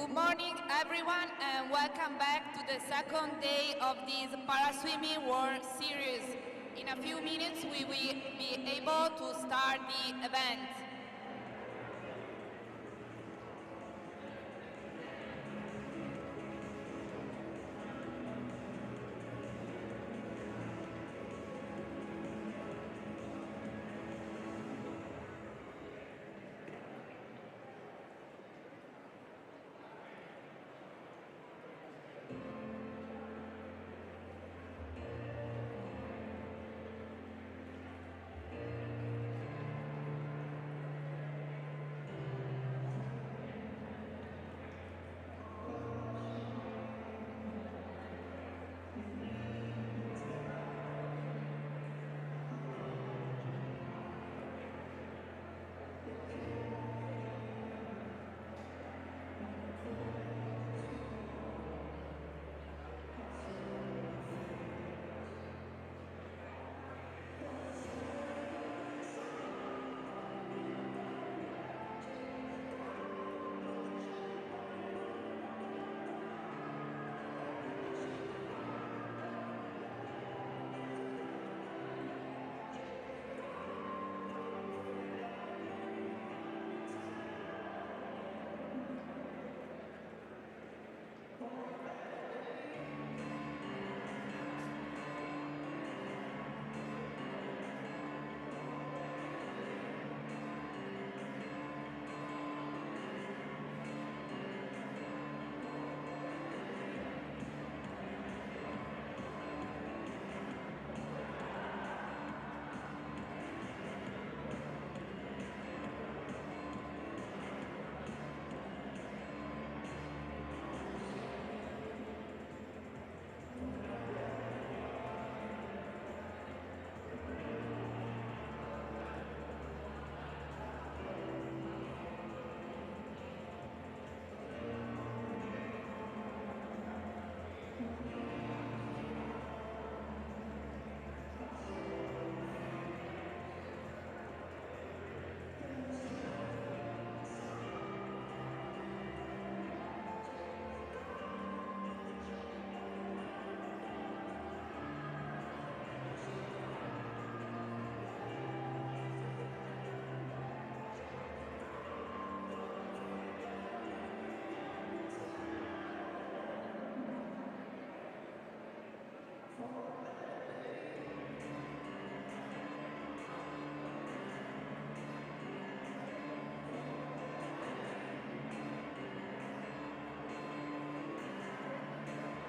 Good morning, everyone, and welcome back to the second day of this Paraswimming World Series. In a few minutes, we will be able to start the event.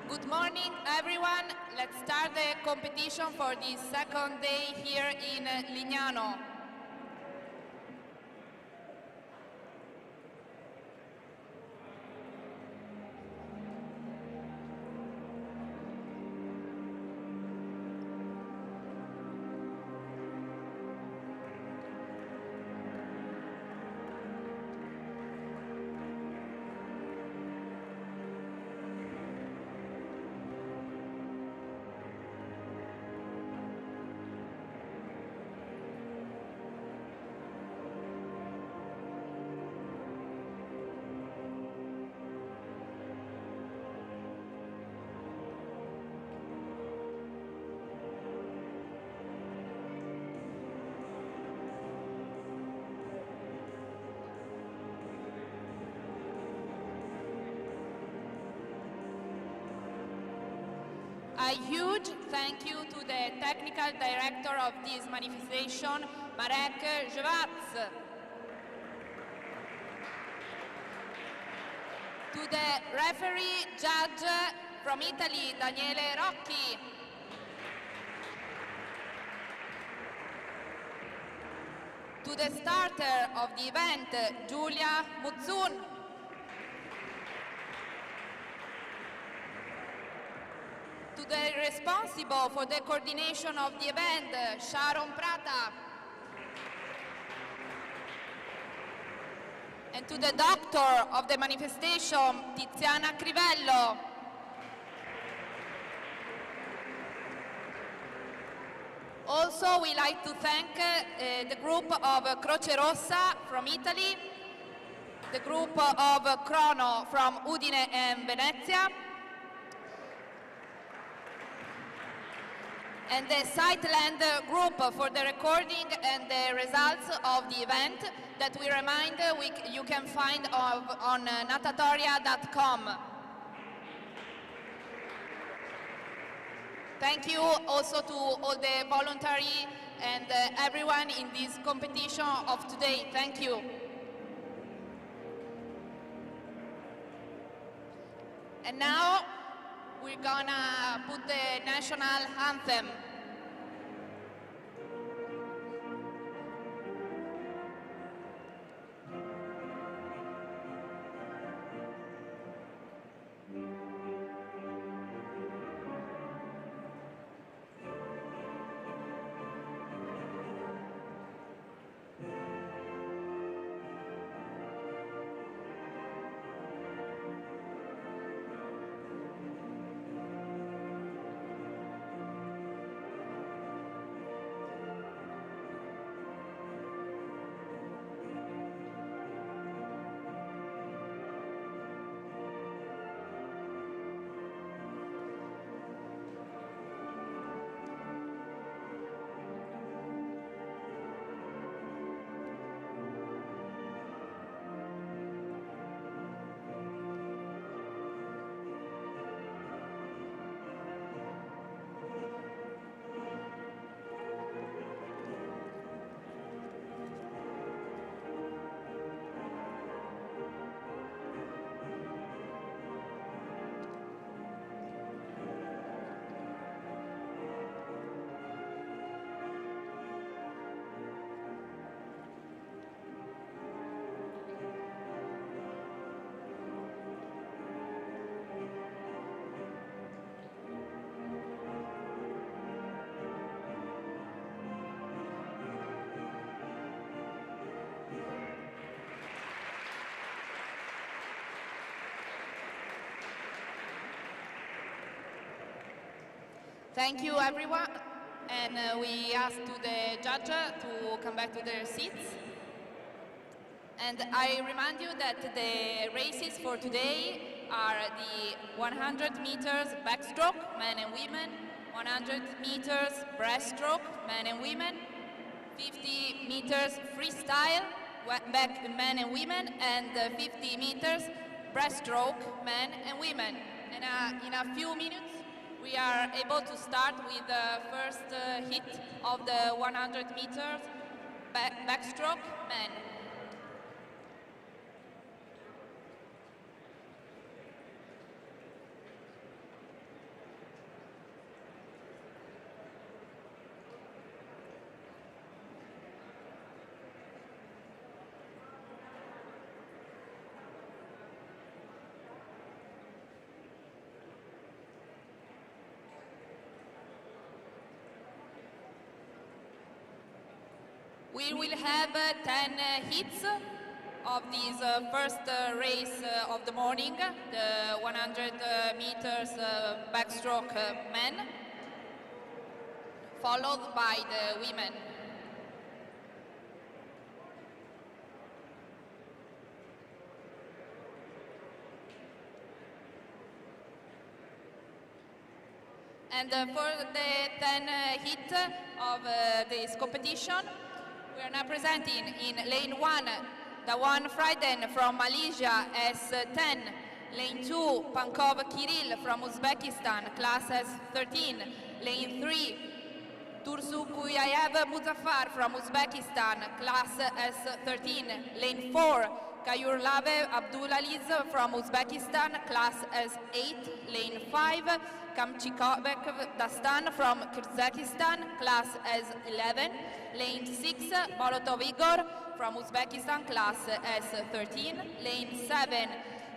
Good morning, everyone. Let's start the competition for the second day here in Lignano. A huge thank you to the technical director of this manifestation, Marek Schwarz. To the referee judge from Italy, Daniele Rocchi. To the starter of the event, Giulia Muzzun. To the responsible for the coordination of the event, Sharon Prata. And to the doctor of the manifestation, Tiziana Crivello. Also, we like to thank the group of Croce Rossa from Italy. the group of Chrono from Udine and Venezia, and the Sightland group for the recording and the results of the event that we remind you can find on natatoria.com. Thank you also to all the voluntary and everyone in this competition of today. Thank you. And now we're gonna put the national anthem. Thank you, everyone. And we ask to the judge to come back to their seats. And I remind you that the races for today are the 100 meters backstroke, men and women, 100 meters breaststroke, men and women, 50 meters freestyle, men and women, and 50 meters breaststroke, men and women. And in a few minutes, we are able to start with the first hit of the 100 meters backstroke men. We will have 10 hits of this first race of the morning, the 100 meters backstroke men, followed by the women. And for the 10 hit of this competition, we are now presenting in lane 1, Dawan Frieden from Malaysia, S10. Lane 2, Pankov Kirill from Uzbekistan, class S13. Lane 3, Tursukuyayev Muzaffar from Uzbekistan, class S13. Lane 4, Kayurlave Abdulaziz from Uzbekistan, class S8. Lane 5, Kamchikobek Dastan from Kyrgyzstan, class S11. Lane 6, Molotov Igor from Uzbekistan, class S13. Lane 7,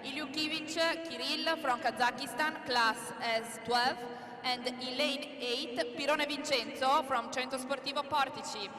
Ilyukevich Kirill from Kazakhstan, class S12. And in lane 8, Pirone Vincenzo from Centro Sportivo Portici.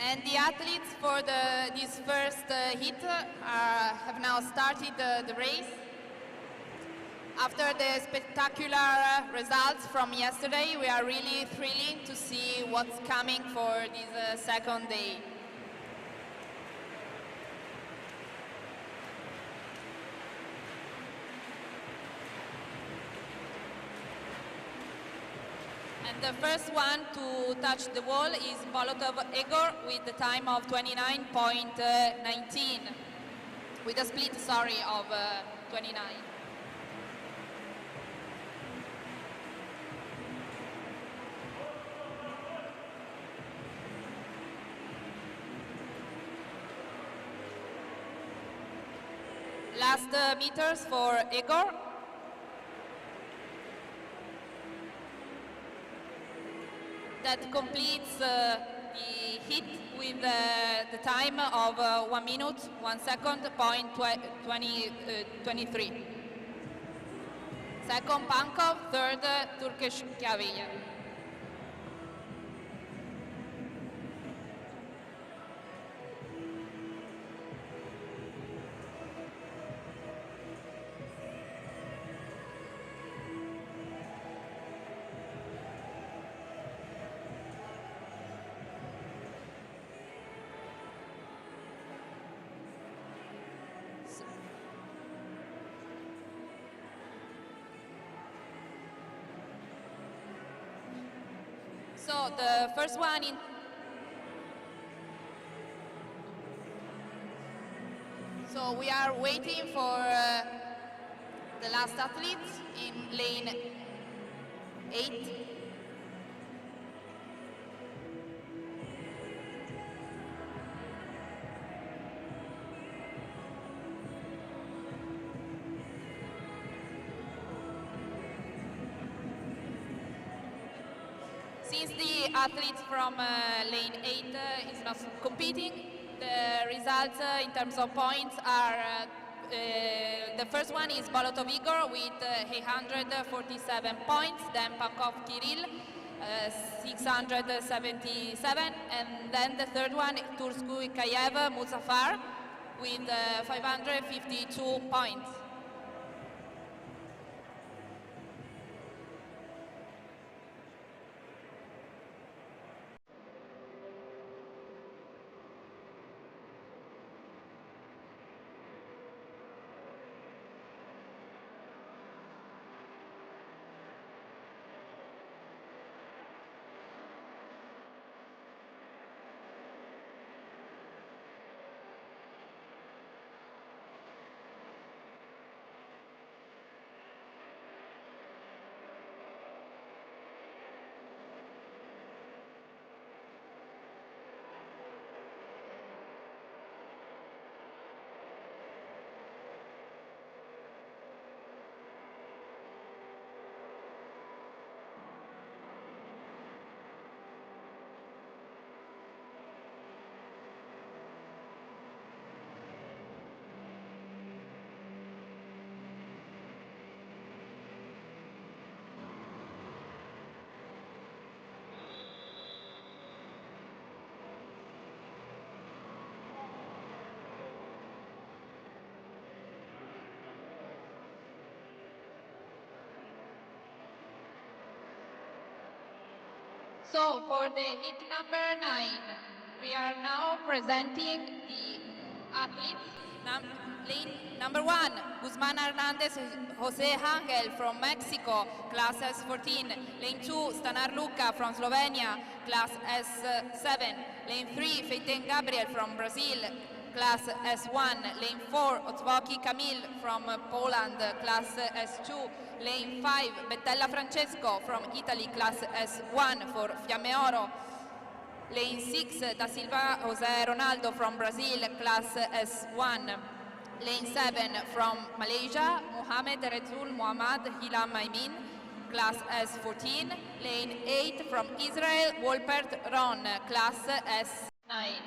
And the athletes for this first heat have now started the race. After the spectacular results from yesterday, we are really thrilling to see what's coming for this second day. And the first one to touch the wall is Bolotov Egor with the time of 29.19, with a split, of 29. Last meters for Egor. That completes the heat with the time of 1 minute, 1 second, point 23. Second, Pankov. Third, Turkish Kaviya. So the first one in So we are waiting for the last athlete in lane 8. Since the athlete from lane 8 is not competing, the results in terms of points are the first one is Bolotov Igor with 847 points, then Pankov Kirill 677, and then the third one Tursky Kayev Muzaffar with 552 points. So for the heat number 9, we are now presenting the athletes. Lane number 1, Guzman Hernandez Jose Angel from Mexico, class S14. Lane 2, Stanar Luca from Slovenia, class S7. Lane 3, Feiten Gabriel from Brazil, class S1. Lane 4, Otzwoki Camille from Poland, class S2. Lane 5, Bettella Francesco from Italy, class S1 for Fiamme Oro. Lane 6, Da Silva Jose Ronaldo from Brazil, class S1. Lane 7 from Malaysia, Mohamed Rezul Mohammad Hilam Aimin, class S14. Lane 8 from Israel, Wolpert Ron, class S9.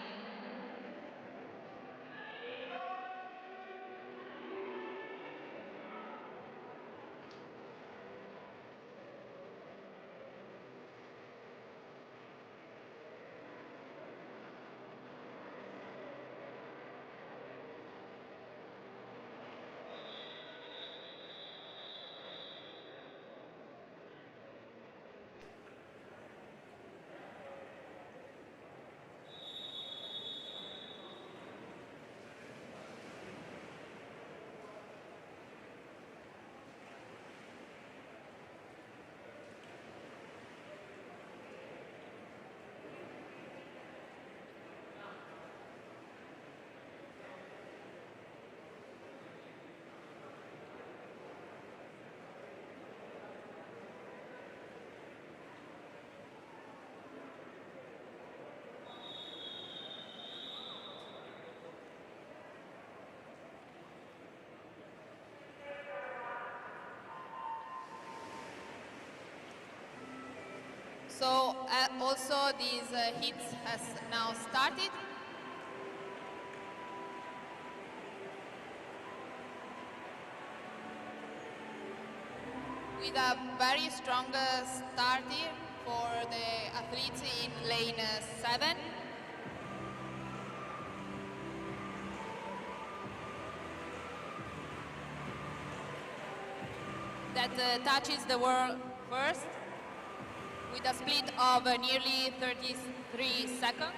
So also these hits has now started. With a very strong start here for the athletes in lane 7. That touches the world first with a split of nearly 33 seconds.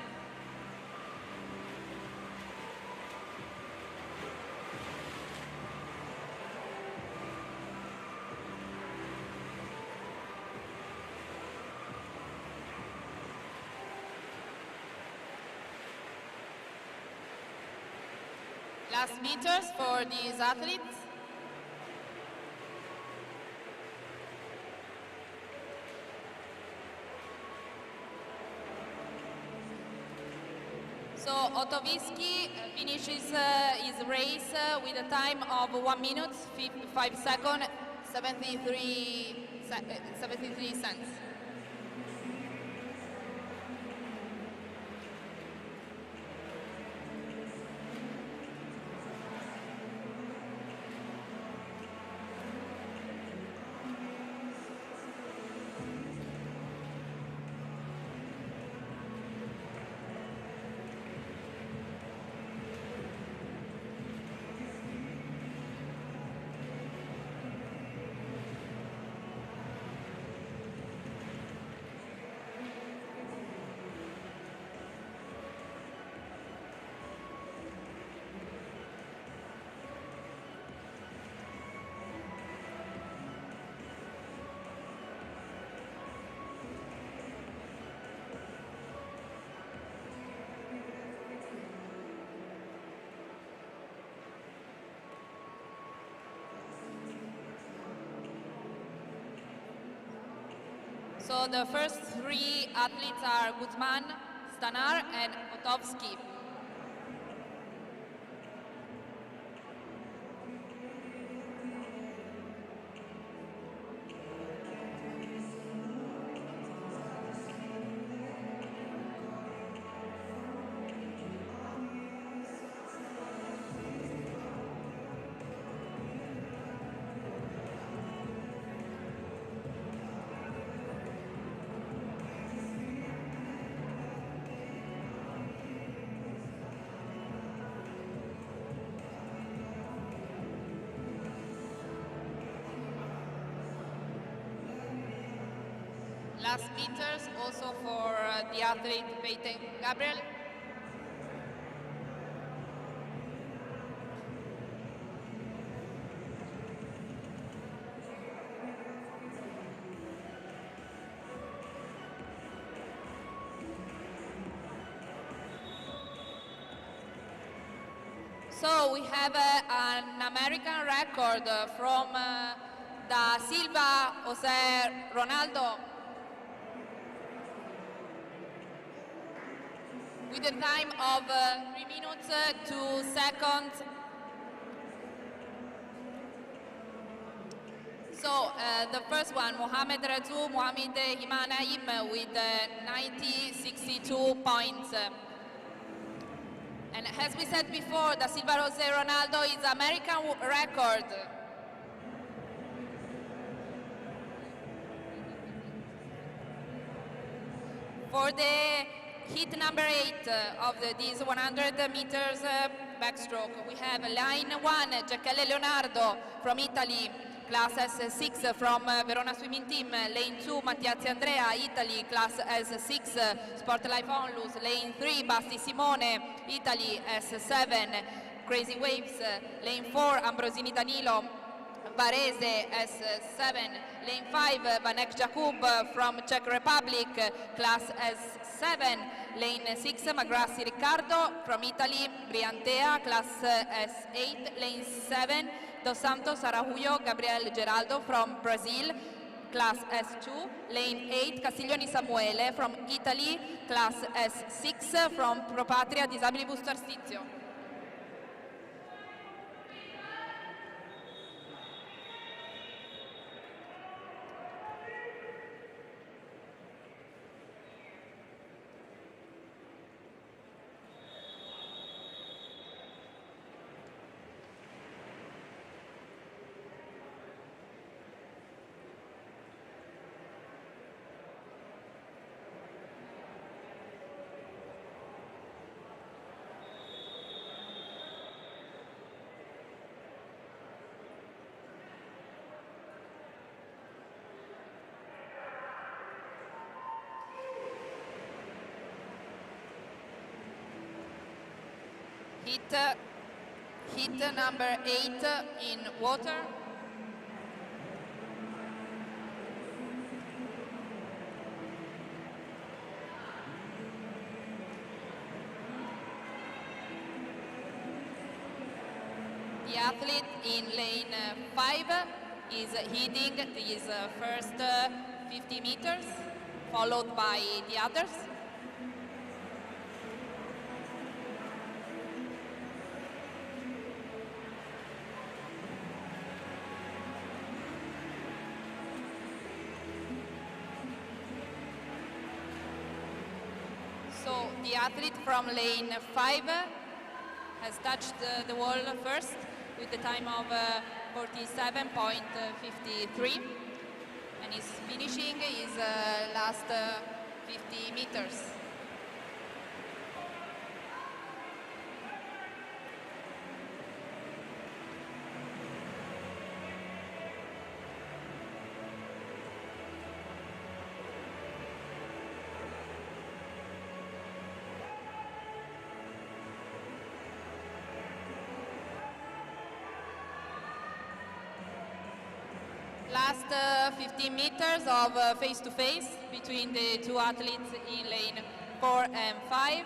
Last meters for these athletes. So Otowiski finishes his race with a time of 1 minute, 55 seconds, 73 cents. So the first three athletes are Guzman, Stanar, and Otovsky. Last meters also for the athlete Peyton Gabriel. So we have an American record from Da Silva Jose Ronaldo with a time of 3 minutes, 2 seconds. So the first one, Mohamed Razu Mohamed Himanaim with 90.62 points. And as we said before, Da Silva Jose Ronaldo is American record. For the heat number 8 of these 100 meters backstroke, we have line 1, Giacchele Leonardo from Italy, class S6 from Verona Swimming Team. Lane 2, Mattiazzi Andrea, Italy, class S6, Sportlife Onlus. Lane 3, Basti Simone, Italy, S7, Crazy Waves. Lane 4, Ambrosini Danilo, Varese, S7. Lane 5, Vanek Jakub from Czech Republic, class S7. Lane 6, Magrassi Riccardo from Italy, Briantea, class S8. Lane 7, Dos Santos Araújo Gabriel Geraldo from Brazil, class S2. Lane 8, Castiglioni Samuele from Italy, class S6 from Pro Patria Disabili Busto Arstizio. Hit number 8 in water. The athlete in lane 5 is heading these first 50 meters, followed by the others. So the athlete from lane 5 has touched the wall first with the time of 47.53, and is finishing his last 50 meters. Last 15 meters of face-to-face between the two athletes in lane 4 and 5.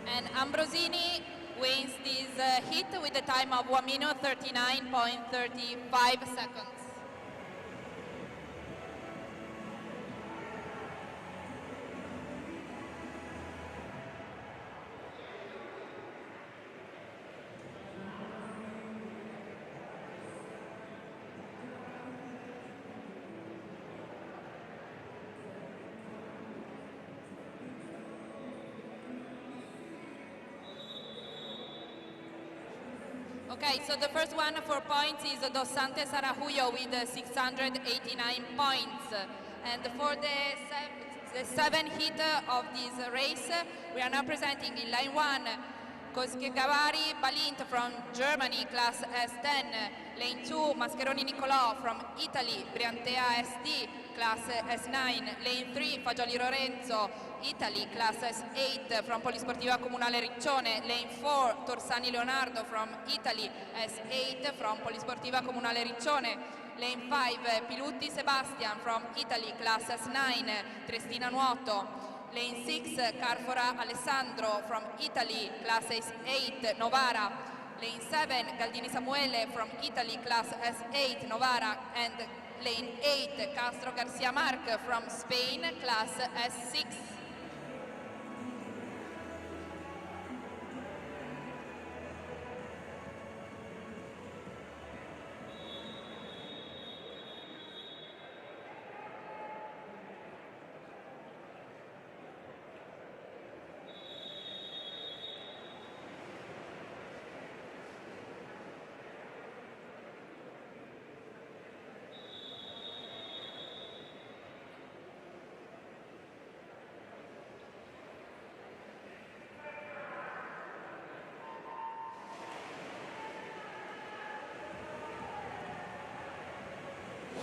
And Ambrosini wins this hit with a time of 1 minute 39.35 seconds. Okay, so the first one for points is Dos Santos Araújo with 689 points. And for the seventh hit of this race, we are now presenting in line 1, Koskegawari Balint from Germany, class S10. Lane 2, Mascheroni Nicolò from Italy, Briantea SD, class S9. Lane 3, Fagioli Lorenzo, Italy, class S8 from Polisportiva Comunale Riccione. Lane 4, Torsani Leonardo from Italy, S8 from Polisportiva Comunale Riccione. Lane 5, Pilutti Sebastian from Italy, class S9, Triestina Nuoto. Lane 6, Carfora Alessandro from Italy, class S8, Novara. Lane 7, Galdini Samuele from Italy, class S8, Novara. And lane 8, Castro Garcia Marc from Spain, class S6.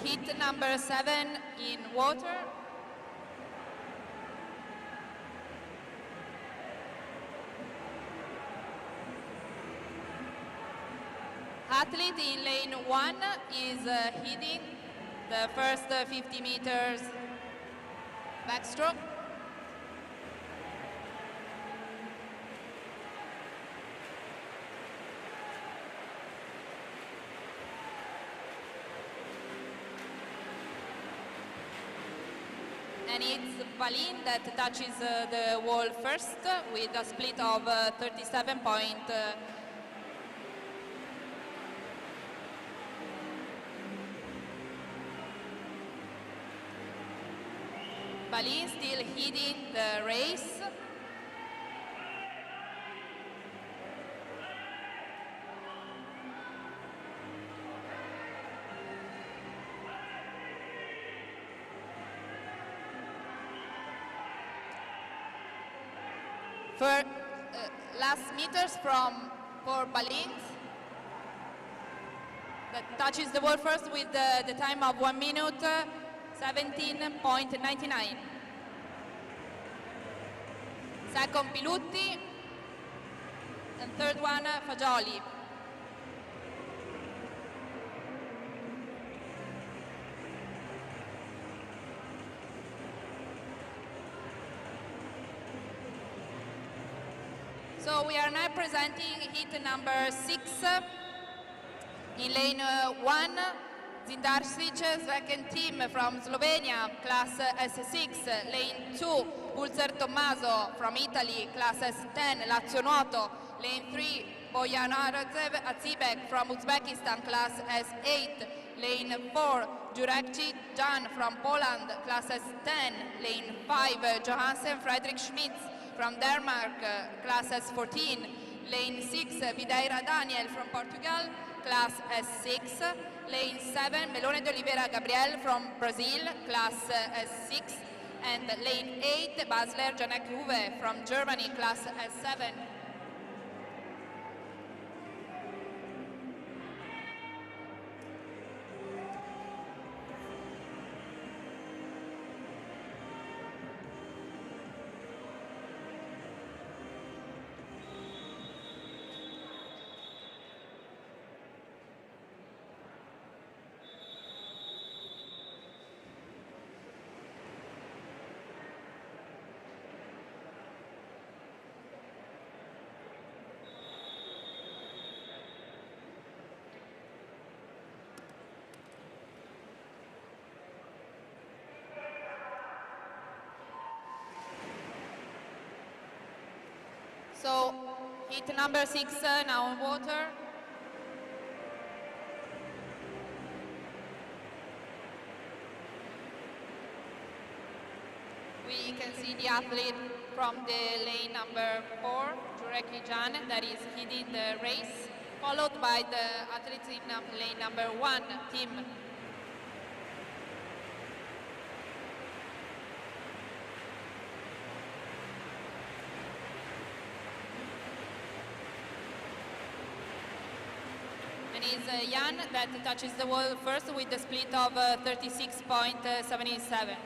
Hit number 7 in water. Athlete in lane 1 is heading the first 50 meters backstroke. And it's Balin that touches the wall first with a split of 37 point. Balin still leading the race. For last meters for Balint, that touches the wall first with the time of 1 minute 17.99. Second, Pilutti. And third one, Fagioli. So we are now presenting heat number 6. In lane 1, Zindarsic, second team from Slovenia, class S6. Lane 2, Pulser Tommaso from Italy, class S10, Lazio Nuoto. Lane 3, Bojan Azibek from Uzbekistan, class S8. Lane 4, Jurekci Jan from Poland, class S10. Lane 5, Johansen Fredrik Schmitz from Denmark, class S14. Lane 6, Videira Daniel from Portugal, class S6. Lane 7, Melone de Oliveira Gabriel from Brazil, class S6. And lane 8, Basler Janek Uwe from Germany, class S7. So, heat number 6 now on water. We can see the athlete from the lane number 4, Jureki Jan, that is leading the race, followed by the athletes in lane number 1, Tim. And it's Jan that touches the wall first with the split of 36.77.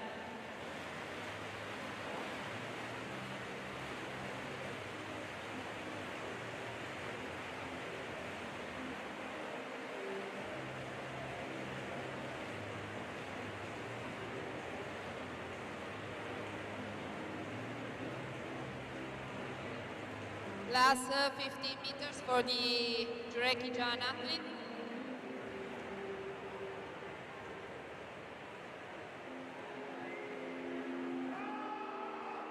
Last 15 meters for the Jureki Jan athlete.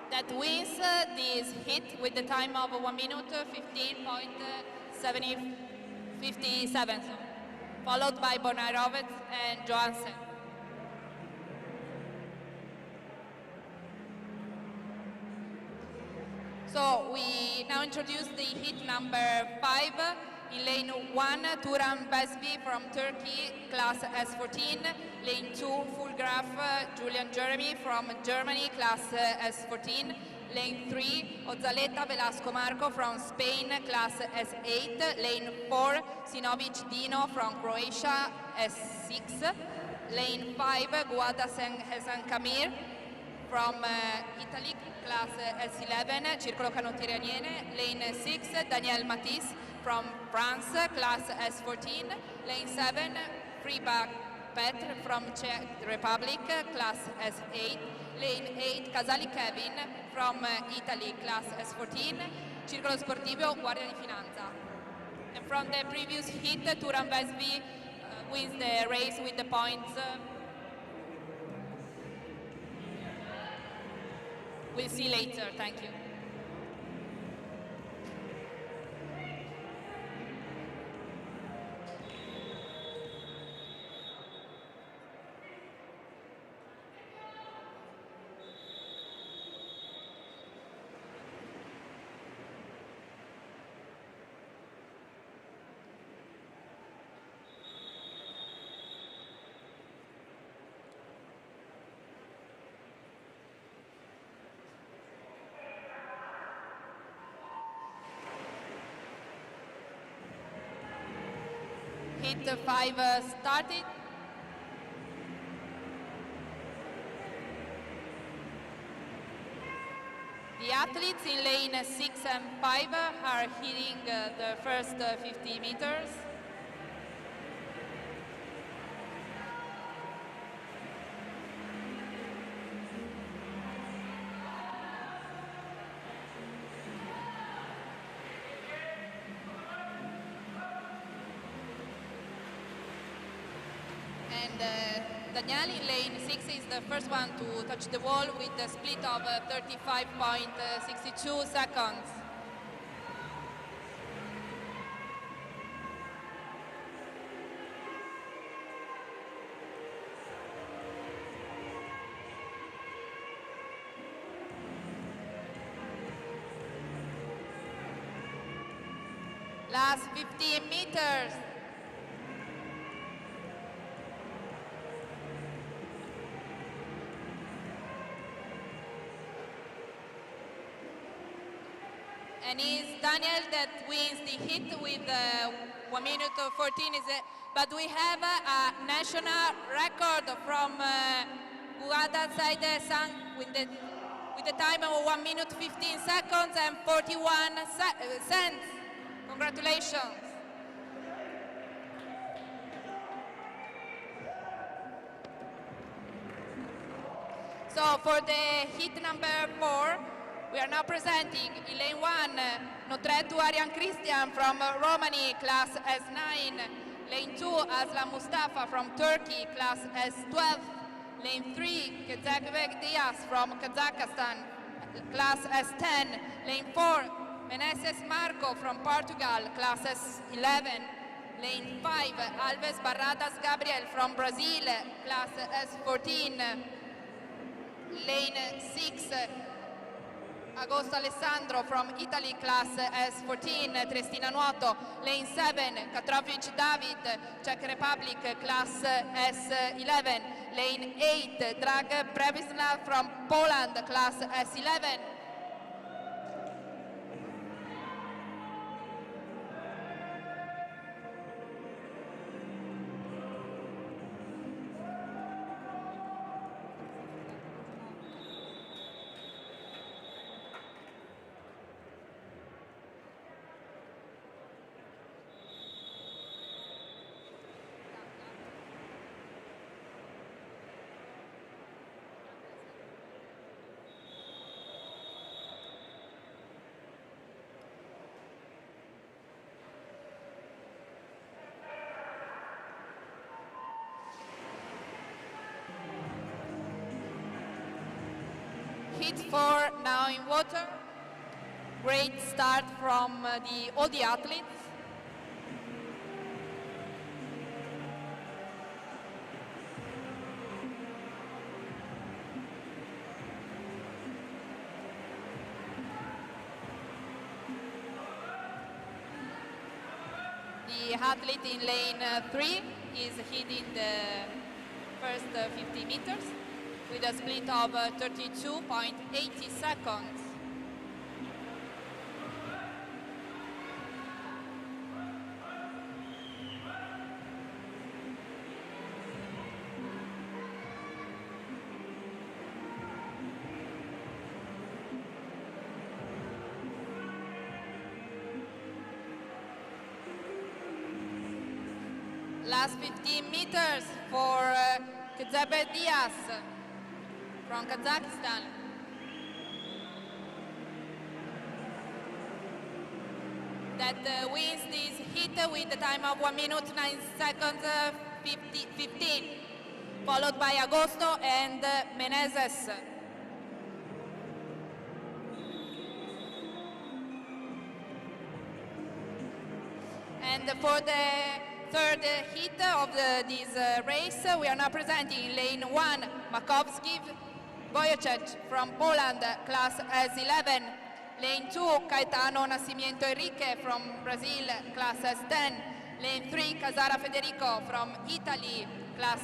That wins this hit with the time of 1 minute 15.57, followed by Bonairovec and Johansen. So we now introduce the hit number 5. In lane 1, Turan Besbi from Turkey, class S14. Lane 2, Fulgraf Julian Jeremy from Germany, class S14. Lane 3, Ozzaleta Velasco Marco from Spain, class S8. Lane 4, Sinovic Dino from Croatia, S6. Lane 5, Guada Hasan Kamir from Italy, class S11, Circolo Canottiere Aniene. Lane 6, Daniel Matisse from France, class S14. Lane 7, Freeback Petr from Czech Republic, class S8. Lane 8, Casali Kevin from Italy, class S14. Circolo Sportivo Guardia di Finanza. And from the previous hit, Turan Vesby wins the race with the points. We'll see later, thank you. Hit 5 started. The athletes in lane 6 and 5 are hitting the first 50 meters. And Daniel in lane 6 is the first one to touch the wall with a split of 35.62 seconds. Last 15 meters. And it's Daniel that wins the hit with 1 minute 14. But we have a national record from Guada Saide Sang with the time of 1 minute 15 seconds and 41 cents. Congratulations. So for the hit number 4, we are now presenting in lane 1, Notretu Aryan Christian from Romania, class S9. Lane 2, Aslan Mustafa from Turkey, class S12. Lane 3, Kezakbek Diaz from Kazakhstan, class S10. Lane 4, Meneses Marco from Portugal, class S11. Lane 5, Alves Barradas Gabriel from Brazil, class S14. Lane 6, Agosto Alessandro from Italy, class S14, Trestina Nuoto. Lane 7, Katrovic David, Czech Republic, class S11. Lane 8, Drag Previsna from Poland, class S11. Hit 4 now in water. Great start from all the athletes. The athlete in lane 3 is hitting the first 50 meters with a split of 32.80 seconds. Last 15 meters for Kezakbek Diaz from Kazakhstan. That wins this hit with the time of 1 minute 9 seconds 15, followed by Agosto and Menezes. And for the third hit of this race, we are now presenting in lane 1, Makowski Wojciech from Poland, class S11. Lane 2, Caetano Nascimento Enrique from Brazil, class S10. Lane 3, Casara Federico from Italy, class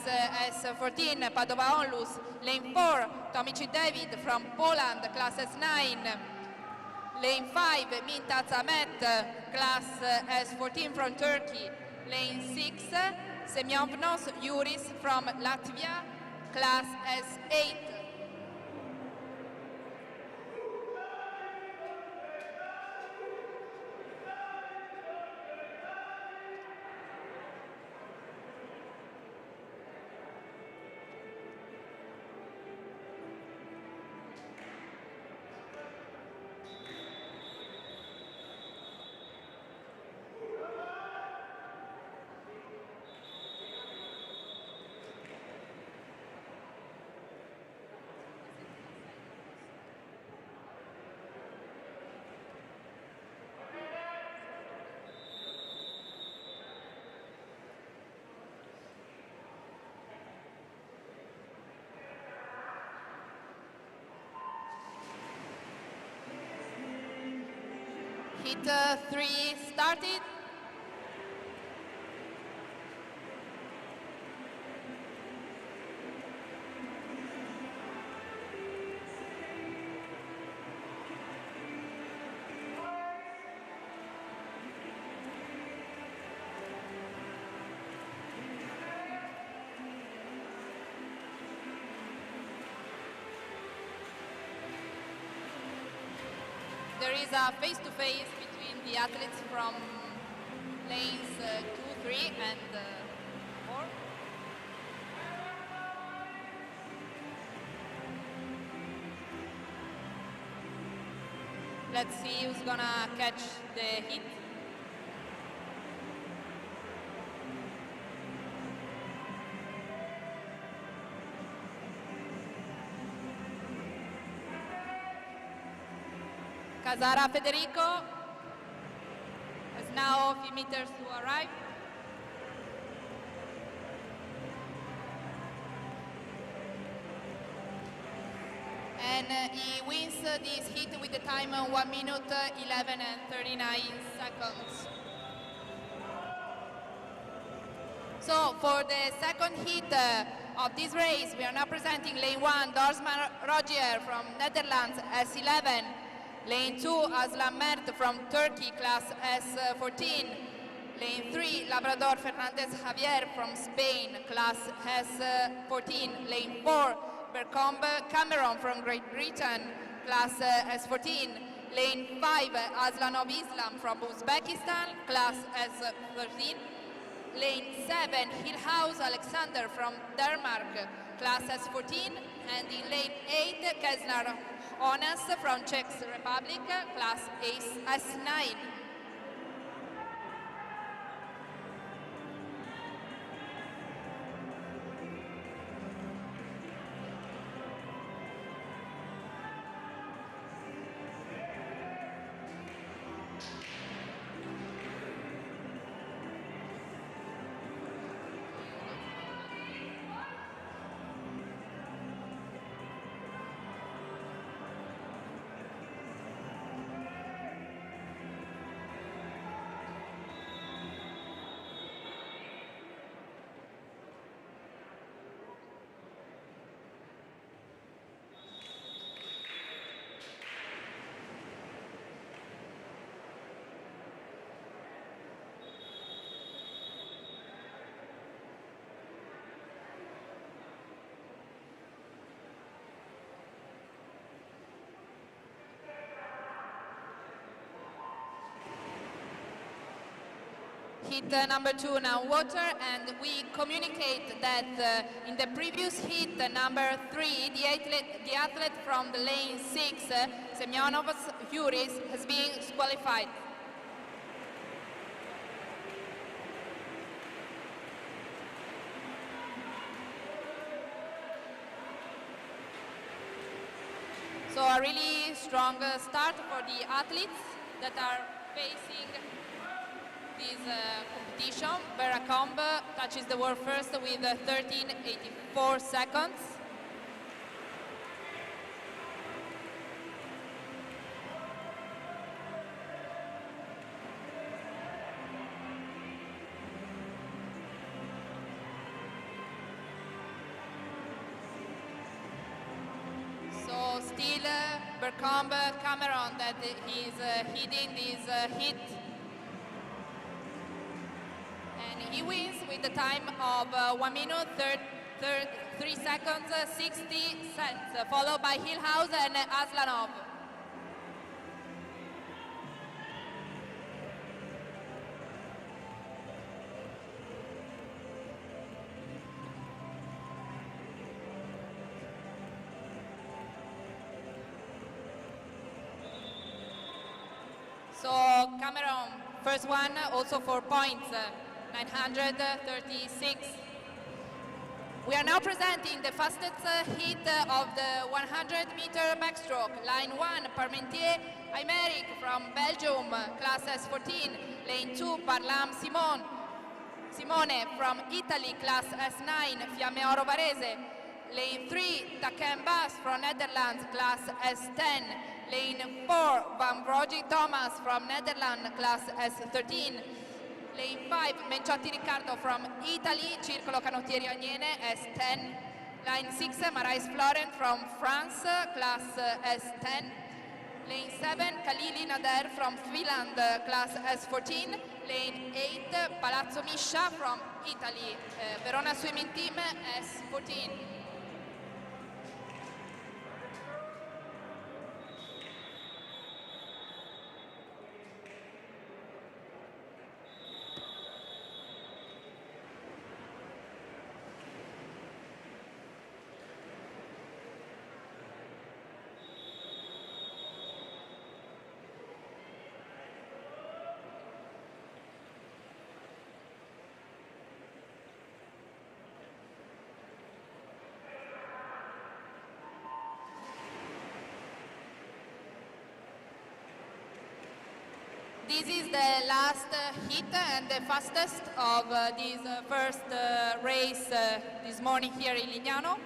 S14, Padova Onlus. Lane 4, Tomici David from Poland, class S9. Lane 5, Mintaz Ahmet, class S14 from Turkey. Lane 6, Semyovnos Yuris from Latvia, class S8. Heat 3 started. There is a face-to-face between the athletes from lanes 2, 3 and 4. Let's see who's gonna catch the hit. Casara Federico has now a few meters to arrive. And he wins this hit with the time 1 minute 11 and 39 seconds. So for the second hit of this race, we are now presenting lane 1, Dorsman Rogier from Netherlands, S11. Lane 2, Aslan Mert from Turkey, class S14. Lane 3, Labrador Fernandez Javier from Spain, class S14. Lane 4, Bercombe Cameron from Great Britain, class S14. Lane 5, Aslanov Islam from Uzbekistan, class S13. Lane 7, Hillhouse Alexander from Denmark, class S14. And in lane 8, Kesnar Onas from Czech Republic, class S9. Hit number 2 now water, and we communicate that in the previous hit number 3 the athlete from the lane 6 Semyonov's Yuris has been disqualified. So a really strong start for the athletes that are facing this competition. Bercombe touches the wall first with 13.84 seconds. So still Bercombe Cameron that is hitting this hit. He wins with the time of 1 minute 3 seconds 60 cents, followed by Hillhouse and Aslanov. So Cameron, first one, also 4 points. 936. We are now presenting the fastest hit of the 100-meter backstroke. Line 1, Parmentier Aymeric from Belgium, class S14. Lane 2, Parlam Simone from Italy, class S9. Fiamme Oro Varese Lane 3, Takembas from Netherlands, class S10. Lane 4, Van Brogi Thomas from Netherlands, class S13. Lane 5, Menciotti Riccardo from Italy, Circolo Canottieri Agnene, S10. Line 6, Marais Florent from France, class S10. Lane 7, Khalili Nader from Finland, class S14. Lane 8, Palazzo Misha from Italy, Verona Swimming Team, S14. This is the last hit and the fastest of this first race this morning here in Lignano.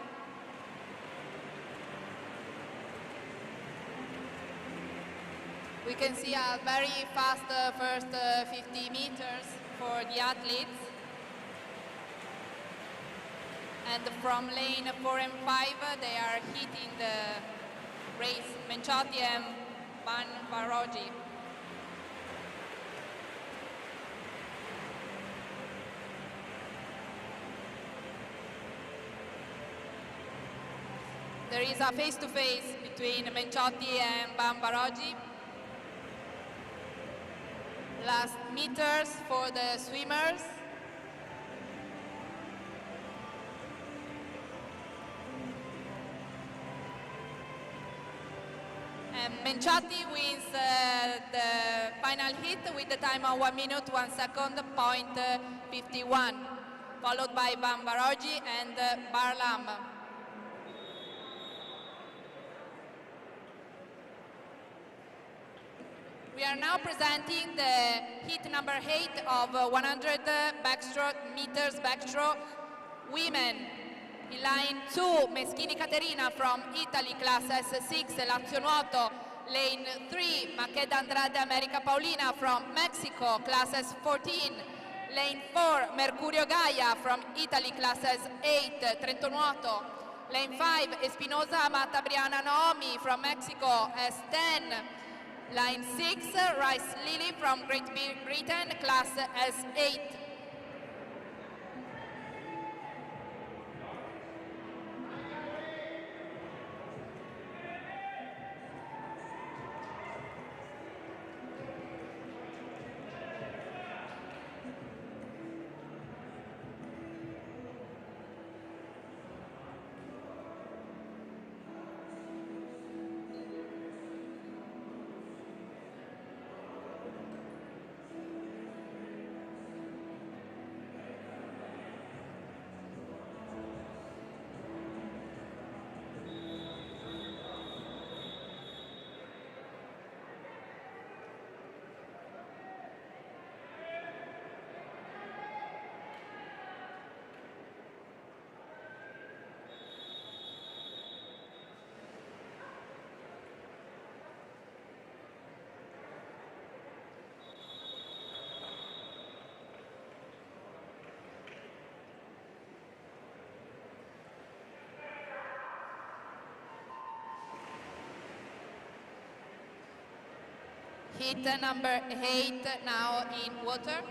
We can see a very fast first 50 meters for the athletes. And from lane 4 and 5, they are hitting the race, Menciotti and Van Baroggi. There is a face-to-face between Menciotti and Van Baroggi. Last meters for the swimmers. And Menciotti wins the final hit with the time of 1 minute, 1 second, point 51, followed by Van Baroggi and Barlam. We are now presenting the heat number 8 of 100 meters backstroke women. In line 2, Meschini Caterina from Italy, class S6, Lazio Nuoto. Lane 3, Macheda Andrade America Paulina from Mexico, class S14. Lane 4, Mercurio Gaia from Italy, class S8, Trento Nuoto. Lane 5, Espinosa Amata Briana Naomi from Mexico, S10. Line 6, Rice Lily from Great Britain, class S8. Heat number 8 now in water.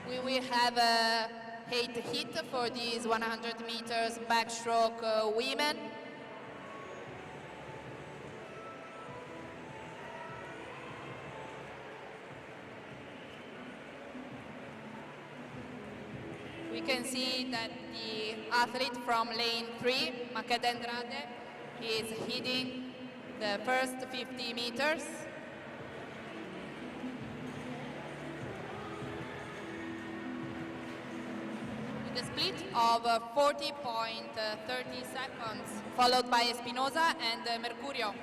We will have a 8 heat for these 100 meters backstroke women. We can see that the athlete from lane 3, Macheda Andrade, is hitting the first 50 meters. With a split of 40.30 seconds, followed by Espinosa and Mercurio.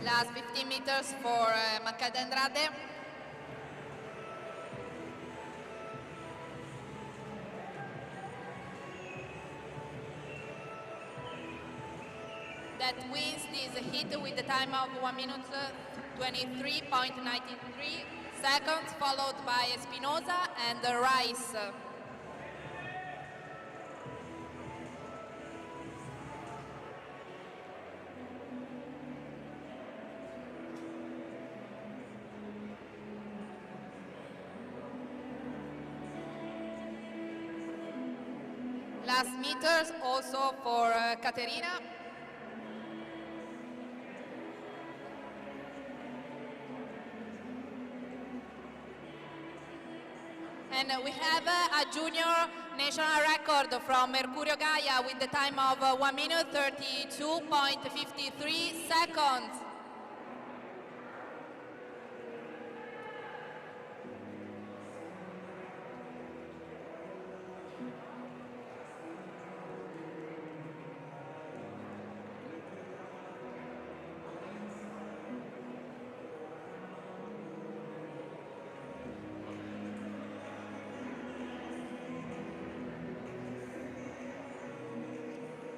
Last 15 meters for Andrade. That wins this heat with the time of 1 minute 23.93 seconds, followed by Espinosa and Rice. Last meters also for Caterina. And we have a junior national record from Mercurio Gaia with the time of 1 minute 32.53 seconds.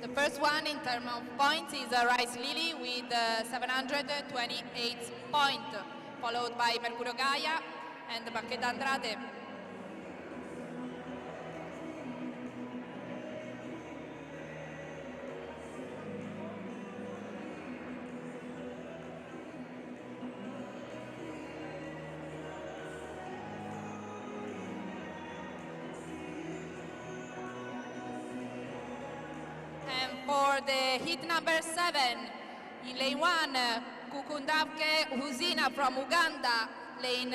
The first one in terms of points is Rice Lily with 728 points, followed by Mercurio Gaia and Andrade. For the heat number 7, in lane 1, Kukundavke Husina from Uganda, lane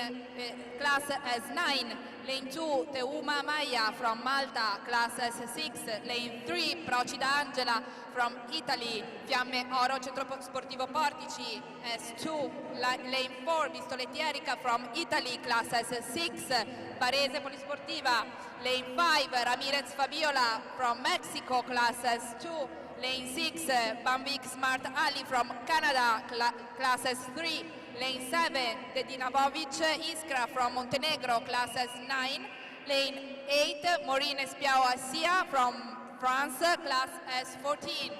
class S9, lane 2, Teuma Maya from Malta, class S6, lane 3, Procida Angela from Italy, Fiamme Oro Centro Sportivo Portici, S2, lane 4, Vistoletti Erika from Italy, class S6, Varese Polisportiva, lane 5, Ramirez Fabiola from Mexico, class S2, lane 6, Bamvik Smart Ali from Canada, class S3, lane 7, Dedinavovic Iskra from Montenegro, class S9, lane 8, Maureen Espiao Assia from France, class S14.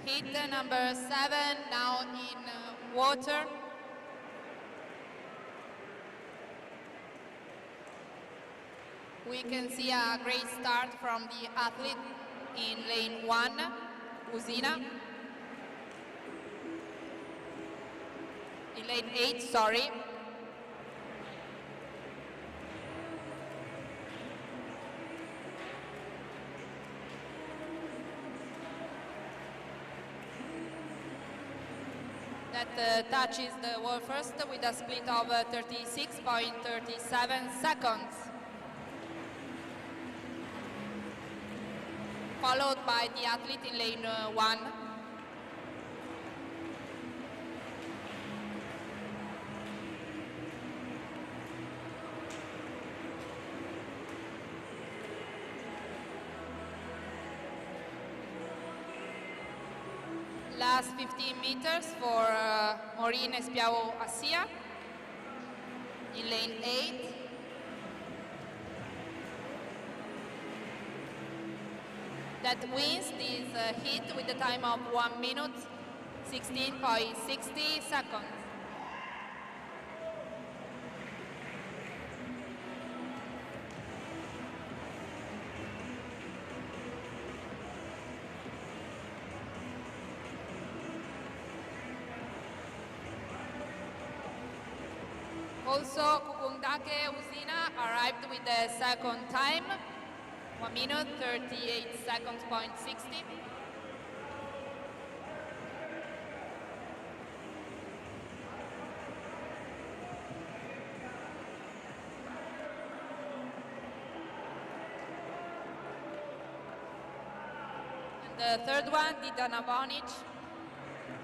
Heat number 7 now in water. We can see a great start from the athlete in lane 1, Usina. In lane 8, sorry. That touches the wall first with a split of 36.37 seconds. Followed by the athlete in lane 1. Last 15 meters for Maureen Espiao Assia in lane 8. that wins this heat with the time of 1 minute 16.60 seconds. Also, Kukundake Usina arrived with the second time, 1 minute 38 seconds point 60. And the third one, Didana Bonic,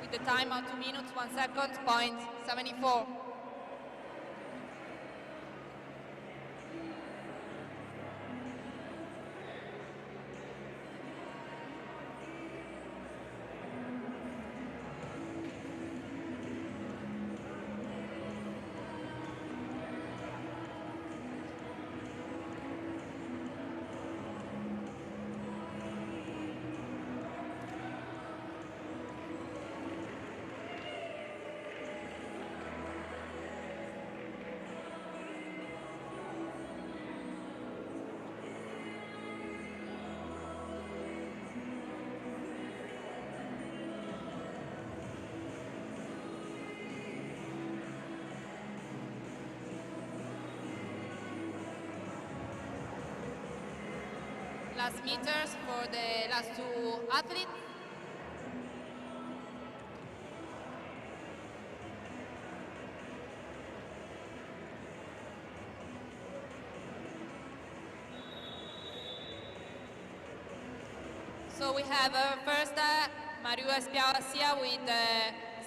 with the time of 2 minutes 1 second point 74. Last meters for the last two athletes. So we have first Mario Espiasia with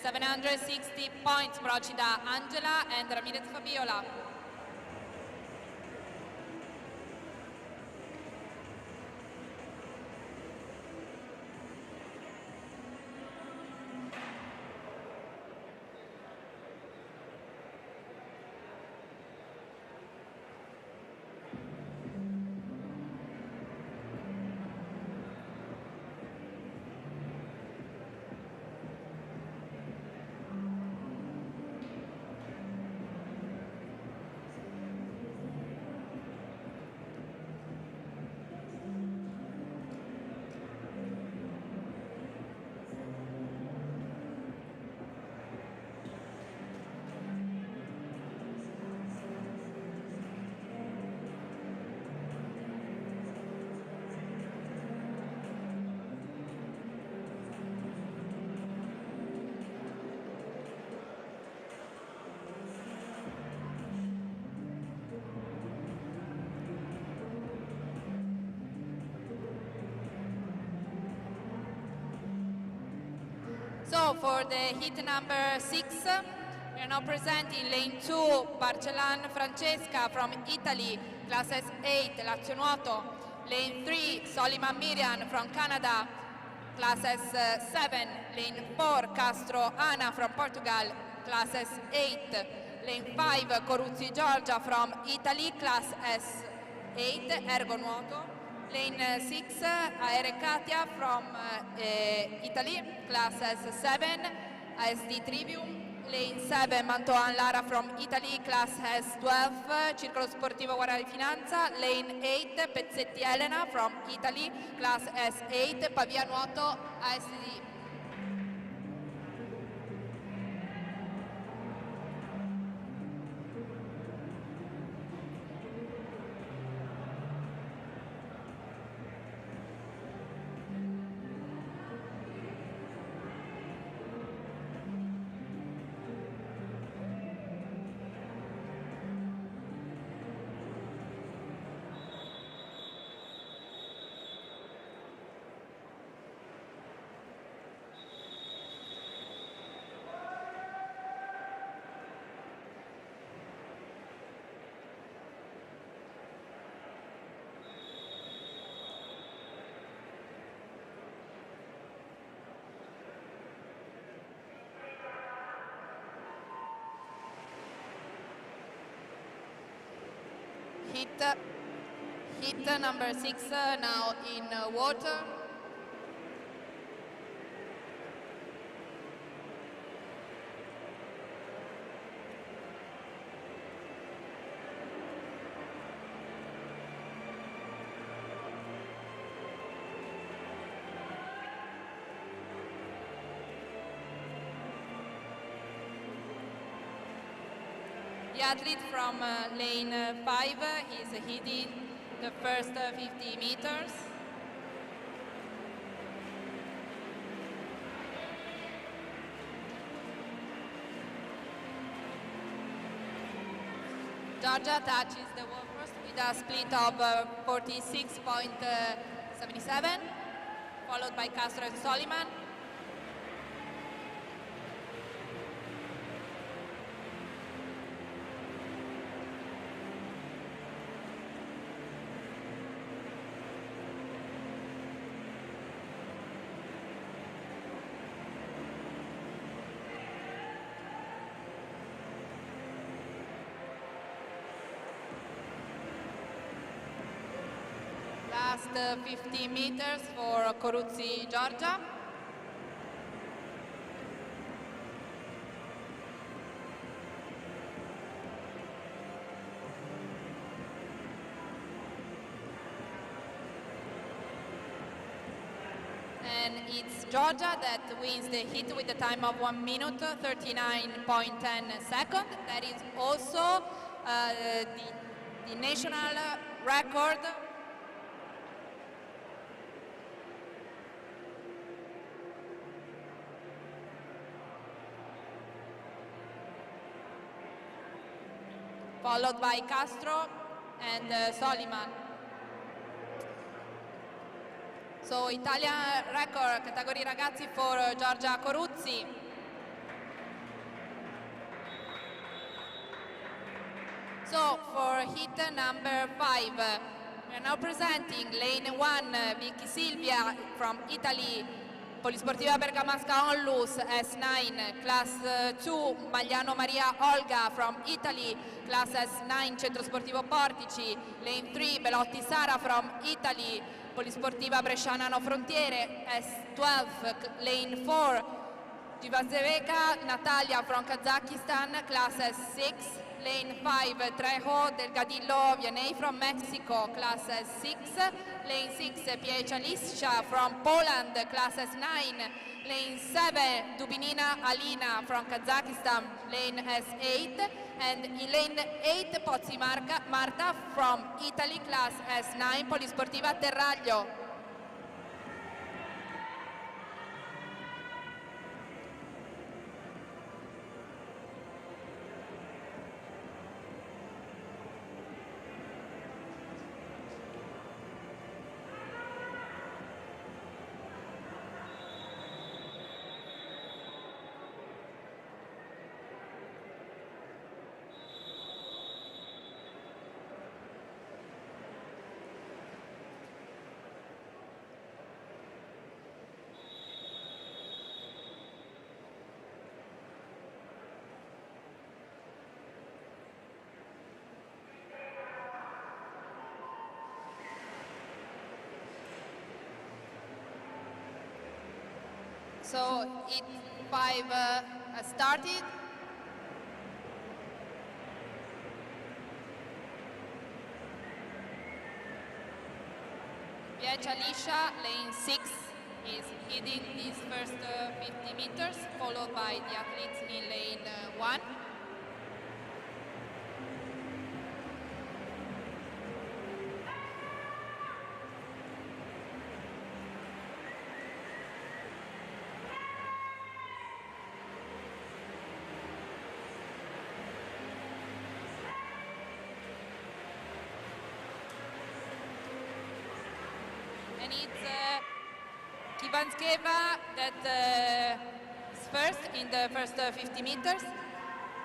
760 points, Procida Angela and Ramirez Fabiola. So for the heat number 6, we are now presenting lane 2, Barcellan Francesca from Italy, class S8, Lazio Nuoto. Lane 3, Soliman Miriam from Canada, class S7. Lane 4, Castro Ana from Portugal, class S8. Lane 5, Coruzzi Giorgia from Italy, class S8, Ergo Nuoto. Lane 6, Aere Katia from Italy, class S7, ASD Trivium. Lane 7, Mantoan Lara from Italy, class S12, Circolo Sportivo Guardia di Finanza. Lane 8, Pezzetti Elena from Italy, class S8, Pavia Nuoto, ASD. Hit number 6 now in water. The athlete from lane 5 is hitting the first 50 meters. Georgia touches the wall first with a split of 46.77, followed by Castro and Soliman. Last 50 meters for Coruzzi, Georgia. And it's Georgia that wins the hit with the time of 1 minute 39.10 seconds. That is also the national record . Followed by Castro and Soliman. So Italian record category ragazzi for Giorgia Coruzzi. So for hit number 5, we are now presenting lane 1 Vicky Silvia from Italy, Polisportiva Bergamasca Onlus S9, class 2 Magliano Maria Olga from Italy, class S9 Centro Sportivo Portici, lane 3 Belotti Sara from Italy, Polisportiva Bresciana No Frontiere, S12, lane 4 Givazeveka Natalia from Kazakhstan, class S6, lane 5 Trejo Delgadillo Vianney from Mexico, class S6, lane 6 Piecha Liscia from Poland, class S9, lane 7 Dubinina Alina from Kazakhstan, lane S8, and in lane 8 Pozzi Marta from Italy, class S9 Polisportiva Terraglio. So hit 5 has started. Piecha Liscia, lane 6, is hitting these first 50 meters, followed by the athletes in lane 1. And it's Kivanskeva that is first in the first 50 meters.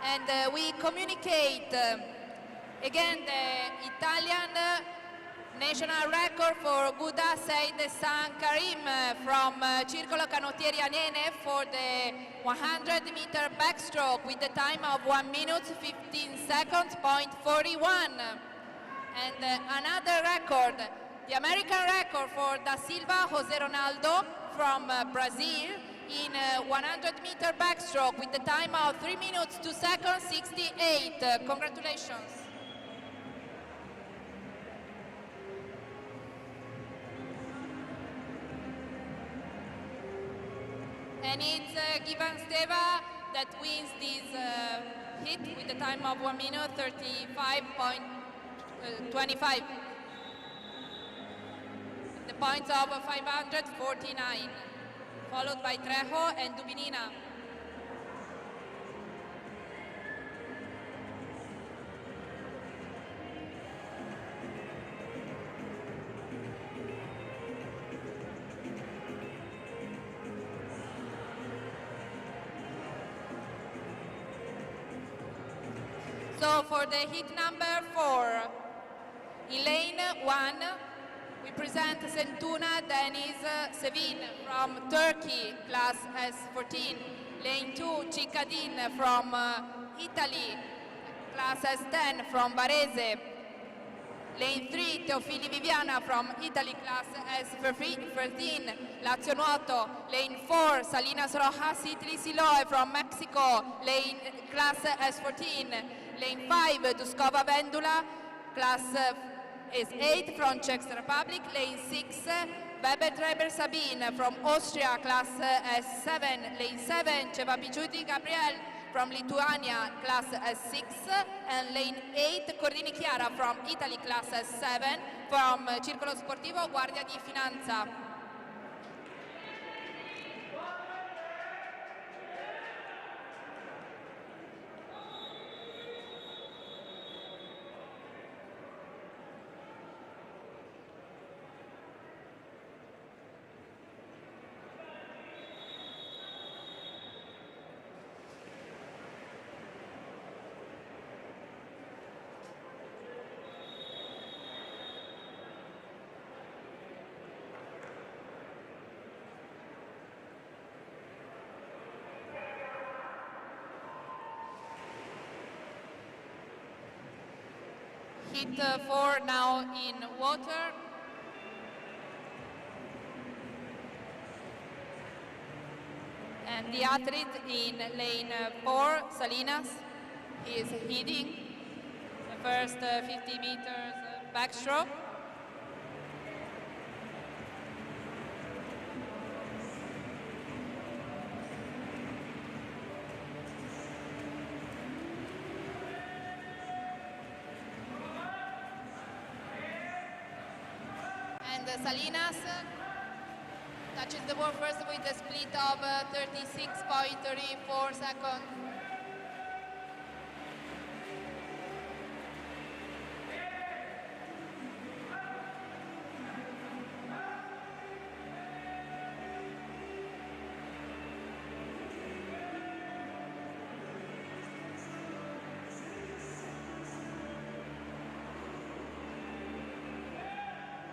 And we communicate again the Italian national record for Guda Said San Karim from Circolo Canottieri Anene for the 100-meter backstroke with the time of 1 minute 15 seconds, .41. And another record, the American record for Da Silva Jose Ronaldo from Brazil in 100-meter backstroke with the time of 3 minutes 2 seconds 68. Congratulations. And it's Givan Steva that wins this hit with the time of 1 minute 35.25. The points of 549, followed by Trejo and Dubinina. So for the hit number 4, in lane 1, we present Sentuna Deniz Sevin from Turkey, class S14. Lane 2, Ciccadin from Italy, class S10 from Varese. Lane 3, Teofili Viviana from Italy, class S13, Lazio Nuoto. Lane 4, Salinas Rojas Italy Siloe from Mexico, lane class S14. Lane 5, Duskova Vendula, class S8 from Czech Republic. Lane 6, Weber Treber Sabine from Austria, class S7. Lane 7, Cevapiciuti Gabriel from Lithuania, class S6. And lane 8, Cordini Chiara from Italy, class S7 from Circolo Sportivo Guardia di Finanza. Hit 4 now in water. And the athlete in lane 4, Salinas, he is hitting the first 50 meters backstroke. Salinas touches the ball first with a split of 36.34 seconds.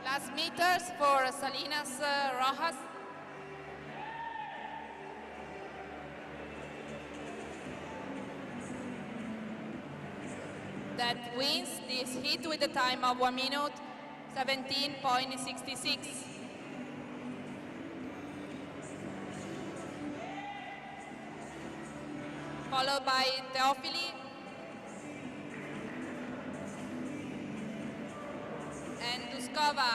Last meters for Salinas Rojas. That wins this hit with a time of 1 minute 17.66. Followed by Teofili and Duskova.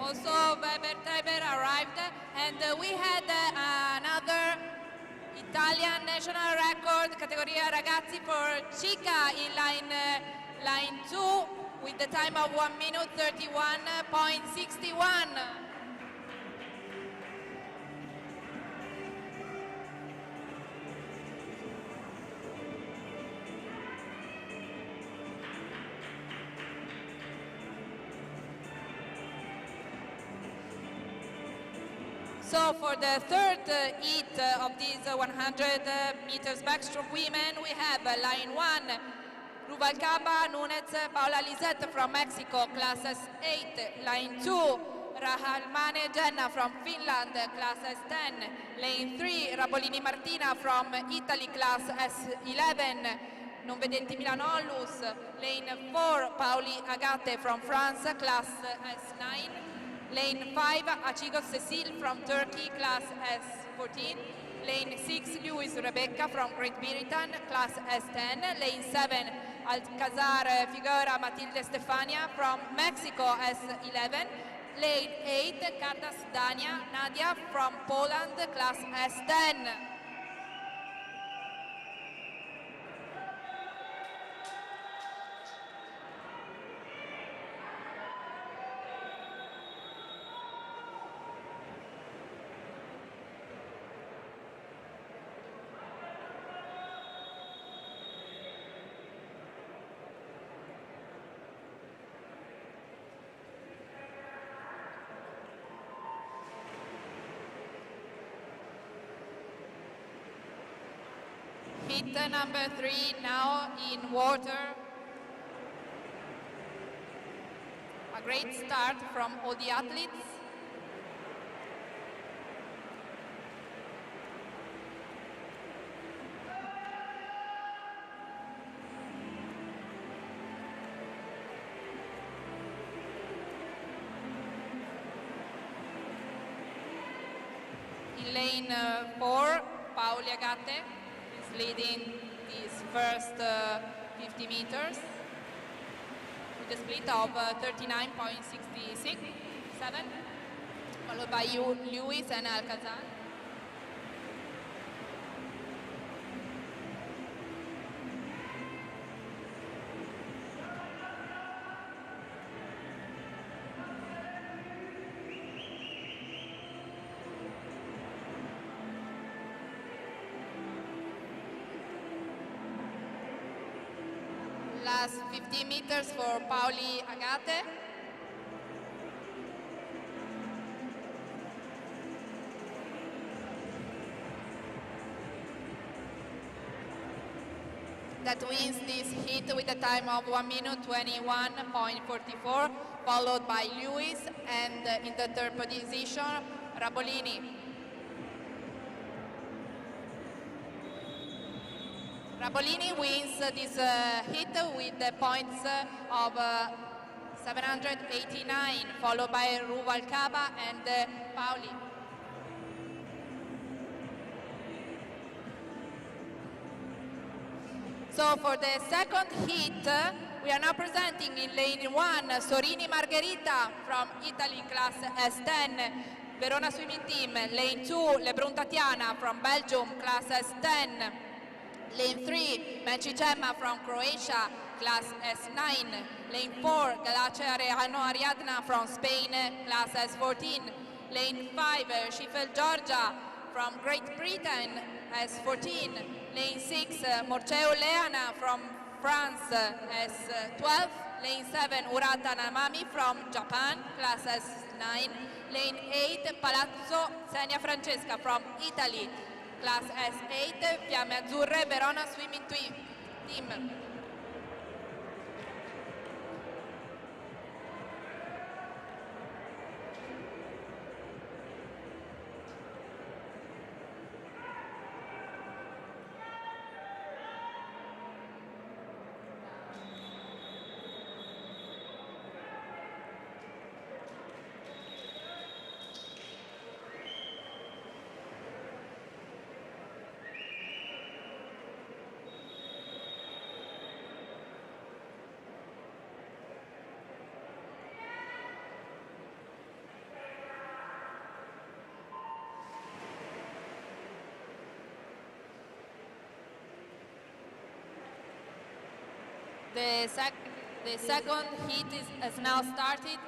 Also, Weber Treber arrived, and we had another Italian national record, categoria ragazzi for Cica in line 2 with the time of 1 minute 31.61. So for the third heat of these 100 meters backstroke women, we have line 1, Rubalcaba Nunez Paola Lisette from Mexico, class S8. Line 2, Rahalmane Jenna from Finland, class S10. Lane 3, Rabolini Martina from Italy, class S11. Non vedenti Milanollus. Lane 4, Paoli Agate from France, class S9. Lane 5, Achigos Cecile from Turkey, class S14. Lane 6, Lewis Rebecca from Great Britain, class S10. Lane 7, Alcazar Figuera Matilde Stefania from Mexico, S11. Lane 8, Cartas Dania Nadia from Poland, class S10. Heat number 3 now in water. A great start from all the athletes. In lane 4, Paoli Agate is leading these first 50 meters with a split of 39.66, followed by Lewis and Alcazar. Last 50 meters for Paoli Agate. That wins this heat with a time of 1 minute 21.44, followed by Lewis, and in the third position, Rabolini. Rabolini wins this heat with the points of 789, followed by Rubalcaba and Paoli. So for the second heat, we are now presenting in lane 1, Sorini Margherita from Italy, class S10, Verona Swimming Team. Lane 2, Lebrun Tatiana from Belgium, class S10. Lane 3, Menci Gemma from Croatia, class S9. Lane 4, Galace Arejano Ariadna from Spain, class S14. Lane 5, Schifel Georgia from Great Britain, S14. Lane 6, Morceo Leana from France, S12. Lane 7, Urata Namami from Japan, class S9. Lane 8, Palazzo Xenia Francesca from Italy, class S8, Fiamme Azzurre, Verona Swimming Team. The second heat has now started.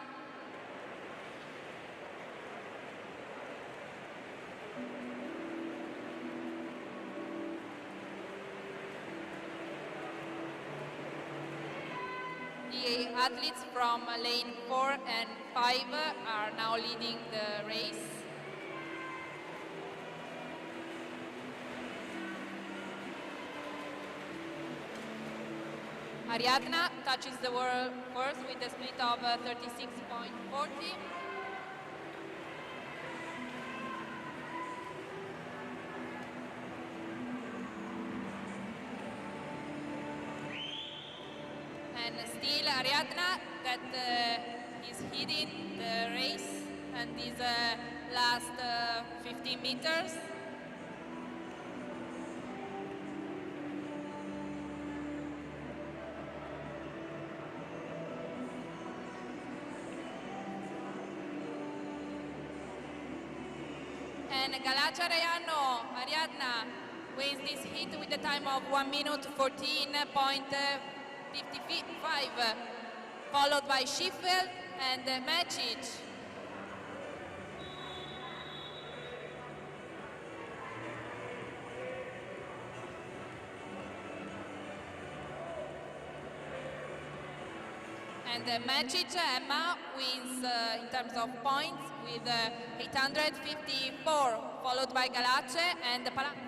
The athletes from lane 4 and 5 are now leading the race. Ariadna touches the wall first with a split of 36.40. And still Ariadna that is heading the race and these last 15 meters. And Ariadna wins this heat with a time of 1 minute 14.55, followed by Schiffel and Mecic. And Mecic Emma wins in terms of points with 854, followed by Galace and Palazzo.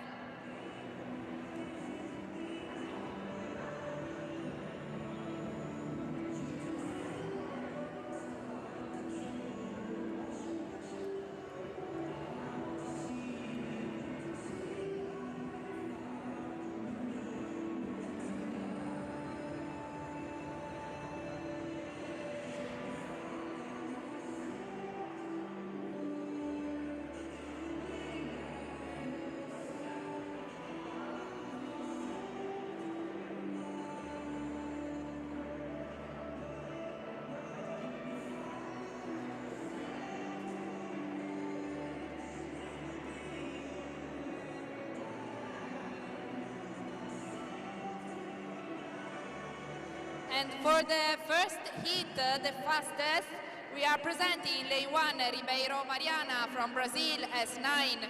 And for the first heat, the fastest, we are presenting lane 1, Ribeiro Mariana from Brazil, S9.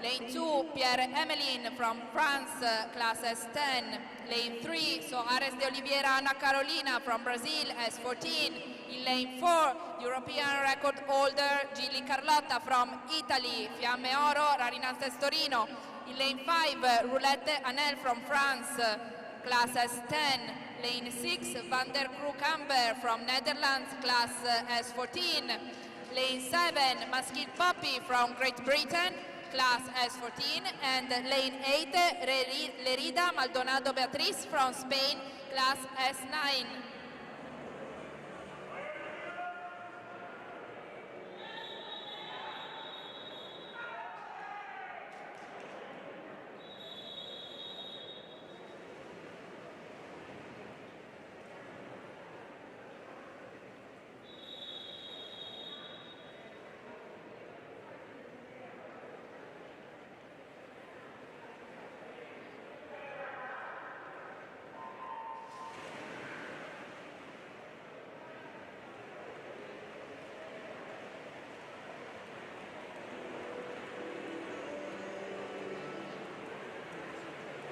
Lane 2, Pierre-Emeline from France, class S10. Lane 3, Soares de Oliveira Ana Carolina from Brazil, S14. In lane 4, European record holder Gilly Carlotta from Italy, Fiamme Oro, Rarinantes Torino. In lane 5, Roulette Anel from France, class S10. Lane 6, Van der Kroek Amber from Netherlands, class S14. Lane 7, Masquid Poppy from Great Britain, class S14. And lane 8, Lerida Maldonado Beatriz from Spain, class S9.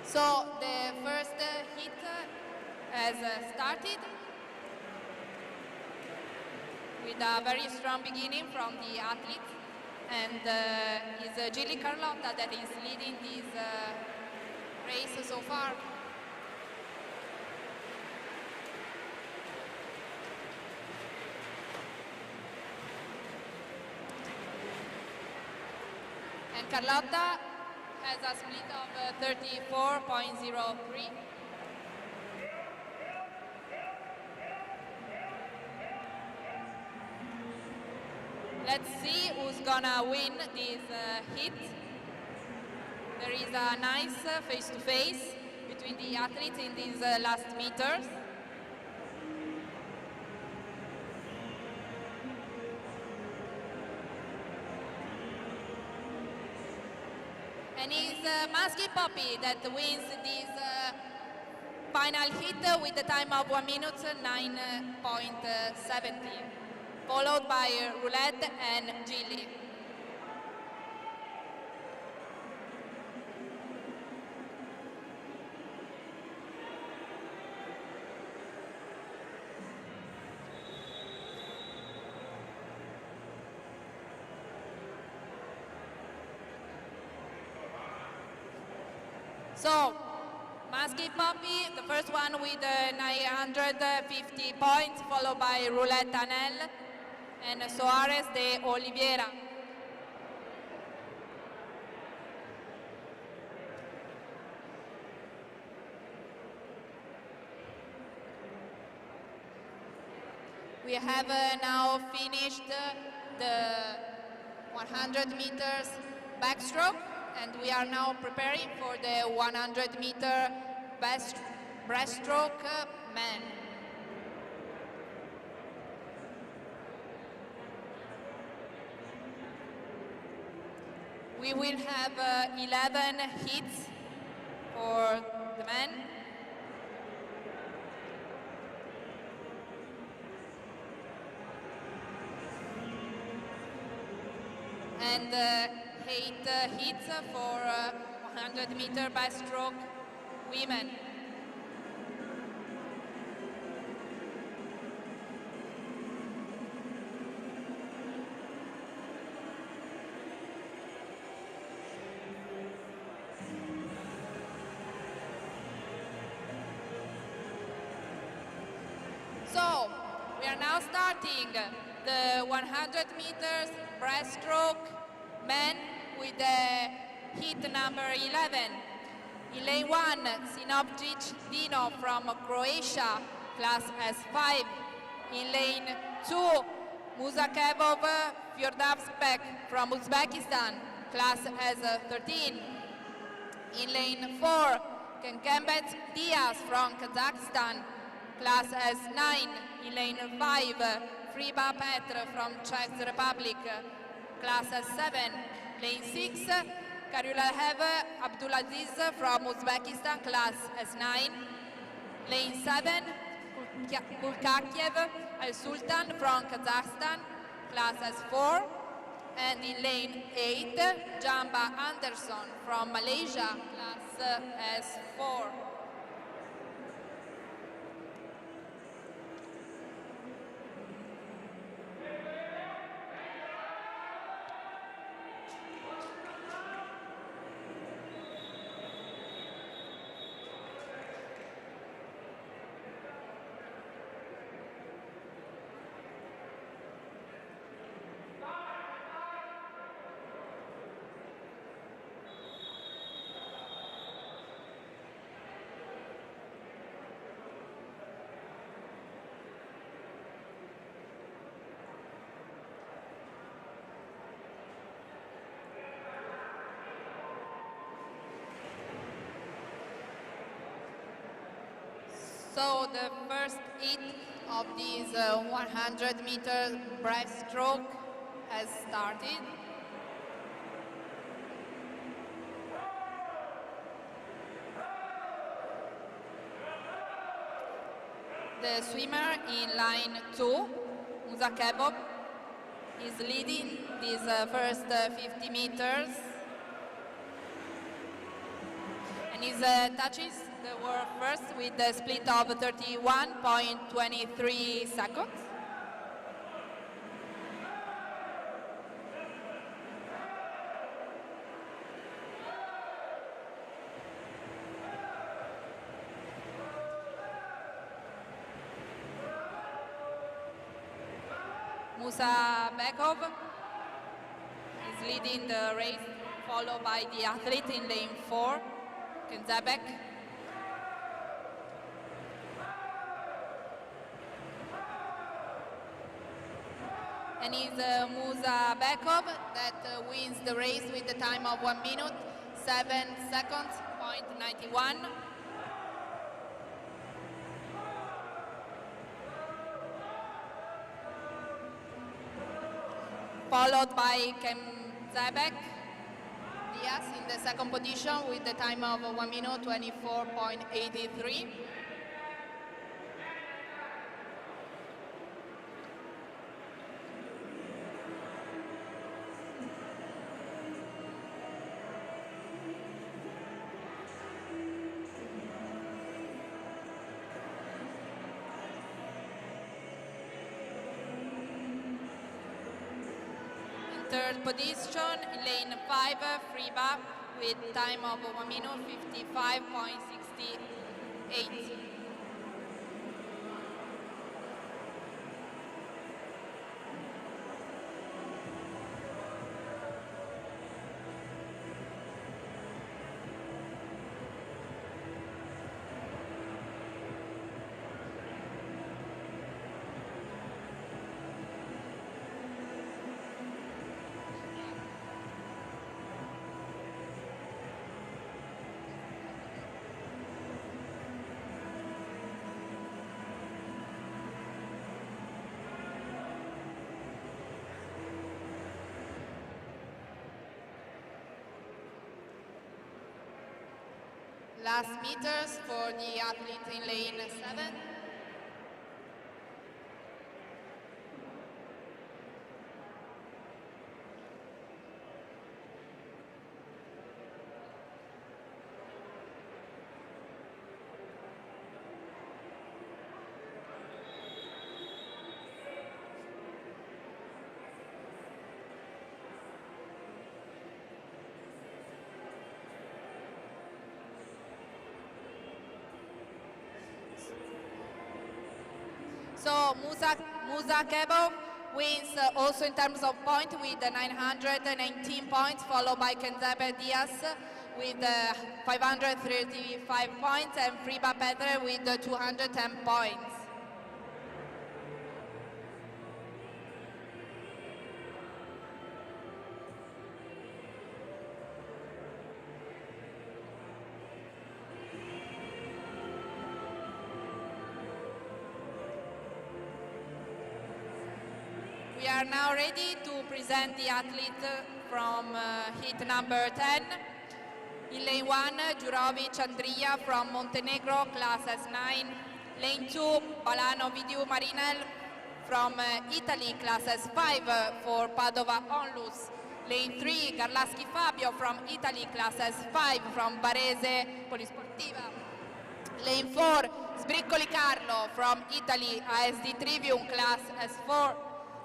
So the first heat has started with a very strong beginning from the athlete, and it's Gilly Carlotta that is leading this race so far. And Carlotta has a split of 34.03. Let's see who's gonna win this heat. There is a nice face-to-face between the athletes in these last meters. And it's Masquid Poppy that wins this final hit with a time of 1 minute 9.70, followed by Roulette and Gilly. So Maschi Poppy, the first one with 950 points, followed by Roulette Anel and Soares de Oliveira. We have now finished the 100 meters backstroke, and we are now preparing for the 100 meter breaststroke men. We will have 11 hits for the men. And 8 hits for 100 meter backstroke women. So, we are now starting the 100 meters breaststroke men with the hit number 11. In lane 1, Sinopjic Dino from Croatia, class S5. In lane 2, Musakebov Fjordavspek from Uzbekistan, class S13. In lane 4, Kenkembet Diaz from Kazakhstan, class S9. In lane 5, Friba Petr from Czech Republic, class S7. Lane 6, Karyulahev Abdulaziz from Uzbekistan, class S9. Lane 7, Kulkakiev Al Sultan from Kazakhstan, class S4. And in lane 8, Jamba Anderson from Malaysia, class S4. So the first hit of this 100 meter breaststroke has started. The swimmer in line 2, Musakebov, is leading these first 50 meters. And he touches the world first with a split of 31.23 seconds. Musa Bekov is leading the race, followed by the athlete in lane 4, Kenzabek. And it's Musa Bekov that wins the race with the time of 1 minute, 7 seconds, .91. Followed by Kenzabek Diaz in the second position with the time of 1 minute, 24.83. Third position, in lane 5, Friba with time of 1 minute 55.68. Last meters for the athlete in lane 7. So Musa Kebov wins also in terms of point with 919 points, followed by Kenzabe Diaz with 535 points and Friba Petre with 210 points. We are now ready to present the athlete from heat number 10. In lane 1, Jurovic Andria from Montenegro, class S9. Lane 2, Balano Vidiu Marinel from Italy, class S5 for Padova Onlus. Lane 3, Garlaschi Fabio from Italy, class S5 from Varese Polisportiva. Lane 4, Sbriccoli Carlo from Italy, ASD Trivium, class S4.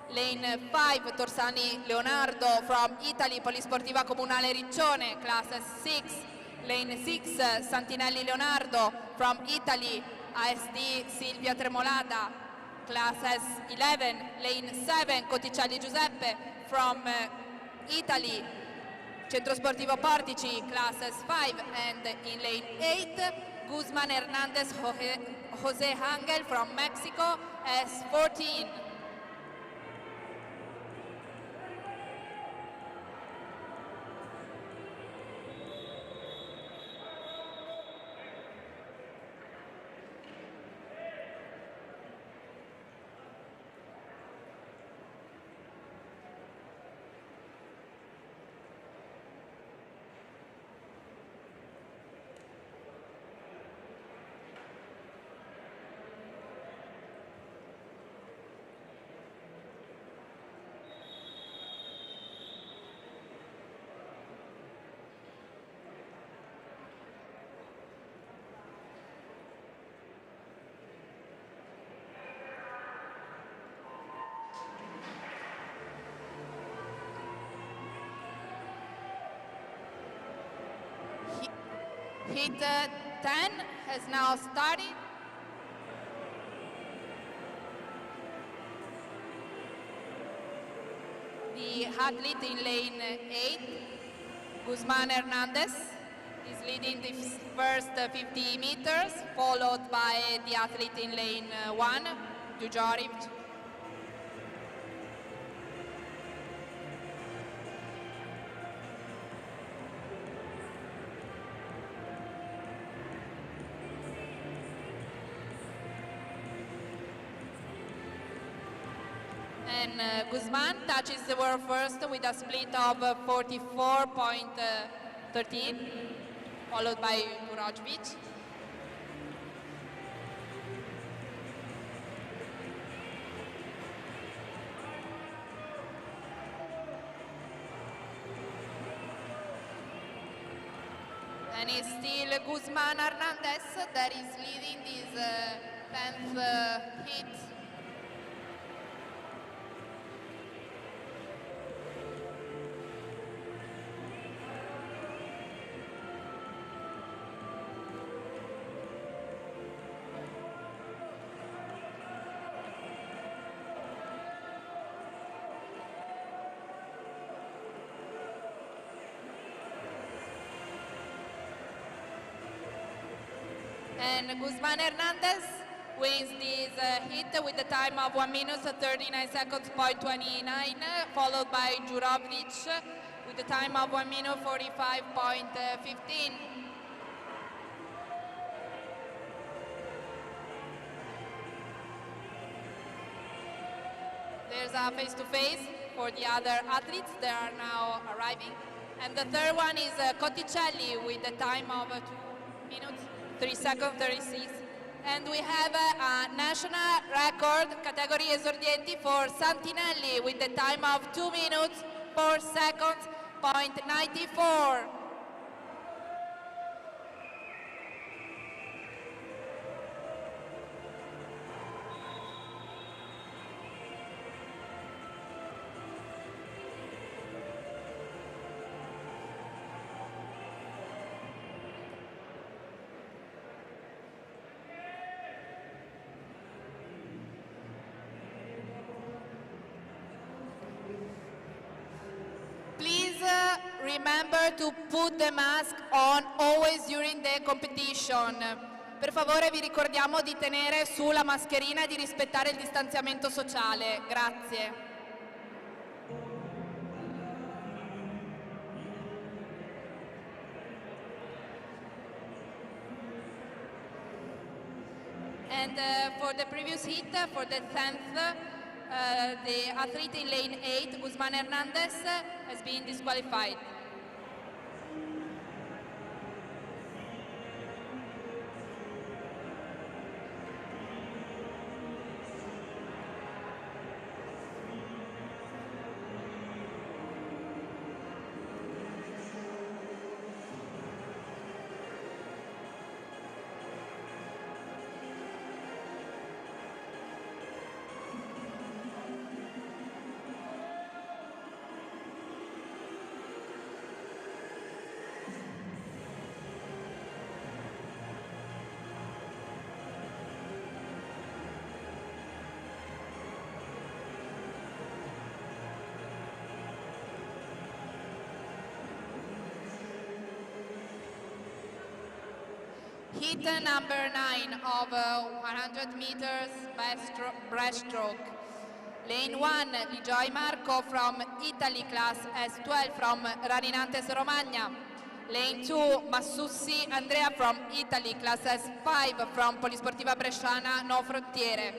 Lane 5, Torsani Leonardo from Italy, Polisportiva Comunale Riccione, class S6. Lane 6, Santinelli Leonardo from Italy, ASD Silvia Tremolada, class S11. Lane 7, Cotticelli Giuseppe from Italy, Centro Sportivo Portici, class S5. And in lane 8, Guzman Hernandez Jose Angel from Mexico, S14. Heat 10 has now started. The athlete in lane 8, Guzman Hernandez, is leading the first 50 meters, followed by the athlete in lane 1, Dujoric. And Guzman touches the world first with a split of 44.13, followed by Urojovic. And it's still Guzman Hernandez that is leading this 10th heat. And Guzman Hernandez wins this hit with the time of 1 minute 39 seconds point 29, followed by Jurovnic with the time of 1 minute 45.15. There's a face-to-face for the other athletes. They are now arriving. And the third one is Cotticelli with the time of 2 minutes, 3 seconds, 36. And we have a national record category esordienti for Santinelli with the time of 2 minutes, 4 seconds, point 94. Remember to put the mask on always during the competition. Per favore vi ricordiamo di tenere su la mascherina e di rispettare il distanziamento sociale. Grazie. And for the previous hit, for the 10th, the athlete in lane 8, Guzman Hernandez, has been disqualified. Hit number 9 of 100 meters breaststroke. Lane 1, Ligioi Marco from Italy, class S12 from Rarinantes, Romagna. Lane 2, Massussi Andrea from Italy, class S5 from Polisportiva Bresciana, No Frontiere.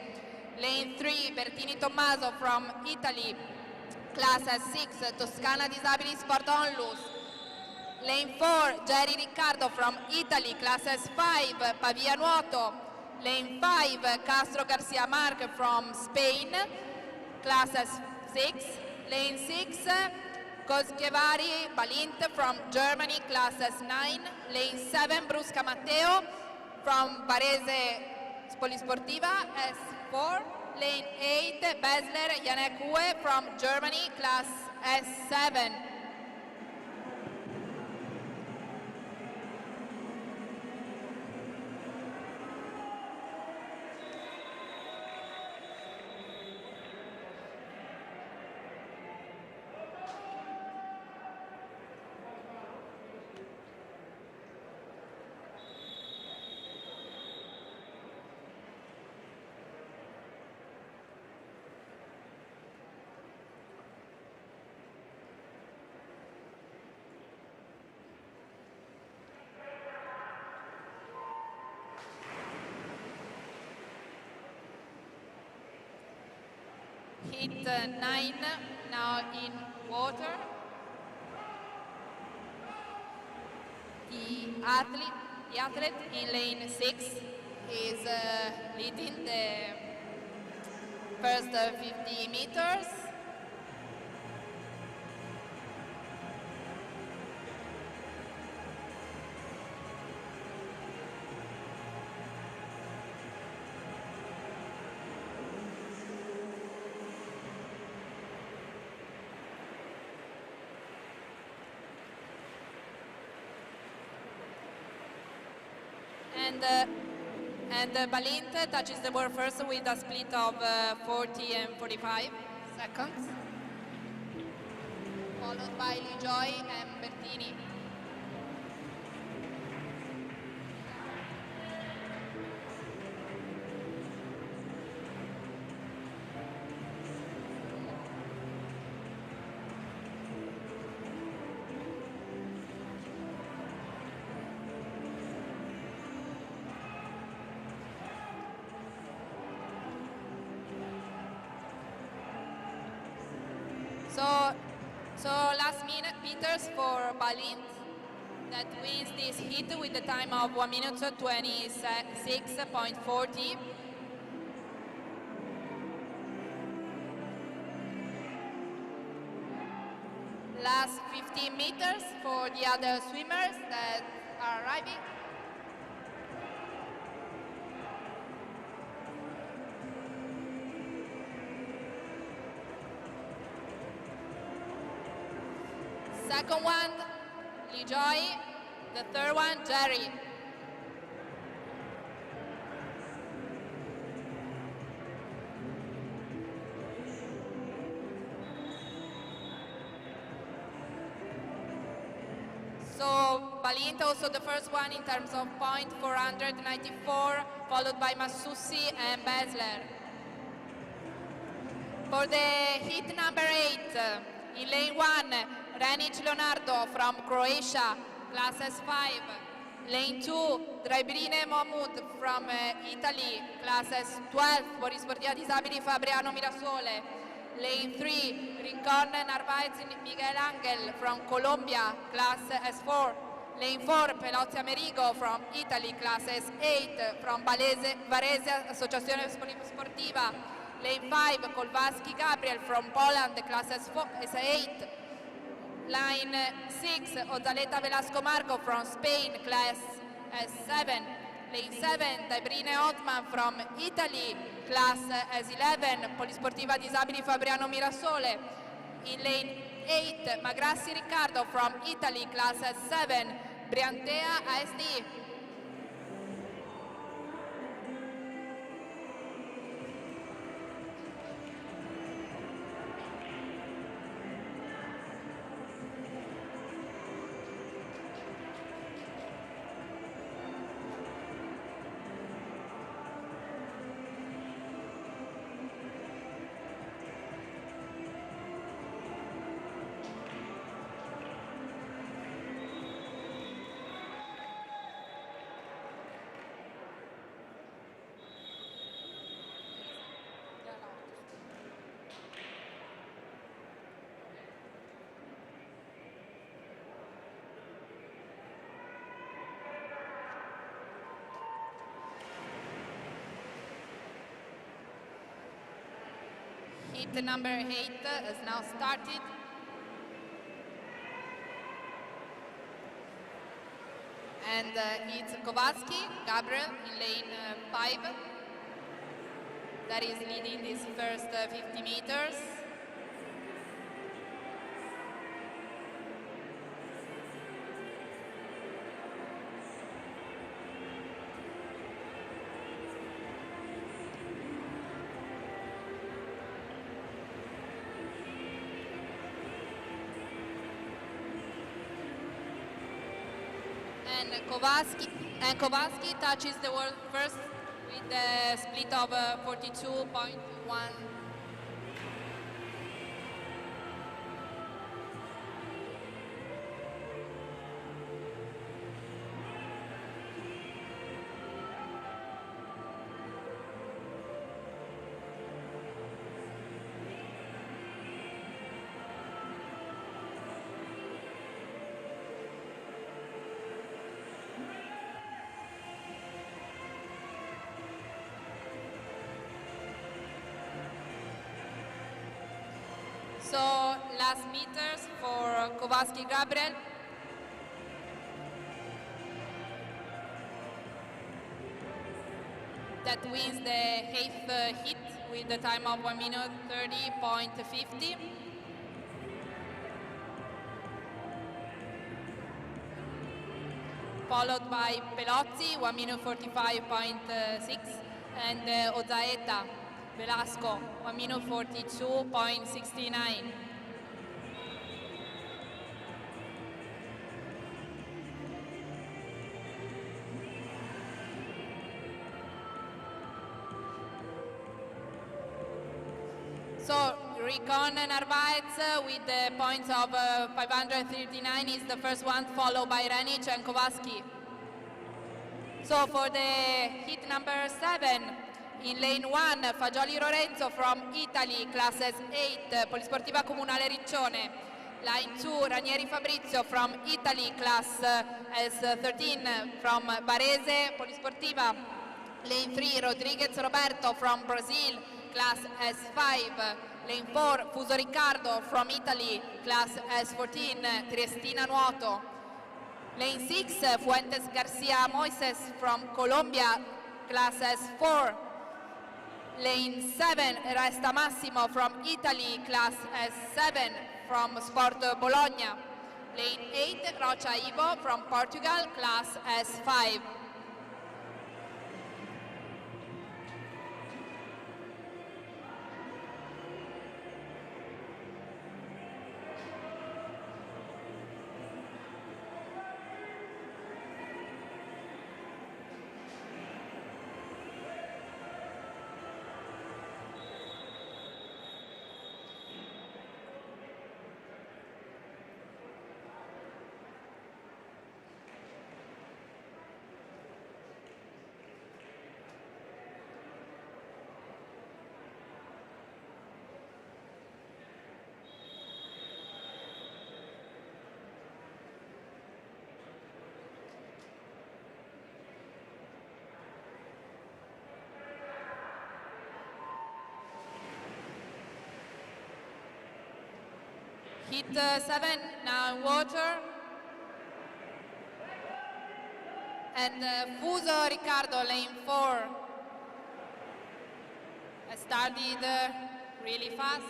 Lane 3, Bertini Tommaso from Italy, class S6, Toscana Disabili Sport Onlus. Lane 4, Jerry Riccardo from Italy, class S5, Pavia Nuoto. Lane 5, Castro Garcia Marc from Spain, class S6. Lane 6, Koschevari Balint from Germany, class S9. Lane 7, Brusca Matteo from Varese Polisportiva, S4. Lane 8, Besler Janek Uwe from Germany, class S7. Hit 9, now in water. The athlete in lane 6 is leading the first 50 meters. And Balint touches the board first with a split of 40 and 45 seconds, followed by Ligioi and Bertini. So last meters for Balint that wins this heat with the time of 1 minute 26.40. Last 15 meters for the other swimmers that are arriving. Second one, Lijoy. The third one, Jerry. So Balint also the first one in terms of point, 494, followed by Masusi and Besler. For the heat number 8, in lane 1, Renic Leonardo from Croatia, class S5. Lane 2, Draibrine Mahmoud from Italy, class S12, Polisportiva Disabili Fabriano Mirasole. Lane 3, Rincon Narvaez Miguel Angel from Colombia, class S4. Lane 4, Pelozzi Amerigo from Italy, class S8, from Varese Associazione Sportiva. Lane 5, Kolvaski Gabriel from Poland, class S8. Line 6, Ozaleta Velasco Marco from Spain, class S7. Lane 7, Daibrine Otman from Italy, class S11, Polisportiva Disabili Fabriano Mirasole. In lane 8, Magrassi Riccardo from Italy, class S7, Briantea ASD. Heat number 8 has now started. And it's Kowalski, Gabriel in lane 5 that is leading these first 50 meters. And Kowalski touches the world first with the split of 42.1. So last meters for Kowalski Gabriel. That wins the 8th hit with the time of 1 minute 30.50. Followed by Pelozzi, 1 minute 45.6, and Ozaeta Velasco, 1 minute 42.69. So Rincon Narvaez with the points of 539 is the first one, followed by Renic and Kowalski. So for the heat number 7, In lane 1, Fagioli Lorenzo from Italy, class S8, Polisportiva Comunale Riccione. Line 2, Ranieri Fabrizio from Italy, class S13 from Varese, Polisportiva. Lane 3, Rodriguez Roberto from Brazil, class S5. Lane 4, Fuso Riccardo from Italy, class S14, Triestina Nuoto. Lane 6, Fuentes Garcia Moises from Colombia, class S4. Lane 7, Resta Massimo from Italy, class S7 from Sport Bologna. Lane 8, Rocha Ivo from Portugal, class S5. Hit 7, now in water. And Fuso Riccardo, lane 4. I started really fast.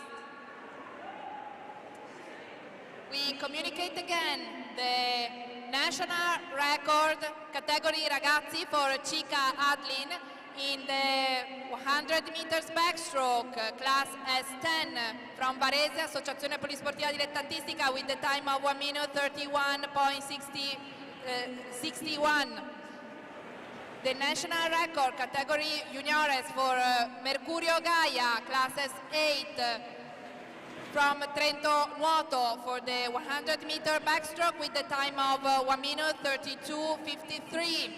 We communicate again the national record category ragazzi for Chica Adlin in the 100 meters backstroke, class S10 from Varese, Associazione Polisportiva Dilettantistica, with the time of 1 minute 31.61. The national record category juniores for Mercurio Gaia, class S8 from Trento Nuoto for the 100 meter backstroke with the time of 1 minute 32.53.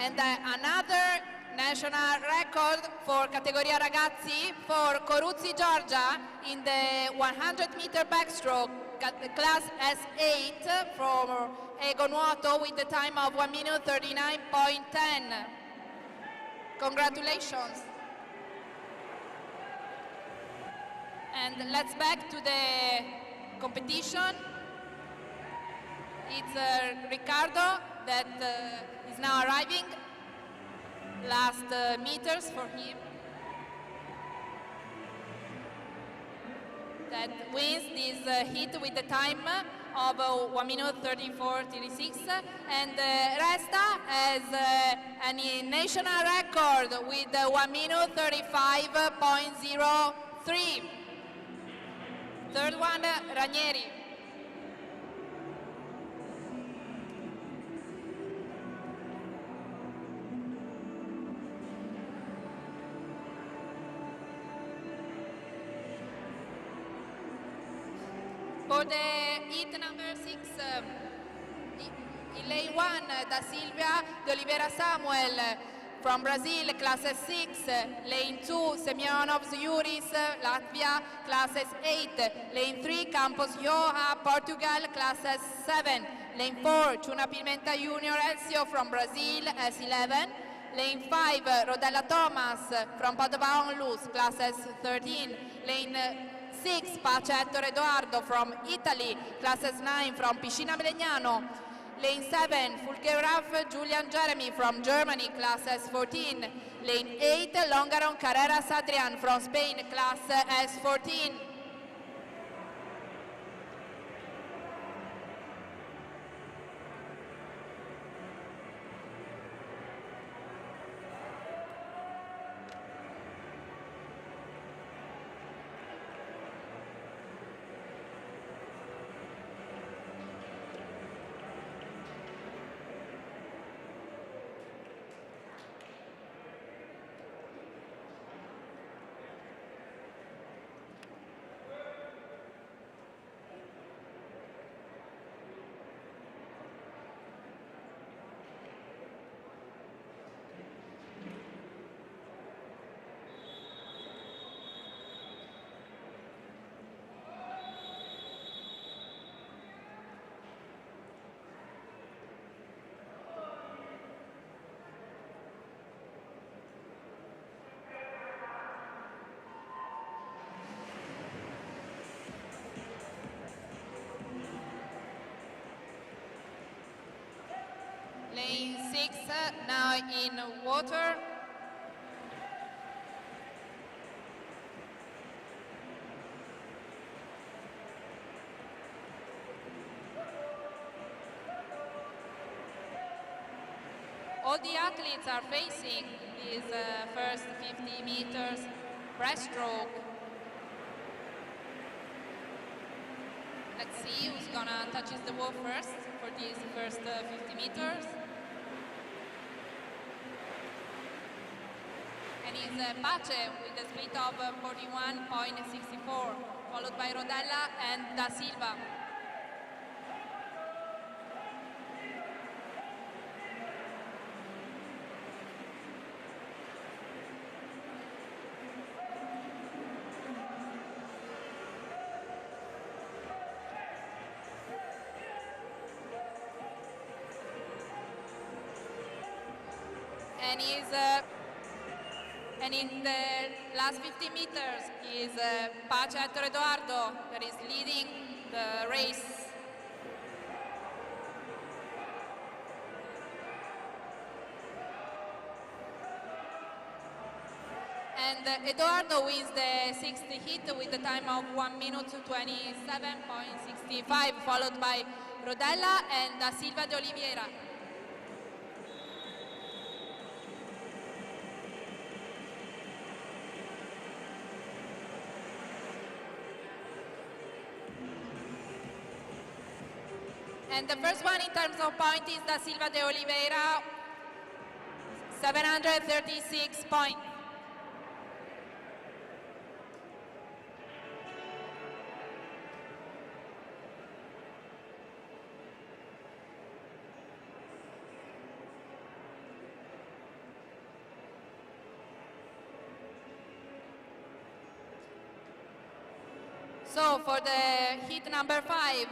And another national record for Categoria Ragazzi for Coruzzi Giorgia in the 100 meter backstroke, class S8 from Ego Nuoto with the time of 1 minute 39.10. Congratulations. And let's back to the competition. It's Riccardo that is now arriving. Last meters for him. That wins this heat with the time of 1 minute 34.36. And Resta has a national record with 1 minute 35.03. Third one, Ranieri. For the heat number 6, in lane 1, Da Silvia de Oliveira Samuel from Brazil, class S6. Lane 2, Semyonovs Yuris, Latvia, class S8. Lane 3, Campos Joa, Portugal, class S7. Lane 4, Chuna Pimenta Junior Elcio from Brazil, S11. Lane 5, Rodella Thomas from Padova Onlus, class S13. Lane 6, Pace Ettore Edoardo from Italy, class S9 from Piscina Lignano. Lane 7, Fulkeraf Julian Jeremy from Germany, class S14. Lane 8, Longaron Carreras Adrian from Spain, class S14. 36, now in water. All the athletes are facing these first 50 meters breaststroke. Let's see who's gonna touch the wall first for these first 50 meters. And it's Pace with a split of 41.64, followed by Rodella and Da Silva. And in the last 50 meters is Pace Edoardo that is leading the race. And Edoardo wins the 60 hit with the time of 1 minute 27.65, followed by Rodella and Da Silva de Oliveira. And the first one in terms of point is Da Silva de Oliveira, 736 points. So for the heat number 5,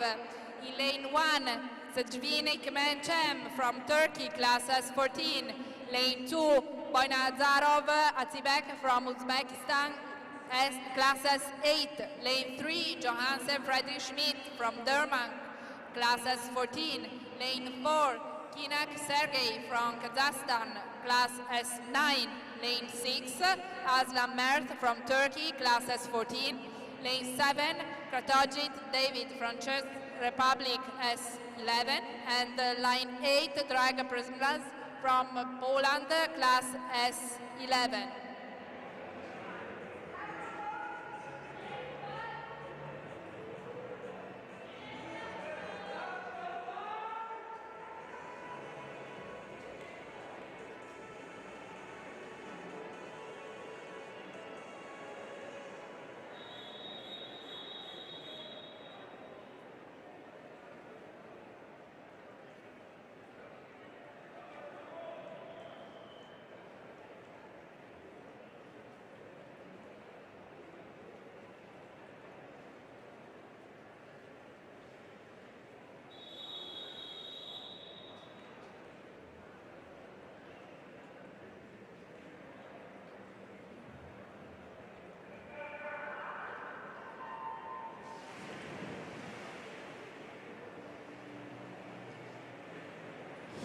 in lane 1, Sajvinik Menchem from Turkey, class S14. Lane 2, Boynazarov Atsibek from Uzbekistan, class S8. Lane 3, Johansen Friedrich Schmidt from Denmark, class S14. Lane 4, Kinak Sergey from Kazakhstan, class S9. Lane 6, Aslan Mert from Turkey, class S14. Lane 7, Kratojit David from Czech Republic, S11, and line 8, Draga Przemysl from Poland, class S11.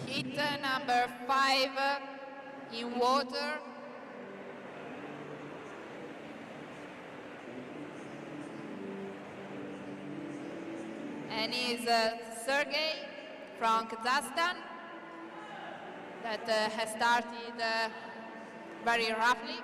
Heat number 5 in water. And is Sergey from Kazakhstan that has started very roughly.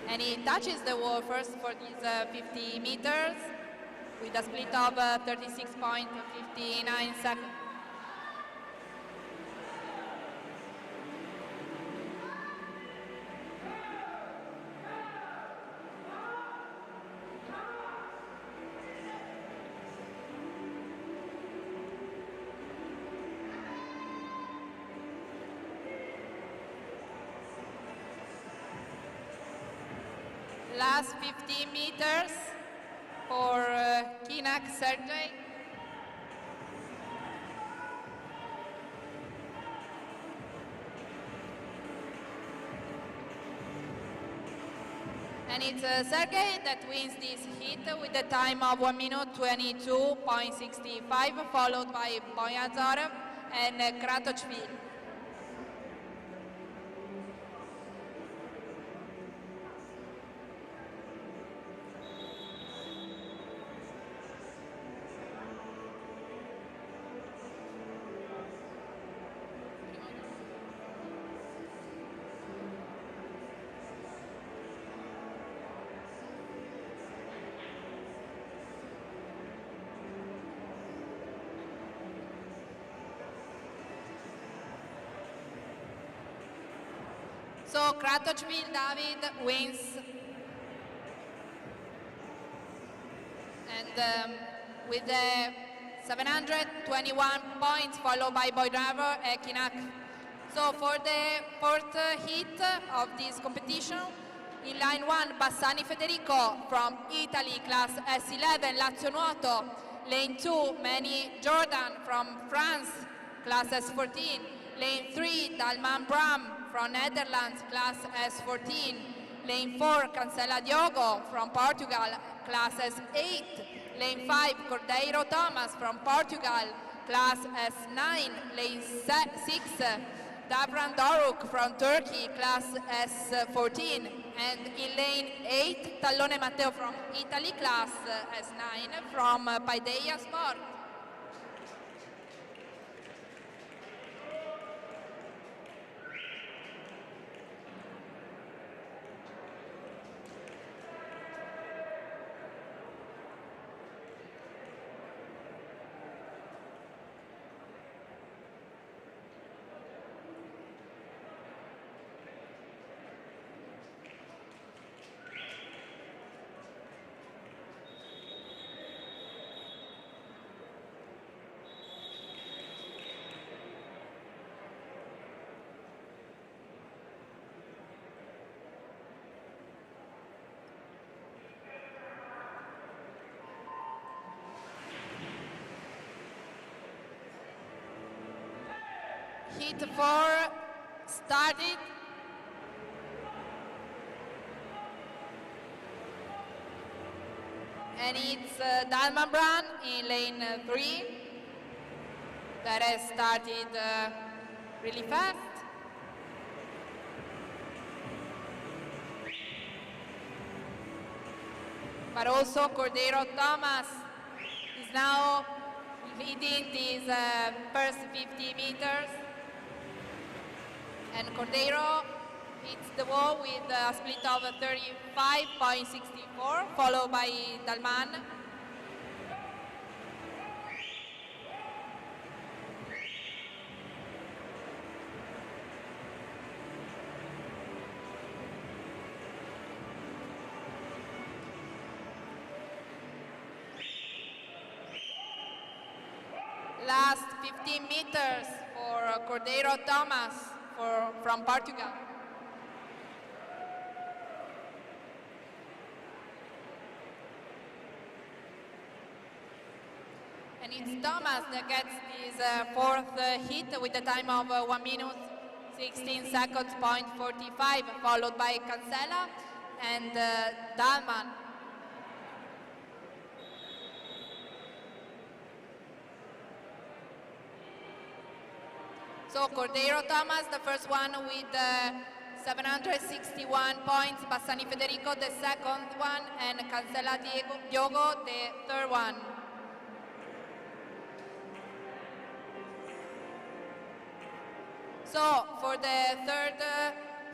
And he touches the wall first for these 50 meters with a split of 36.59 seconds. Last 15 meters for Kinak Sergey. And it's Sergey that wins this heat with a time of 1 minute 22.65, followed by Boyazarov and Kratochvil. So Kratochvil David wins, and with the 721 points, followed by Boydravor and Kinak. So for the fourth heat of this competition, in line 1, Bassani Federico from Italy, class S11, Lazio Nuoto. Lane 2, Manny Jordan from France, class S14. Lane 3, Dalman Bram from Netherlands, class S14. Lane 4, Cancela Diogo from Portugal, class S8. Lane 5, Cordeiro Thomas from Portugal, class S9. Lane 6, Davran Doruk from Turkey, class S14. And in lane 8, Tallone Matteo from Italy, class S9 from Paideia Sport. Heat 4 started. And it's Dalman Brand in lane 3 that has started really fast. But also Cordeiro Thomas is now leading these first 50 meters. And Cordeiro hits the wall with a split of 35.64, followed by Dalman. Last 15 meters for Cordeiro Thomas from Portugal. And it's Thomas that gets this fourth hit with a time of 1 minute 16 seconds, .45, followed by Cancela and Dalman. So Cordeiro Thomas, the first one with 761 points, Bassani Federico, the second one, and Cancela Diogo, the third one. So for the third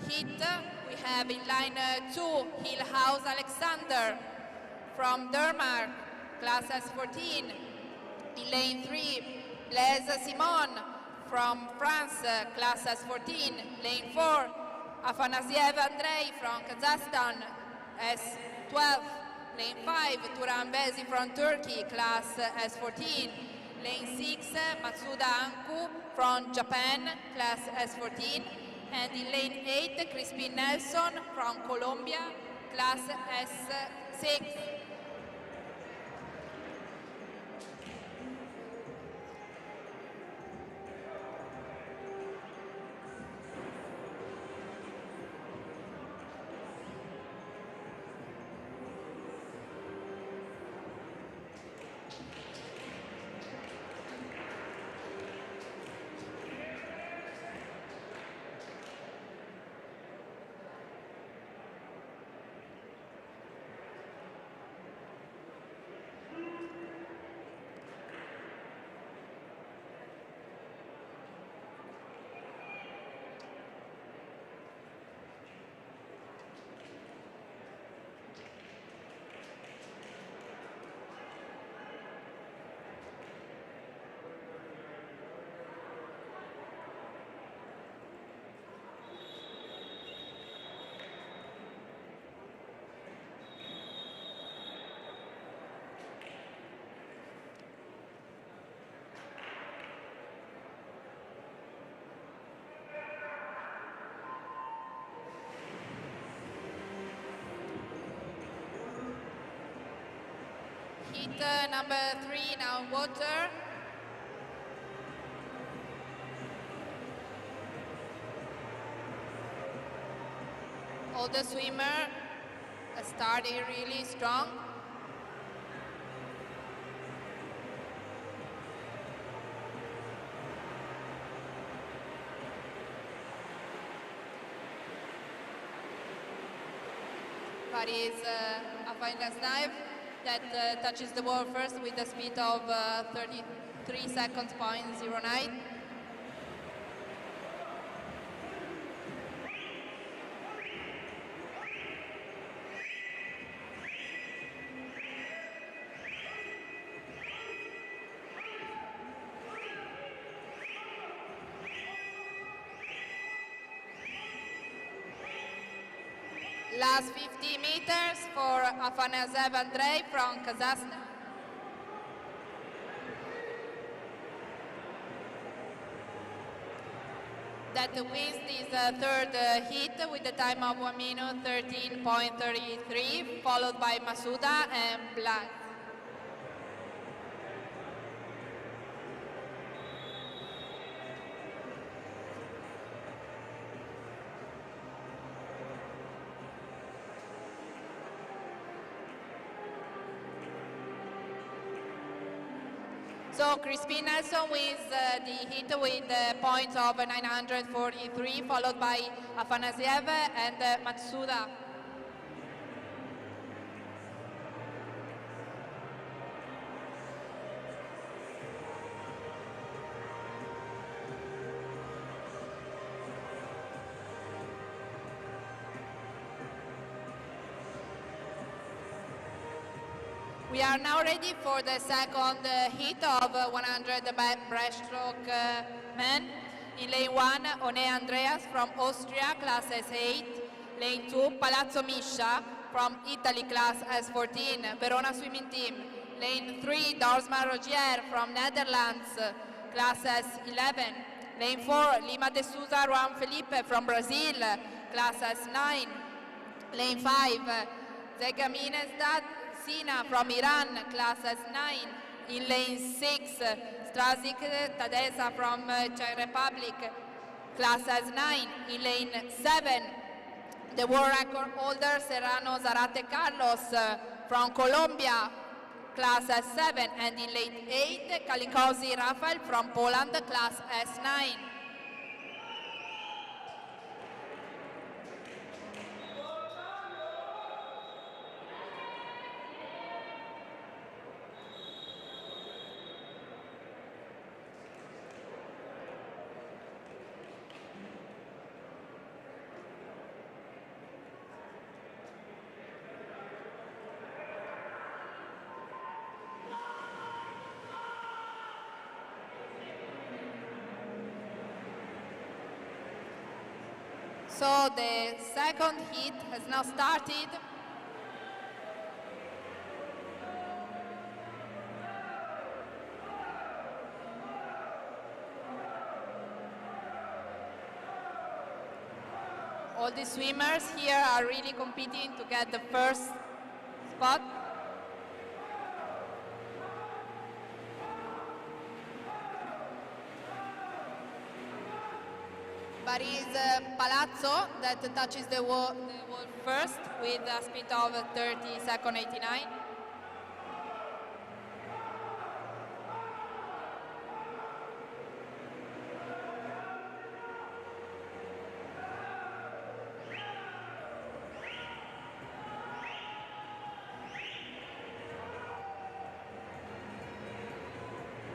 hit, we have in line 2, Hillhouse Alexander from Denmark, class S14. In lane 3, Blaise Simon from France, class S14. Lane 4, Afanasiev Andrei from Kazakhstan, S12. Lane 5, Turan Bezi from Turkey, class S14. Lane 6, Matsuda Anku from Japan, class S14. And in lane 8, Crispin Nelson from Colombia, class S6. Heat number 3 now in water. All the swimmer started really strong. But is a finance dive that touches the wall first with a speed of 33 seconds, 0.09. Last 50 meters for Afanasev Andrei from Kazakhstan. That wins this third heat with a time of 1 minute 13.33, followed by Masuda and Black. So Crispin Nelson wins the heat with points of 943, followed by Afanasiev and Matsuda. We are now ready for the second heat of 100 breaststroke men. In lane 1, One Andreas from Austria, class S8. Lane 2, Palazzo Misha from Italy, class S14, Verona swimming team. Lane 3, Dorsman Rogier from Netherlands, class S11. Lane 4, Lima de Souza Juan Felipe from Brazil, class S9. Lane 5, Zegaminezdat Sina from Iran, class S9. In lane 6, Strazik Tadesa from Czech Republic, class S9. In lane 7, the world record holder Serrano Zarate Carlos from Colombia, class S7. And in lane 8, Kalikosi Rafael from Poland, class S9. So the second heat has now started. All the swimmers here are really competing to get the first spot. But it's Palazzo that touches the wall first with a speed of 30.89.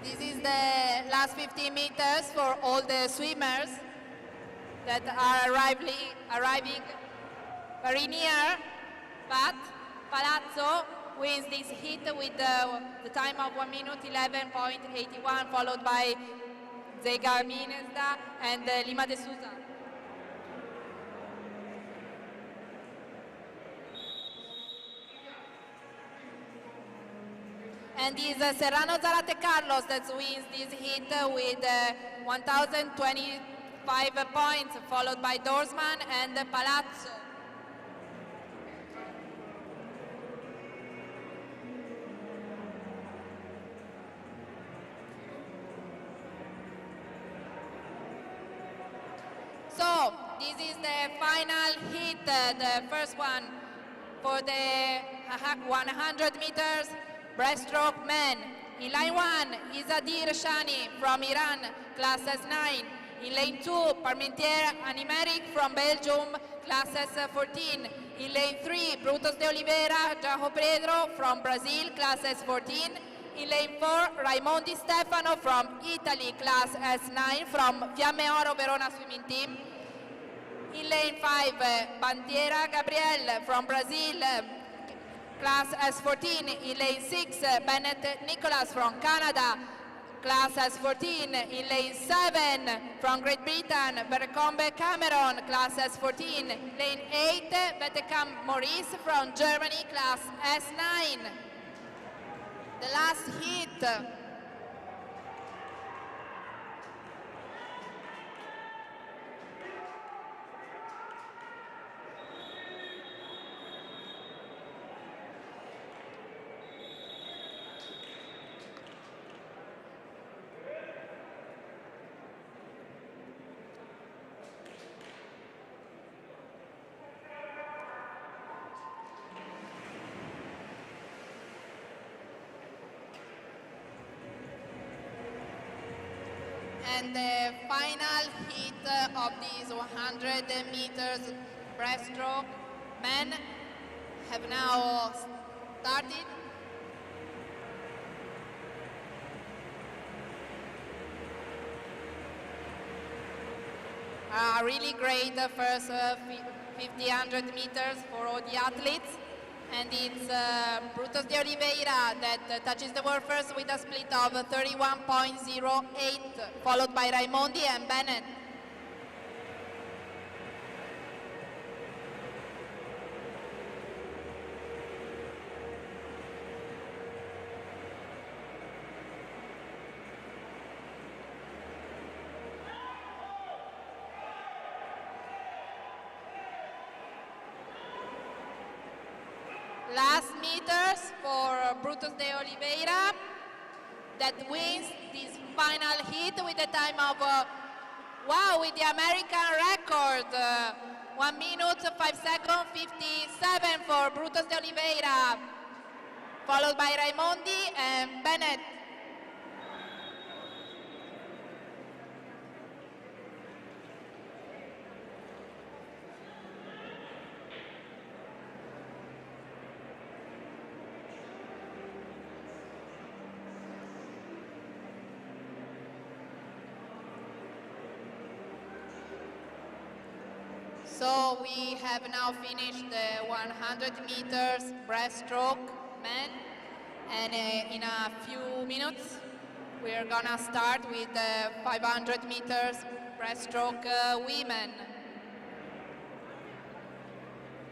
This is the last 15 meters for all the swimmers that are arriving very near, but Palazzo wins this heat with the time of 1 minute 11.81, followed by Zega Minezda and Lima de Souza. And it's Serrano Zarate Carlos that wins this heat with 1,025 points, followed by Dorsman and Palazzo. this is the final hit, the first one for the 100 meters breaststroke men. In line 1 is Adir Shani from Iran, class S9. In lane 2, Parmentier Animeric from Belgium, class S14. In lane 3, Brutus de Oliveira João Pedro from Brazil, class S14. In lane 4, Raimondi Stefano from Italy, class S9 from Fiamme Oro Verona swimming team. In lane 5, Bandiera Gabriel from Brazil, class S14. In lane 6, Bennett Nicholas from Canada, class S14. In lane 7, from Great Britain, Bercombe Cameron, class S14. Lane 8, Bettekam Maurice from Germany, class S9. The last hit. And the final hit of these 100 meters breaststroke men have now started. A really great first 100 meters for all the athletes. And it's Brutus de Oliveira that touches the wall first with a split of 31.08, followed by Raimondi and Bennett. Last meters for Brutus de Oliveira that wins this final hit with a time of, wow, with the American record, 1 minute, 5 seconds, 57 for Brutus de Oliveira, followed by Raimondi and Bennett. So we have now finished the 100 meters breaststroke men, and in a few minutes we are gonna start with the 500 meters breaststroke women.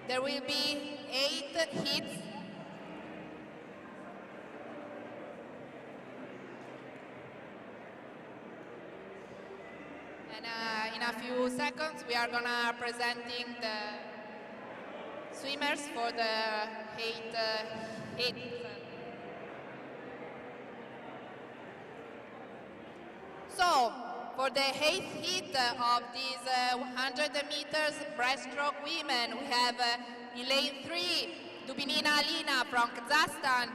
There will be 8 hits. In a few seconds, we are gonna presenting the swimmers for the 8 hits. So, for the 8th hit of these 100 meters breaststroke women, we have in lane 3, Dubinina Alina from Kazakhstan,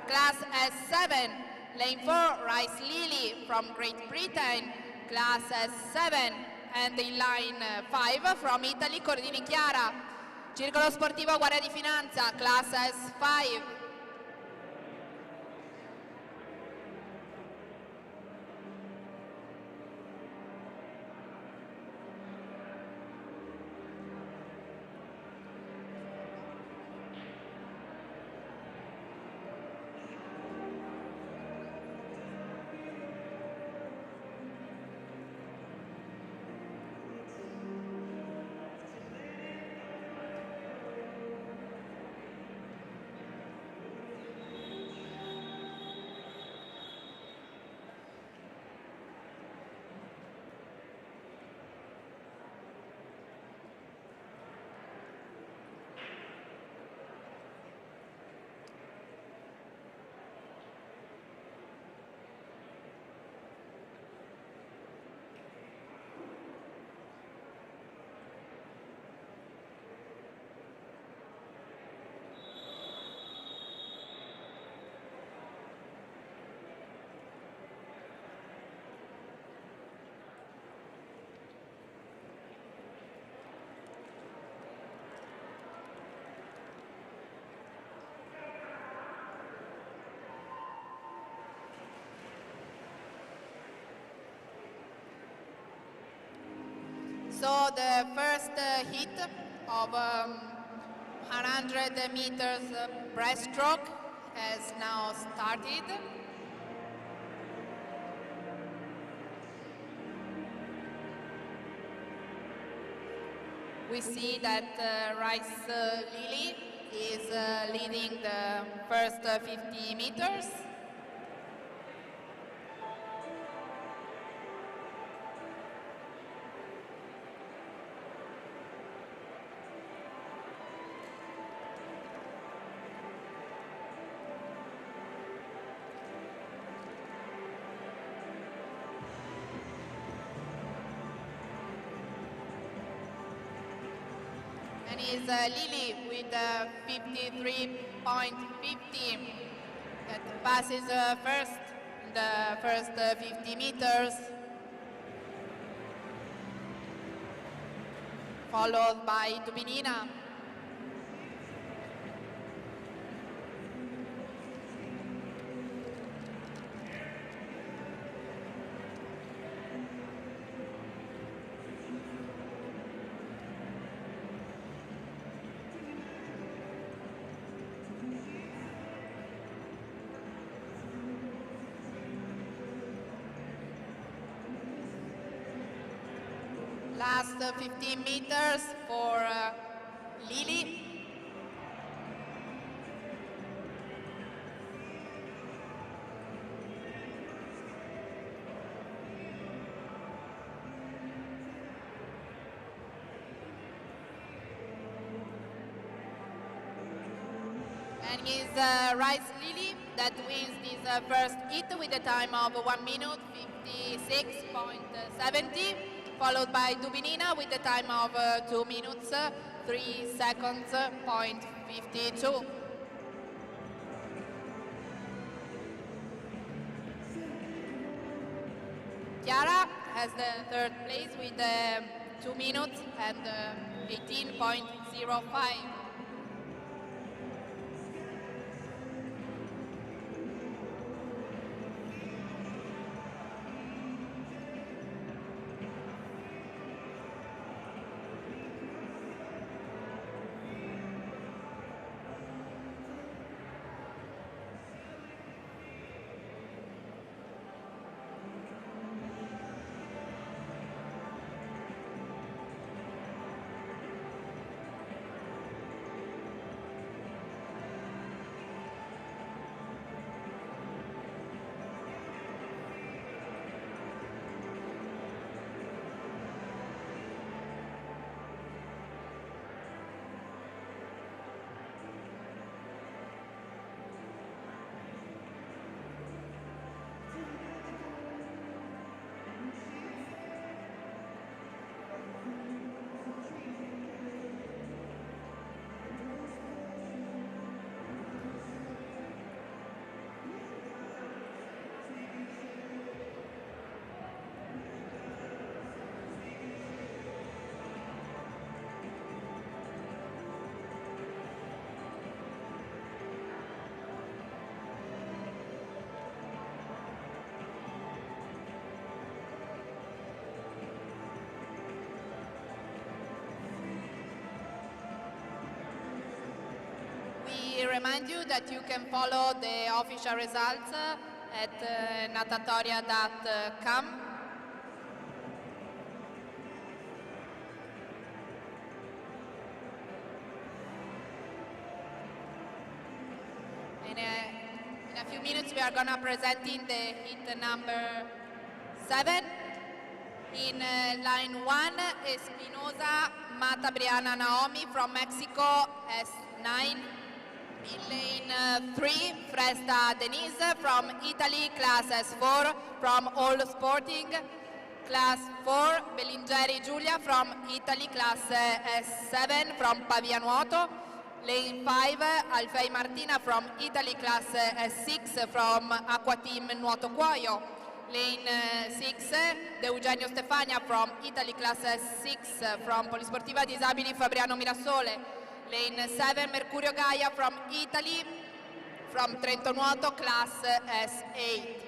class S7. Lane 4, Rice Lily from Great Britain, class S7, and in line 5 from Italy, Cordini Chiara, Circolo Sportivo Guardia di Finanza, class S5. So the first hit of 100 meters breaststroke has now started. We see that Rice Lily is leading the first 50 meters. And is Lily with 53.50 that passes first in the first 50 meters, followed by Dubinina. Last 15 meters for Lily. And is Rice Lily that wins this first hit with a time of 1 minute 56.70. Followed by Dubinina with the time of 2 minutes, 3 seconds, point 52. Chiara has the third place with 2 minutes and 18.05. We remind you that you can follow the official results at natatoria.com. In a few minutes we are going to present in the hit number 7. In line 1, Espinosa Mata Briana Naomi from Mexico, S9. In lane 3, Fresta Denise from Italy, class S4 from All Sporting. Class 4, Bellingeri Giulia from Italy, class S7 from Pavia Nuoto. Lane 5, Alfei Martina from Italy, class S6 from Aqua Team Nuoto Cuoio. Lane 6, De Eugenio Stefania from Italy, class S6 from Polisportiva Disabili Fabriano Mirasole. Lane 7, Mercurio Gaia from Italy, from Trento Nuoto, class S8.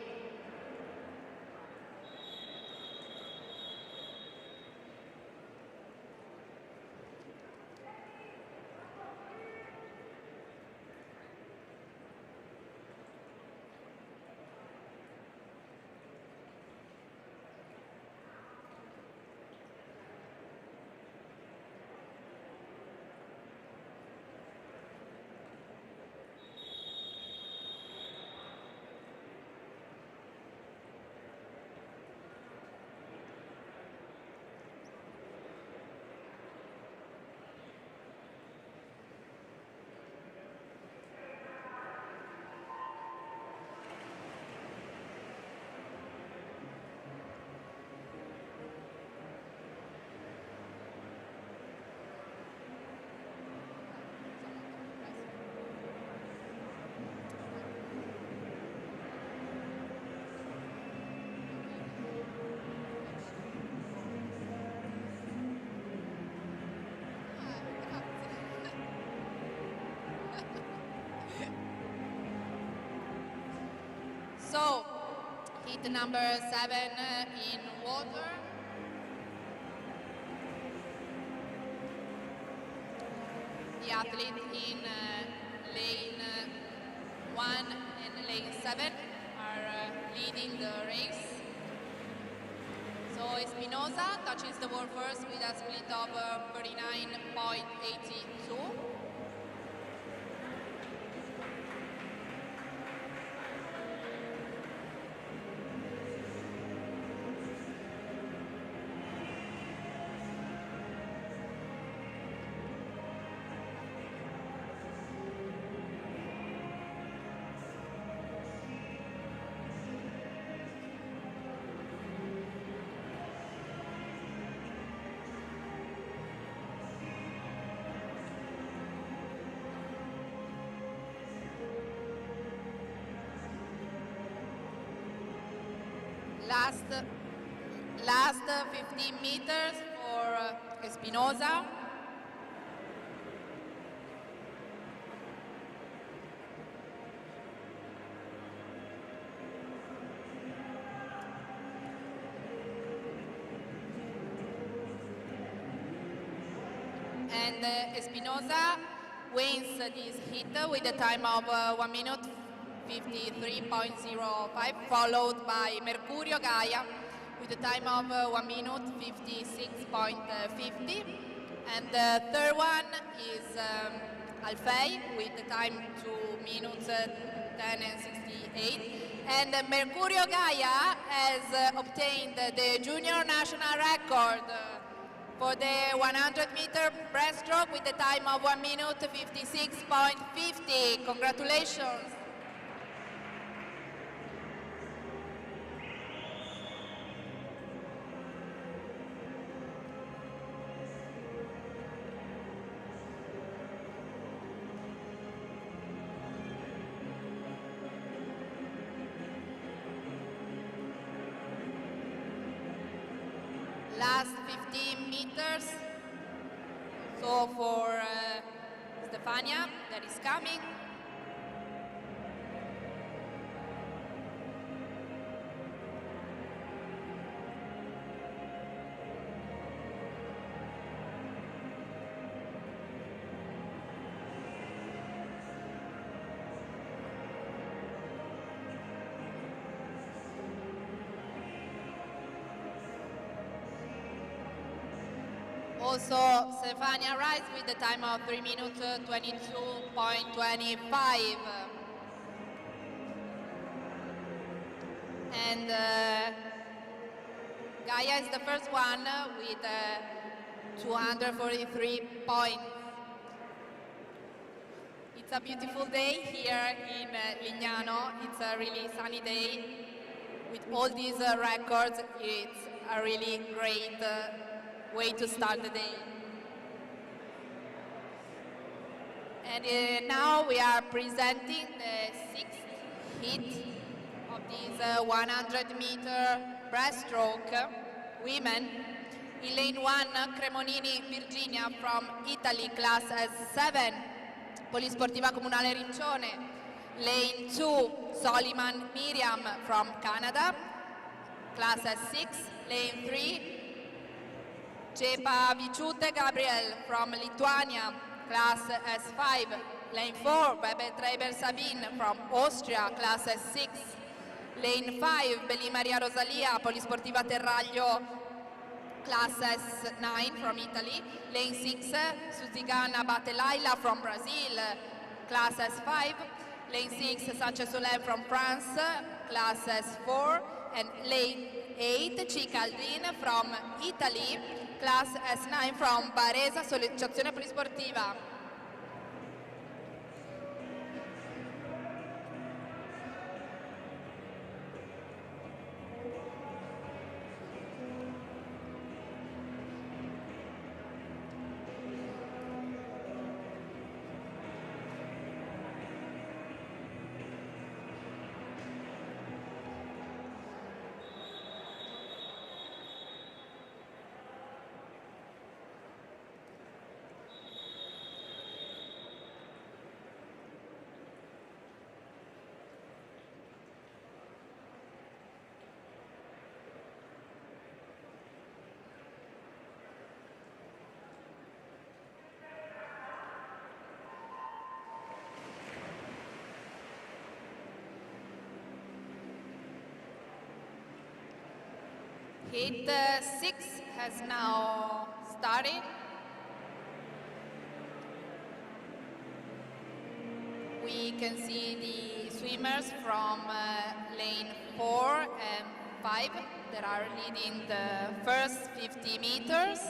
So, heat number 7 in water. The athlete in lane 1 and lane 7 are leading the race. So Espinosa touches the wall first with a split of 39.82. Last 15 meters for Espinosa. And Espinosa wins this heat with a time of 1 minute 53.05, followed by Mercurio Gaia with a time of 1 minute 56.50. And the third one is Alfei with the time 2 minutes 10:68. And Mercurio Gaia has obtained the junior national record for the 100-meter breaststroke with the time of 1 minute 56.50. Congratulations. Last 15 meters. So for Stefania, that is coming. Also, Stefania arrives with the time of 3 minutes 22.25. And Gaia is the first one with 243 points. It's a beautiful day here in Lignano. It's a really sunny day. With all these records, it's a really great way to start the day. And now we are presenting the 6th heat of this 100-meter breaststroke women. In lane 1, Cremonini Virginia from Italy, class S7, Polisportiva Comunale Riccione. Lane 2, Soliman Miriam from Canada, class S6. Lane 3, Cepa Viciute Gabriel from Lithuania, class S5. Lane 4, Bebe Treiber Sabine from Austria, class S6. Lane 5, Beli Maria Rosalia, Polisportiva Terraglio, class S9 from Italy. Lane 6, Suzigana Batelaila from Brazil, class S5. Lane 6, Sanchez Solen from France, class S4. And lane 8, Cicaldin from Italy, class S9 from Varese Associazione Polisportiva. Heat 6 has now started. We can see the swimmers from lane 4 and 5 that are leading the first 50 meters.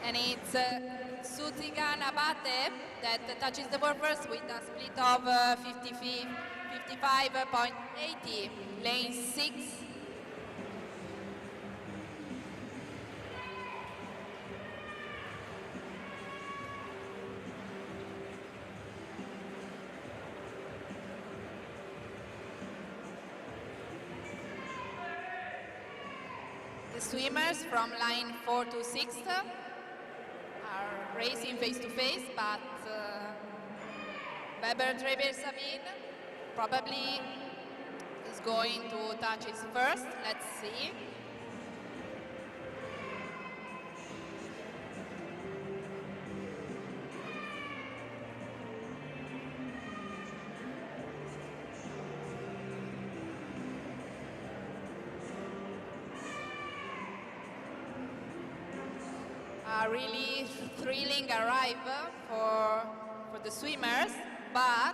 And it's Sutigan Abate that touches the board first with a split of 55.80, lane 6. The swimmers from line 4 to 6 are racing face to face, but Weber Treber Sabine probably is going to touch his first. Let's see. A really thrilling arrival for the swimmers, but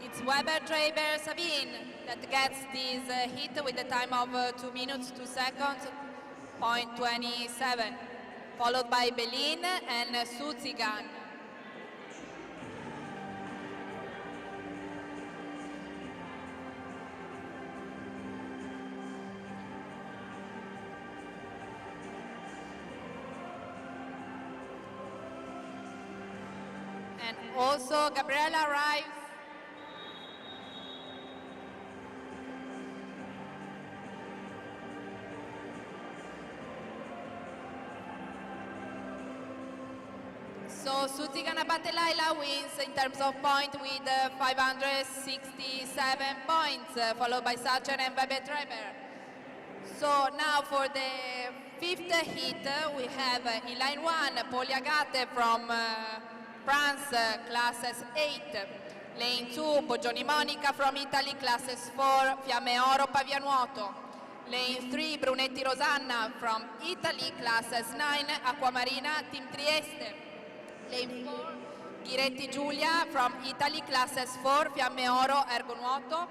it's Weber Treber Sabine that gets this hit with the time of 2 minutes 2 seconds, .27, followed by Belin and Suzigan. And also Gabriela arrives. So Sutigan Abate-Laila wins in terms of point with 567 points, followed by Sacher and Weber Treber. So now for the fifth heat, we have in line 1, Poli Agate from France, classes 8. Lane 2, Poggioni Monica from Italy, classes 4, Fiamme Oro Pavianuoto. Lane 3, Brunetti Rosanna from Italy, classes 9, Acquamarina Team Trieste. Lane 4, Ghiretti Giulia from Italy, classes 4, Fiamme Oro Ergonuoto.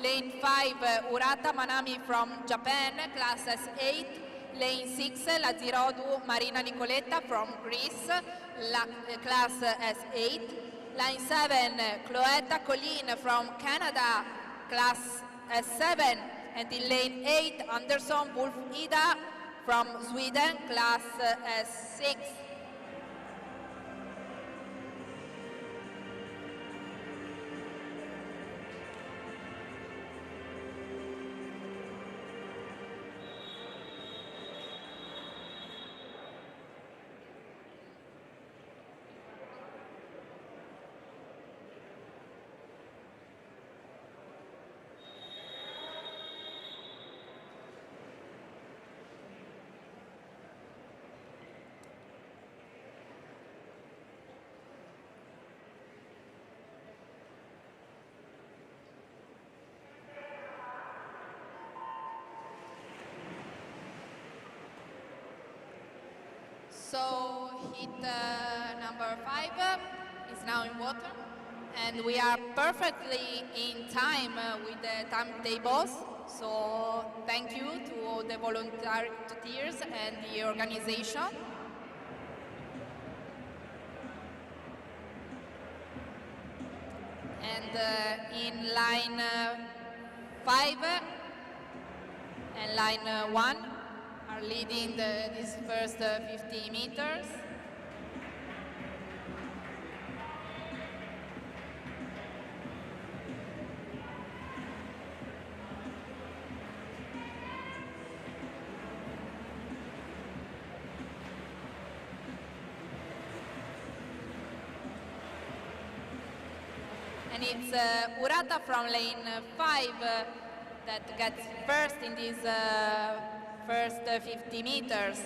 Lane 5, Urata Manami from Japan, classes 8. Lane 6, Lazirodu Marina Nicoletta from Greece, class S8. Line 7, Cloetta Colleen from Canada, class S7. And in lane 8, Anderson Wolf Ida from Sweden, class S6. So heat number 5 is now in water, and we are perfectly in time with the timetables. So thank you to all the volunteers and the organization. And in line 5 and line 1 are leading these first 50 meters. And it's Urata from lane 5 that gets first in these first 50 meters.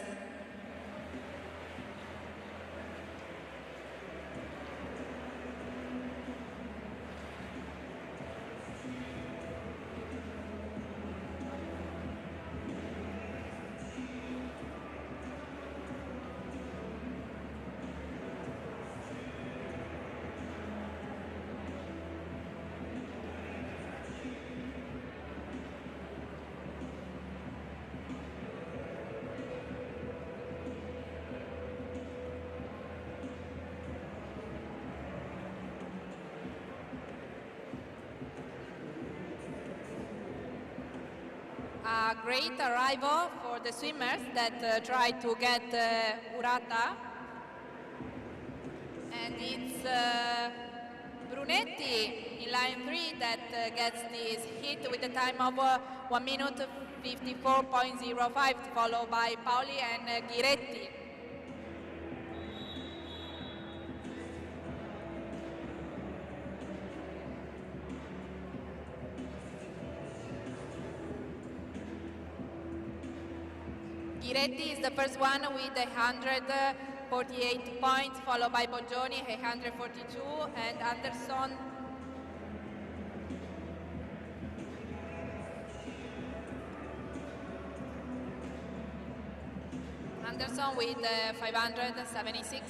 A great arrival for the swimmers that try to get Urata. And it's Brunetti in line 3 that gets this hit with a time of 1 minute 54.05, followed by Paoli and Ghiretti. Ghiretti is the first one with 148 points, followed by Boggioni, 142, and Anderson. Anderson with 576.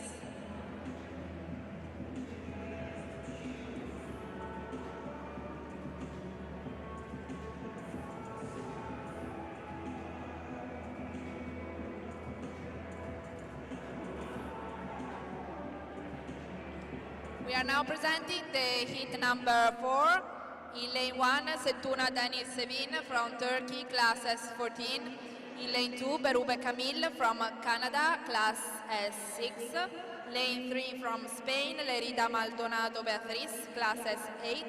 We are now presenting the heat number 4. In lane 1, Settuna Deniz Sevin from Turkey, class S14. In lane 2, Berube Camille from Canada, class S6. Lane 3 from Spain, Lerida Maldonado Beatriz, class S8.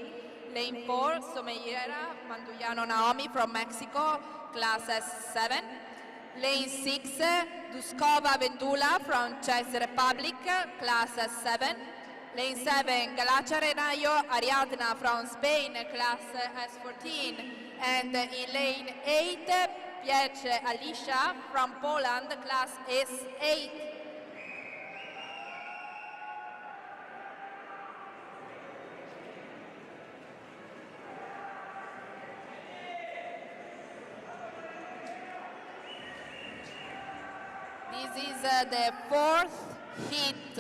Lane 4, Someyera Mandullano Naomi from Mexico, class S7. Lane 6, Duskova Vendula from Czech Republic, class S7. Lane 7, Galacia Renayo Ariadna from Spain, class S14. And in lane 8, Piece Alicia from Poland, class S8. This is the fourth heat.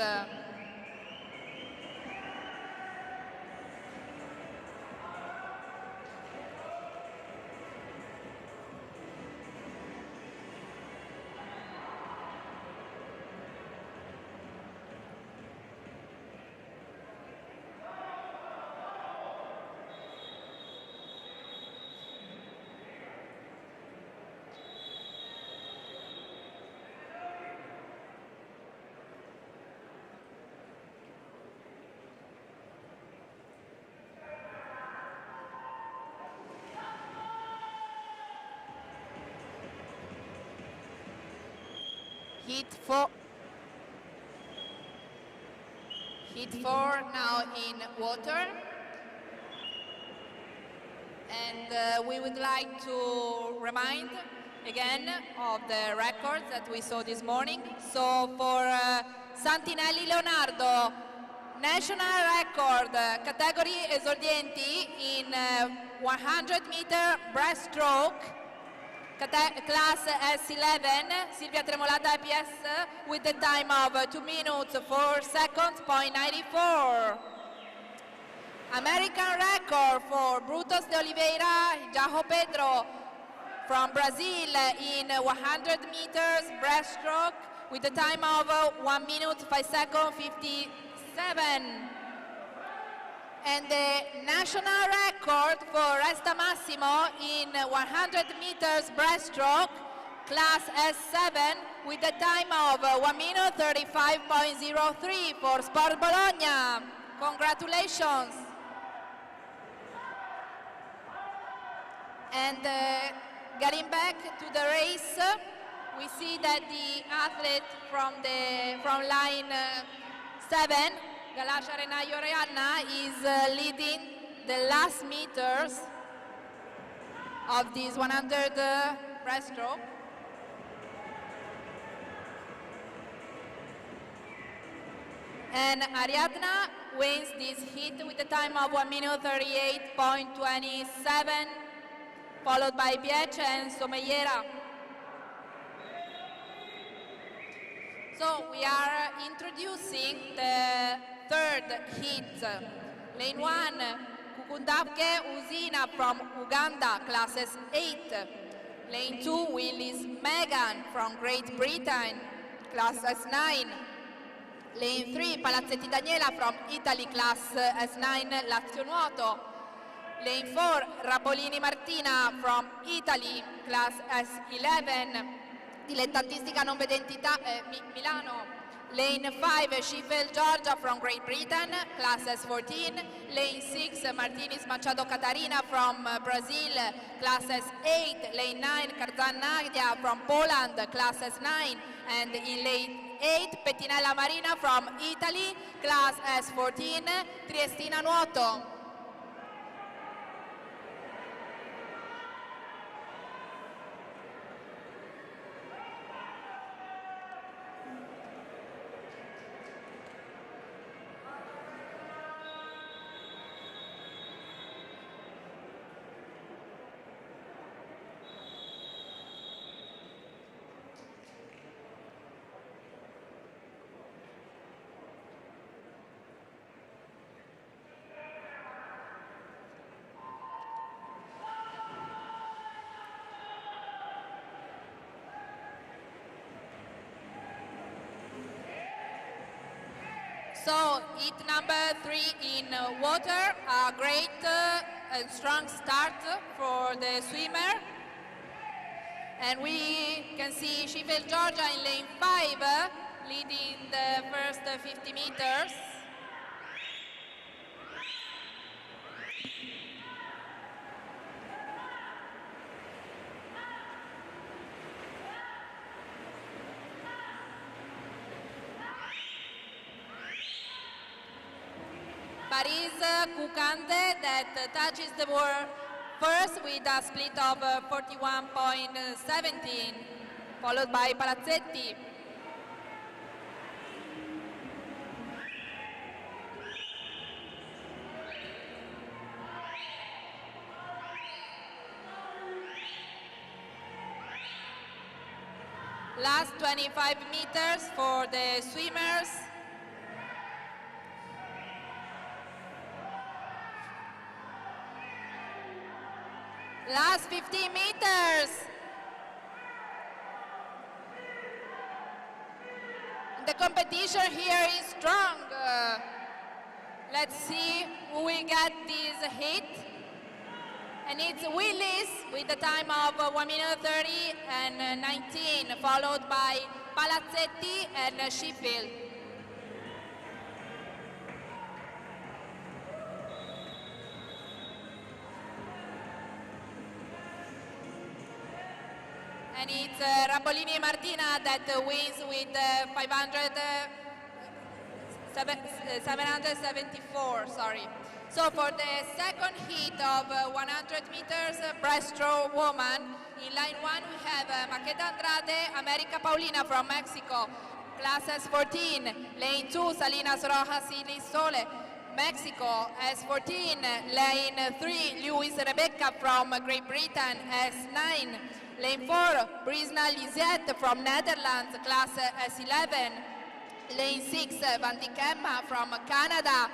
Heat 4 now in water. And we would like to remind again of the records that we saw this morning. So for Santinelli Leonardo, national record, category esordienti in 100-meter breaststroke, class S11, Silvia Tremolata IPS with the time of 2 minutes 4 seconds, .94. American record for Brutos de Oliveira, Jajo Pedro from Brazil in 100 meters breaststroke with the time of 1 minute 5 seconds 57. And the national record for Resta Massimo in 100 meters breaststroke, class S7, with a time of 1 minute 35.03 for Sport Bologna. Congratulations. And getting back to the race, we see that the athlete from line 7 Galasha Renayo Ariadna is leading the last meters of this 100 breaststroke. And Ariadna wins this heat with a time of 1 minute 38.27, followed by Biech and Somellera. So we are introducing the third heat. Lane 1, Kukundabke Uzina from Uganda, classes 8. Lane 2, Willis Megan from Great Britain, classes 9. Lane 3, Palazzetti Daniela from Italy, class S9 Lazio Nuoto. Lane 4, Rabolini Martina from Italy, class S11, dilettantistica non vedente Milano. Lane 5, Sheffield Georgia from Great Britain, class S14. Lane 6, Martinez Machado Catarina from Brazil, class S8. Lane 9, Karzan Nadia from Poland, class S9. And in lane 8, Pettinella Marina from Italy, class S14, Triestina Nuoto. So, heat number 3 in water, a great and strong start for the swimmer. And we can see Sheffield Georgia in lane 5, leading the first 50 meters. Paris Kukande that touches the board first with a split of 41.17, followed by Palazzetti. Last 25 meters for the swimmers. Last 15 meters. The competition here is strong. Let's see who will get this hit. And it's Willis with the time of 1 minute 30 and 19, followed by Palazzetti and Sheffield. And it's Rabolini Martina that wins with 774, sorry. So for the second heat of 100 meters breaststroke woman, in line 1 we have Maqueda Andrade, America Paulina from Mexico, class S14. Lane 2, Salinas Rojas y Sole, Mexico, S14. Lane 3, Lewis Rebecca from Great Britain, S9. Lane 4, Brisna Lisette from Netherlands, class S11. Lane 6, Van de Kemma from Canada,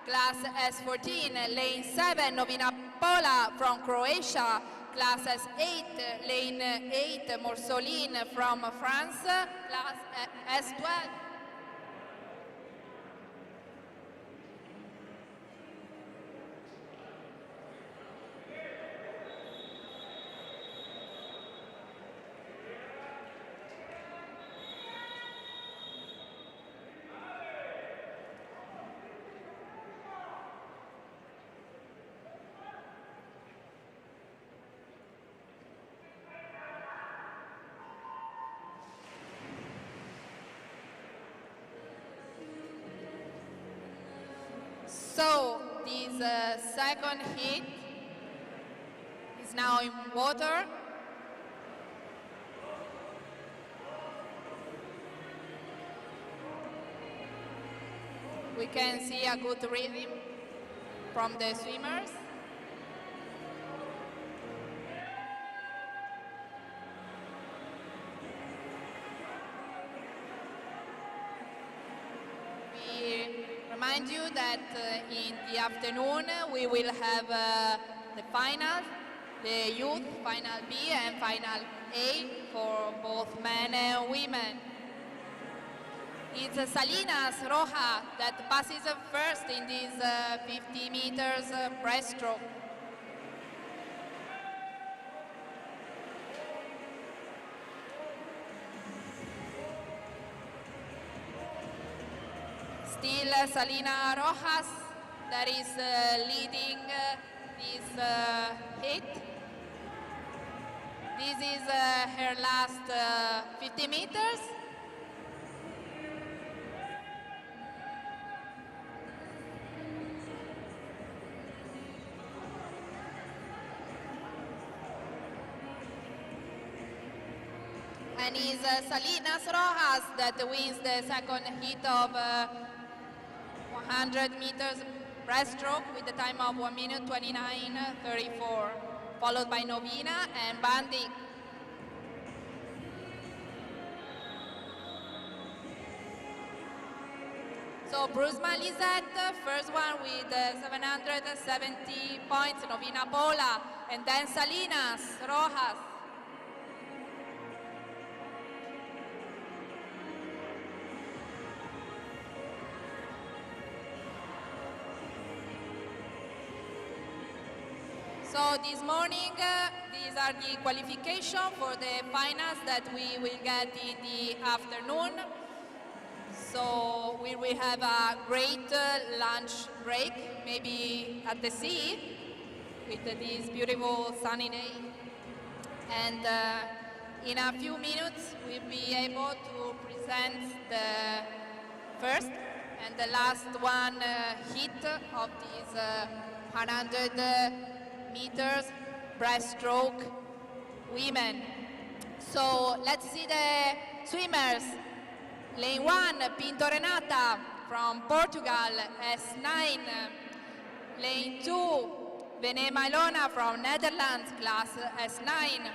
class S14. Lane 7, Novina Pola from Croatia, class S8. Lane 8, Morsolin from France, class S12. So this second heat is now in water. We can see a good rhythm from the swimmers. We remind you that in the afternoon we will have the final, the youth final B and final A for both men and women. It's Salinas Roja that passes first in this 50 meters breaststroke. Still Salina Rojas that is leading this hit. This is her last 50 meters. And it's Salinas Rojas that wins the second heat of 100 meters breaststroke with the time of 1 minute 29:34, followed by Novina and Bandi. So Bruce Lisette, first one with 770 points, Novina Pola, and then Salinas Rojas. So this morning, these are the qualification for the finals that we will get in the afternoon. So we will have a great lunch break, maybe at the sea, with this beautiful sunny day. And in a few minutes, we'll be able to present the first and the last one hit of this 100 meters breaststroke women. So let's see the swimmers. Lane 1, Pinto Renata from Portugal, S9. Lane 2, Venema Ilona from Netherlands, class S9.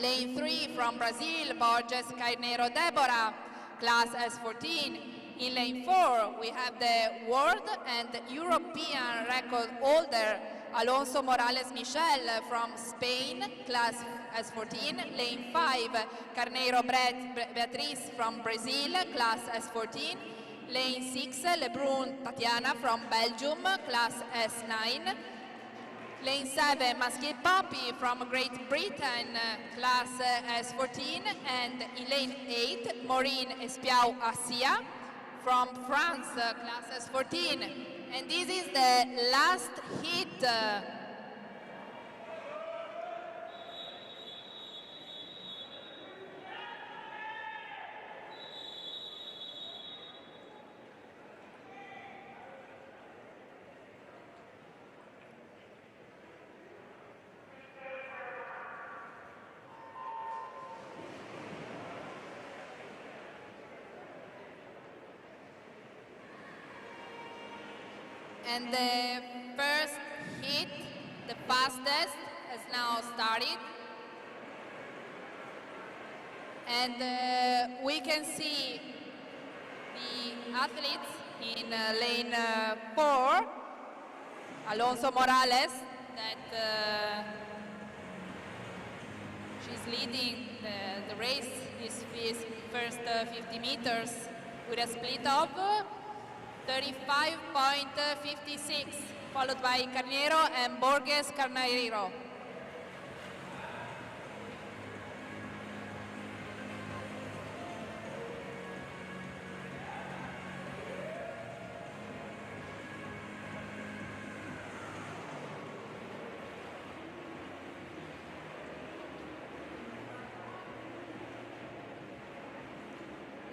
Lane 3 from Brazil, Borges Carneiro Deborah, class S14. In lane 4, we have the world and European record holder, Alonso Morales Michel from Spain, class S14. Lane 5, Carneiro Beatriz from Brazil, class S14. Lane 6, Lebrun Tatiana from Belgium, class S9. Lane 7, Masquet Poppy from Great Britain, class S14. And in lane 8, Maureen Espiau Asia from France, class S14. And this is the last hit. And the first hit, the fastest, has now started. And we can see the athletes in lane 4, Alonso Morales, that she's leading the race, his first 50 meters, with a split of 35.56, followed by Carneiro and Borges Carneiro.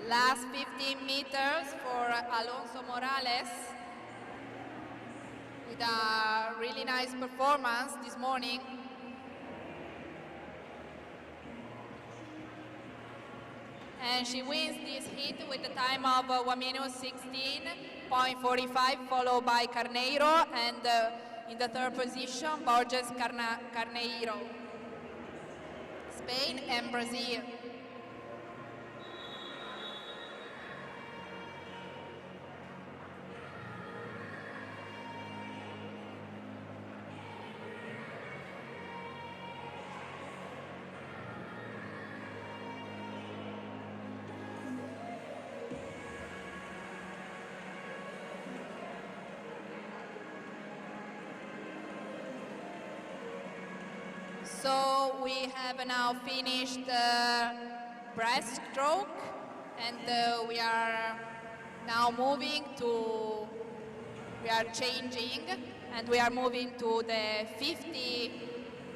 Last 15 meters for Alonso Morales. with a really nice performance this morning. And she wins this heat with a time of 1 minute 16.45, followed by Carneiro, and in the third position, Borges Carneiro, Spain and Brazil. So we have now finished breaststroke, and we are now moving to, we are changing, and we are moving to the 50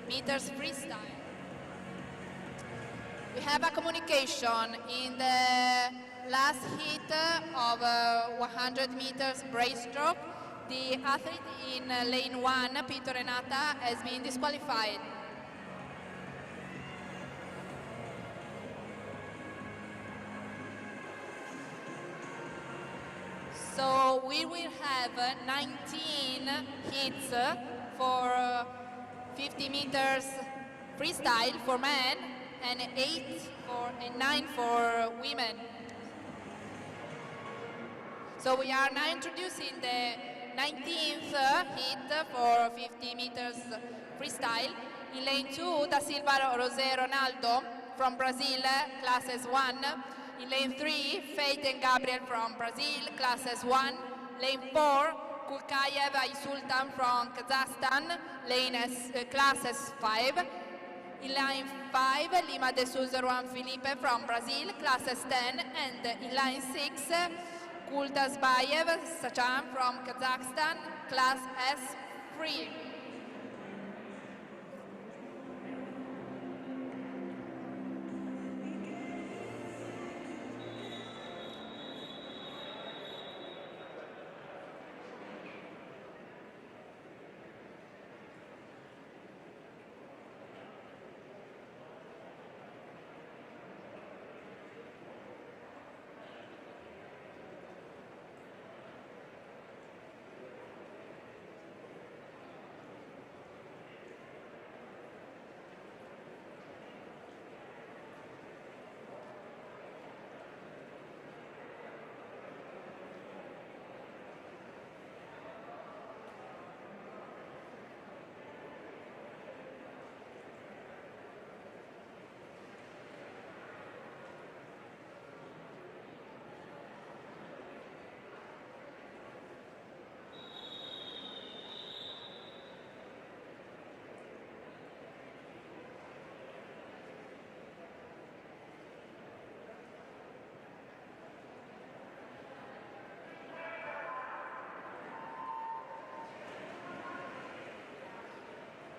meters freestyle. We have a communication in the last heat of 100 meters breaststroke. The athlete in lane 1, Pito Renata, has been disqualified. So we will have 19 hits for 50 meters freestyle for men and 9 for women. So we are now introducing the 19th hit for 50 meters freestyle. In lane 2, Da Silva José Ronaldo from Brazil, classes 1. In lane 3, Faith and Gabriel from Brazil, classes 1. Lane 4, Kulkayev Sultan from Kazakhstan, classes 5. In line 5, Lima de Souza Juan Felipe from Brazil, classes 10. And in line 6, Kultasbayev Sachan from Kazakhstan, class S3.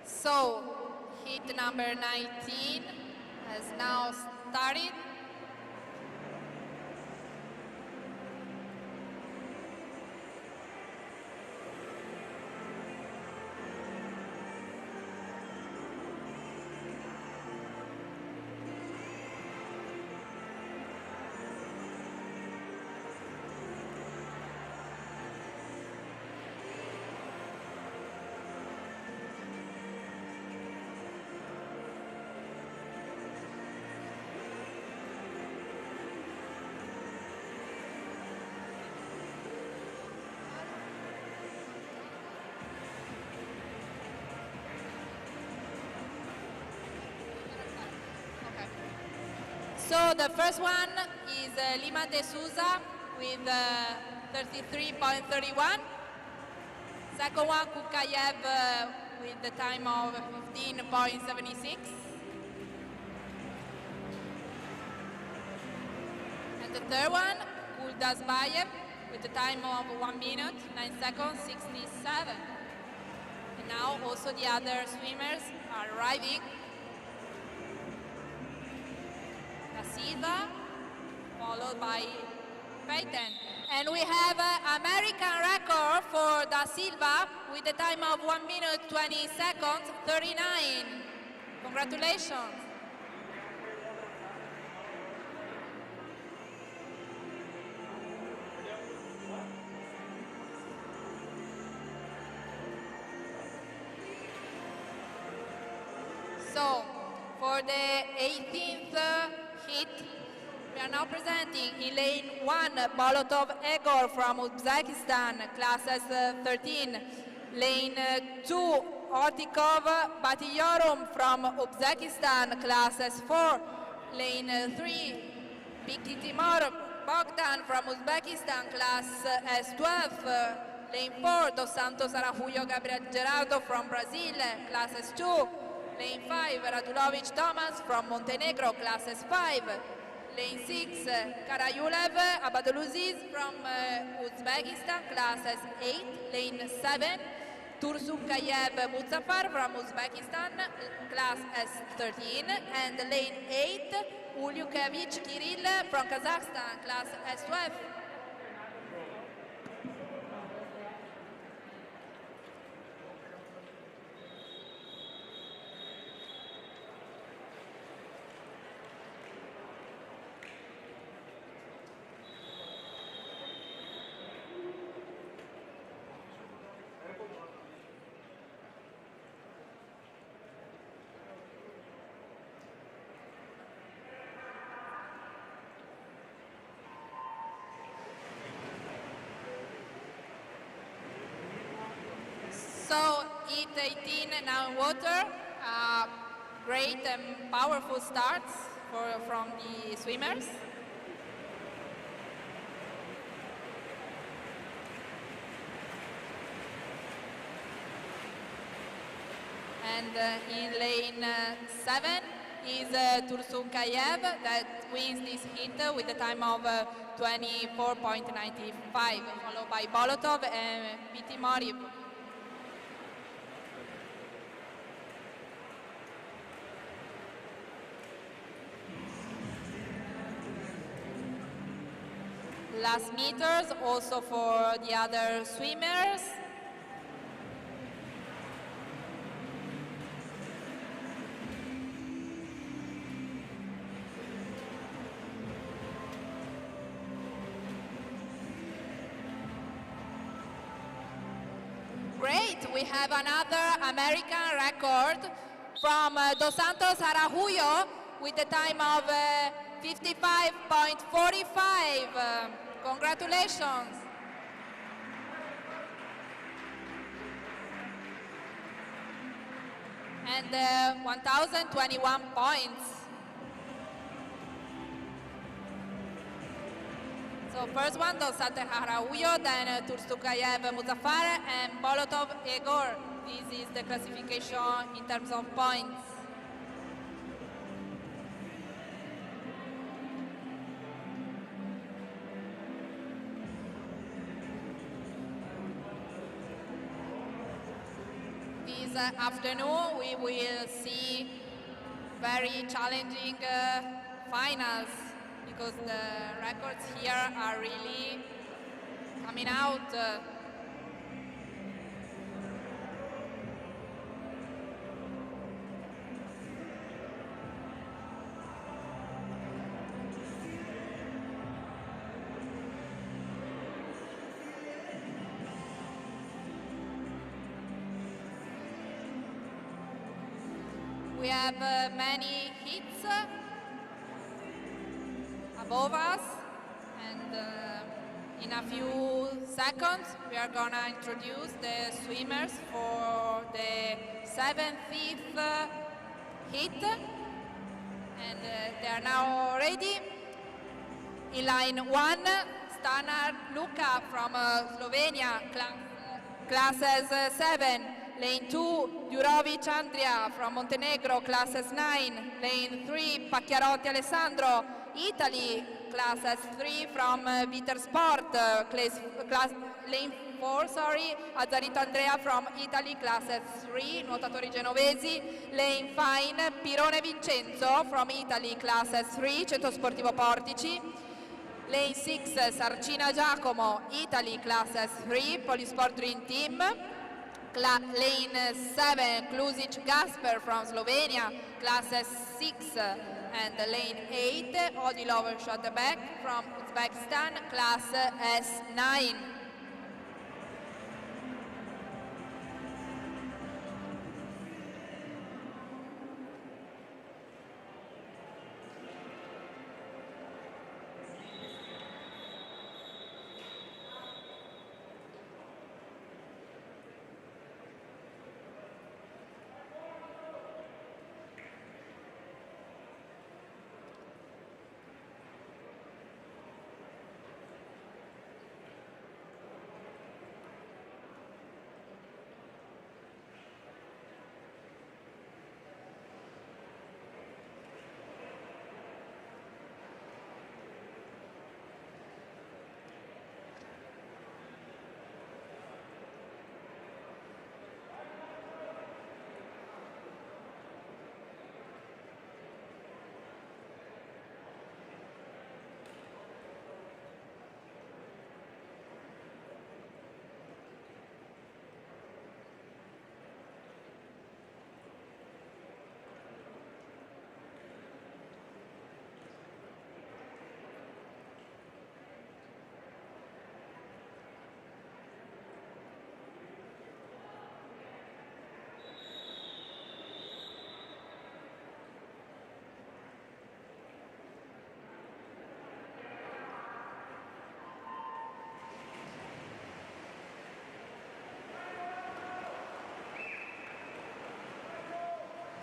So, heat number 19 has now started. So the first one is Lima de Souza with 33.31. Second one, Kukayev with the time of 15.76. And the third one, Kuldasbayev with the time of 1 minute, 9 seconds, 67. And now also the other swimmers are arriving. Da Silva, followed by Peyton. And we have American record for Da Silva with a time of 1 minute 20 seconds, 39. Congratulations. So, for the 18th hit, we are now presenting in lane 1, Bolotov Egor from Uzbekistan, class S13. Lane 2, Ortikov Batiyorum from Uzbekistan, class S4. Lane 3, Biki Timur Bogdan from Uzbekistan, class S12. Lane 4, Dos Santos Araújo Gabriel Gerardo from Brazil, class S2. Lane 5, Radulovic Thomas from Montenegro, class S5. Lane 6, Karayulev Abadoluziz from Uzbekistan, class S8. Lane 7, Tursunkayev Muzaffar from Uzbekistan, class S13. And lane 8, Ulyukevich Kirill from Kazakhstan, class S12. So, hit 18 now in water, great and powerful starts from the swimmers. And in lane 7 is Tursunkayev that wins this hit with a time of 24.95, followed by Bolotov and Bitimoriv. Last meters also for the other swimmers. Great, we have another American record from Dos Santos Araújo with a time of 55.45. Congratulations. And 1,021 points. So first one, Dos Santos Araújo, then Tursunkayev Muzaffar, and Bolotov Egor. This is the classification in terms of points. This afternoon we will see very challenging finals because the records here are really coming out. We have many hits above us, and in a few seconds we are going to introduce the swimmers for the 7th hit, and they are now ready. In line 1, Stanar Luka from Slovenia, classes 7. Lane 2, Durovic Andrea from Montenegro, classes 9. Lane 3, Pacchiarotti Alessandro, Italy, classes 3 from Vitersport. Lane 4, Azzarito Andrea from Italy, classes 3, nuotatori genovesi. Lane 5, Pirone Vincenzo from Italy, classes 3, Centro Sportivo Portici. Lane 6, Sarcina Giacomo, Italy, class S3, Polysport Dream Team. Lane 7, Klusic Gasper from Slovenia, class S6. And lane 8, Odilov Shotback from Uzbekistan, class S9.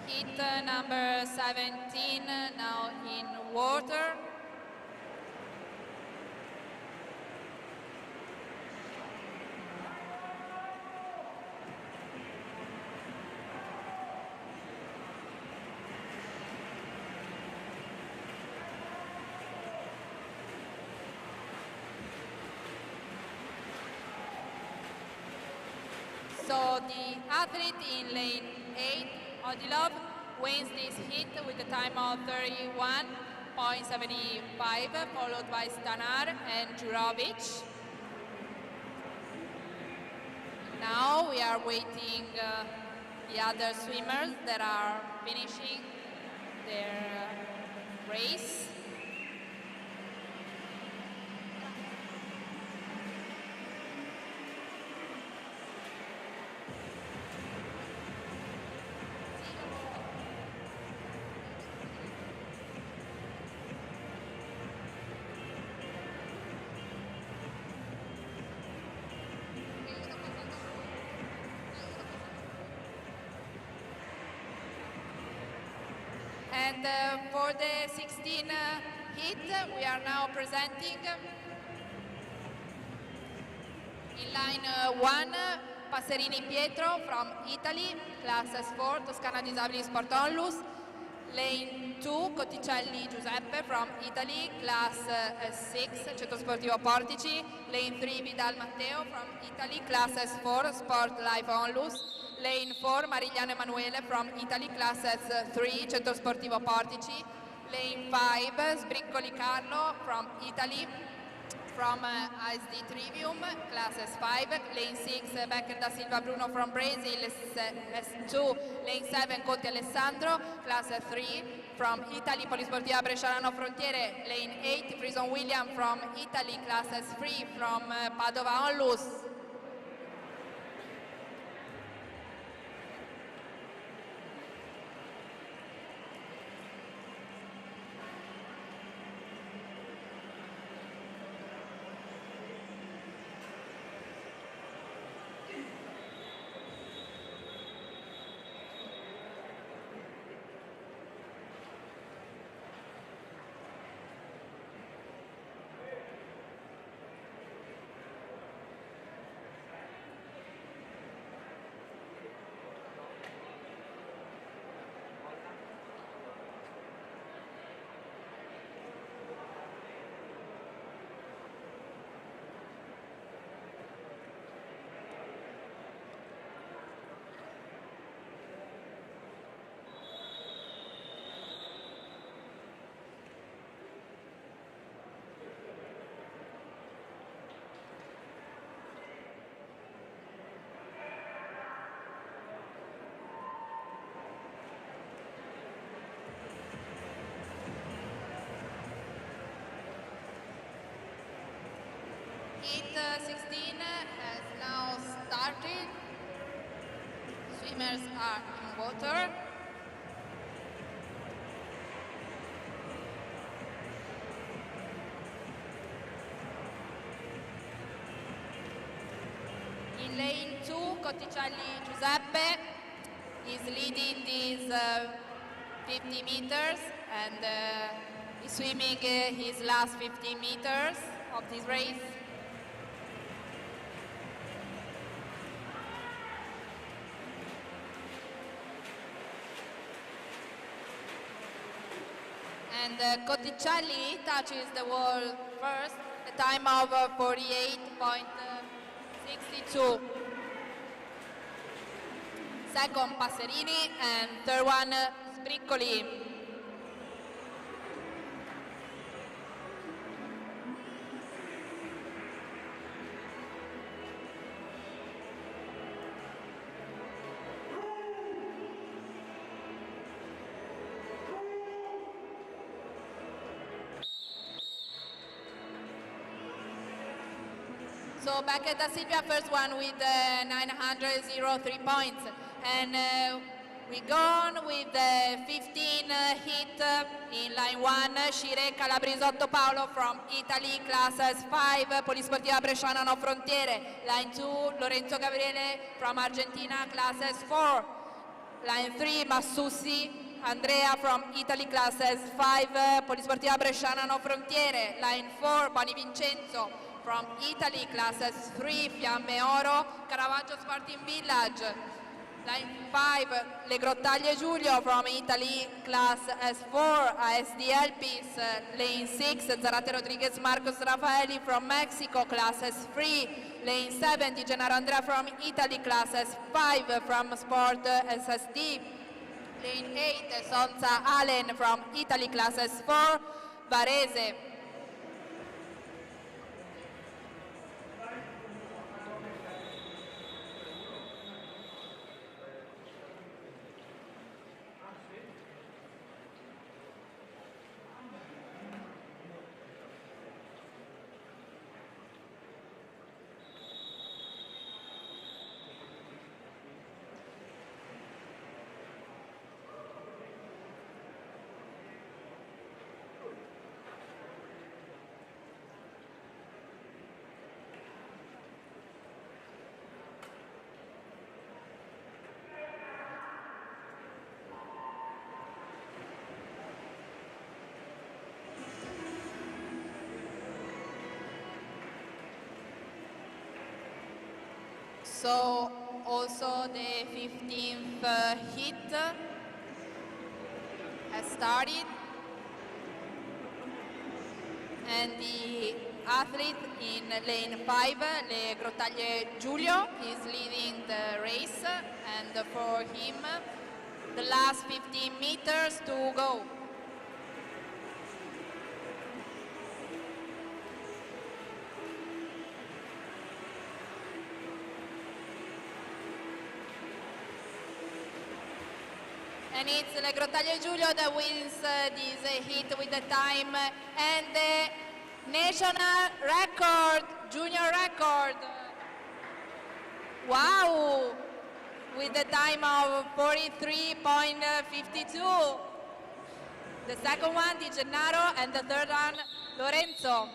Heat number 17, now in water. So the athlete in lane 8, Odilov, wins this heat with a time of 31.75, followed by Stanar and Jurovic. Now we are waiting the other swimmers that are finishing their race. And for the 16 heat, we are now presenting in line 1, Passerini Pietro from Italy, class S4, Toscana Disabili Sport Onlus. Lane 2, Cotticelli Giuseppe from Italy, class S6, Centro Sportivo Portici. Lane 3, Vidal Matteo from Italy, class S4, Sport Life Onlus. Lane 4, Marigliano Emanuele from Italy, class S3, Centro Sportivo Portici. Lane 5, Sbriccoli Carlo from Italy, from ISD Trivium, class S5. Lane 6, Becker da Silva Bruno from Brazil, S2. Lane 7, Conti Alessandro, class S3, from Italy, Polisportiva Bresciano Frontiere. Lane 8, Frison William from Italy, class S3, from Padova Onlus. Heat 16 has now started. Swimmers are in water. In lane 2, Cotticelli Giuseppe is leading these 50 meters and is swimming his last 15 meters of this race. And Cotticelli touches the wall first, the time of 48.62. Second, Passerini, and third one, Sbriccoli. So back at Silvia, first one with 903 points. And we go on with the 15 hit in line 1, Scire Calabrisotto Paolo from Italy, class S5, Polisportiva Bresciana No Frontiere. Line 2, Lorenzo Gabriele from Argentina, class S4. Line 3, Massussi Andrea from Italy, class S5, Polisportiva Bresciana No Frontiere. Line 4, Boni Vincenzo from Italy, class S3, Fiamme Oro, Caravaggio Sporting Village. Line 5, Le Grottaglie Giulio from Italy, class S4, ASD Elpis. Lane 6, Zarate Rodriguez Marcos Rafaeli from Mexico, class S3. Lane 7, Di Gennaro Andrea from Italy, class S5 from Sport SSD. Lane 8, Sonza Allen from Italy, class S4, Varese. So also the 15th hit has started, and the athlete in lane 5, Le Grottaglie Giulio, is leading the race, and for him the last 15 meters to go. And it's Le Grottaglie Giulio that wins this hit with the time and the national record, junior record. Wow! With the time of 43.52. The second one, Di Gennaro, and the third one, Lorenzo.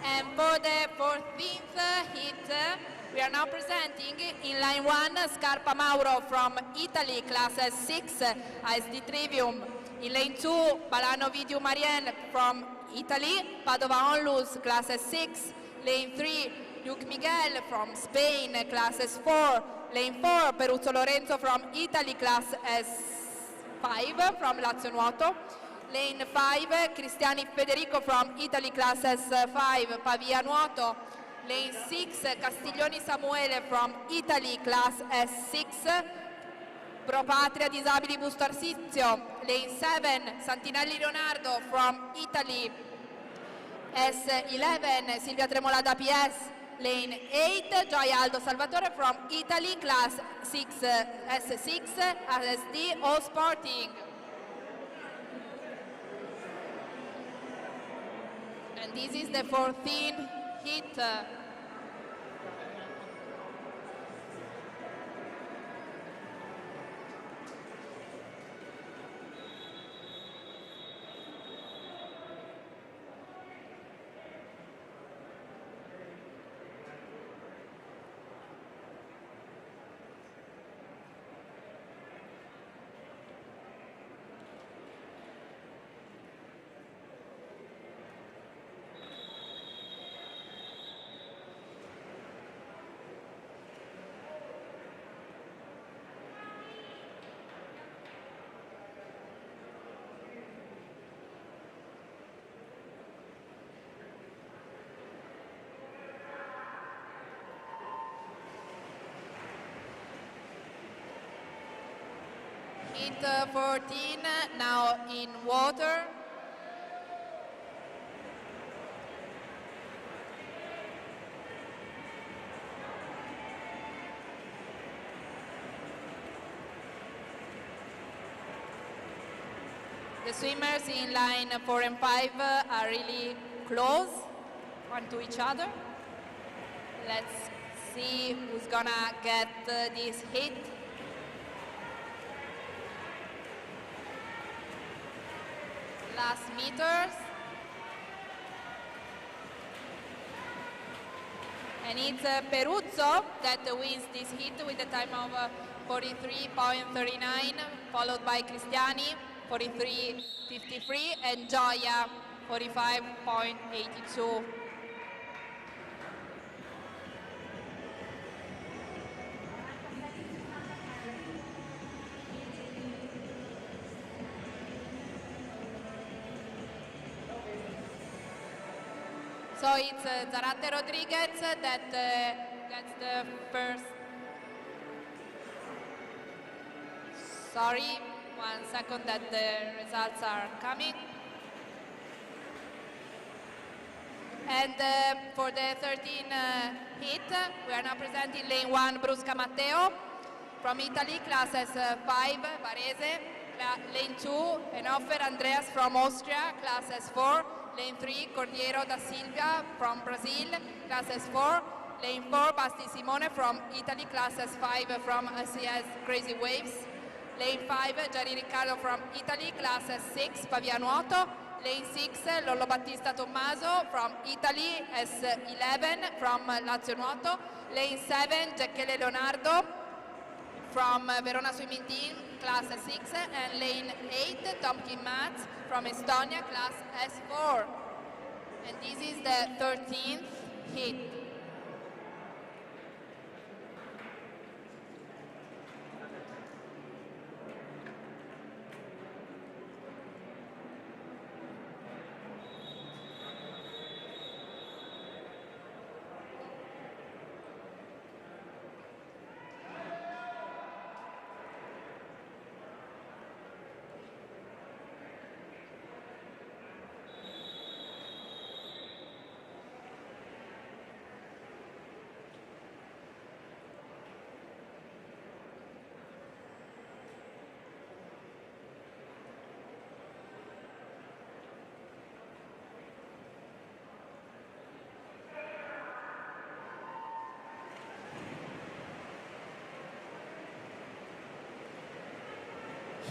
And for the 14th hit, we are now presenting in line 1, Scarpa Mauro from Italy, class S6, ASD Trivium. In lane 2, Balano Vidiu Marielle from Italy, Padova Onlus, class S6. Lane 3, Luke Miguel from Spain, class S4. Lane 4, Peruzzo Lorenzo from Italy, class S5 from Lazio Nuoto. Lane 5, Cristiani Federico from Italy, class S5, Pavia Nuoto. Lane 6, Castiglioni Samuele from Italy, class S6, Pro Patria Disabili Busto Arsizio. Lane 7, Santinelli Leonardo from Italy, S11, Silvia Tremolada PS, lane 8, Gioia Aldo Salvatore from Italy, class 6, S6, ASD, all sporting. And this is the 14th hit. Hit 14, now in water. The swimmers in line 4 and 5 are really close one to each other. Let's see who's gonna get this hit. Last meters. And it's Peruzzo that wins this hit with a time of 43.39, followed by Cristiani, 43.53, and Gioia, 45.82. So it's Zarate Rodriguez that gets the first. Sorry, 1 second that the results are coming. And for the 13th hit, we are now presenting lane 1, Brusca Matteo from Italy, class S5, Varese. Lane 2, Enoffer Andreas from Austria, class S4. Lane 3, Cordiero da Silvia from Brazil, class S4. Lane 4, Basti Simone from Italy, class S5 from ACS Crazy Waves. Lane 5, Gianni Riccardo from Italy, class S6, Pavianuoto. Lane 6, Lollo Battista Tommaso from Italy, S11 from Lazio Nuoto. Lane 7, Giacchele Leonardo from Verona Swimming Team, class S6, and lane 8, Tomkin Mats from Estonia, class S4. And this is the 13th hit.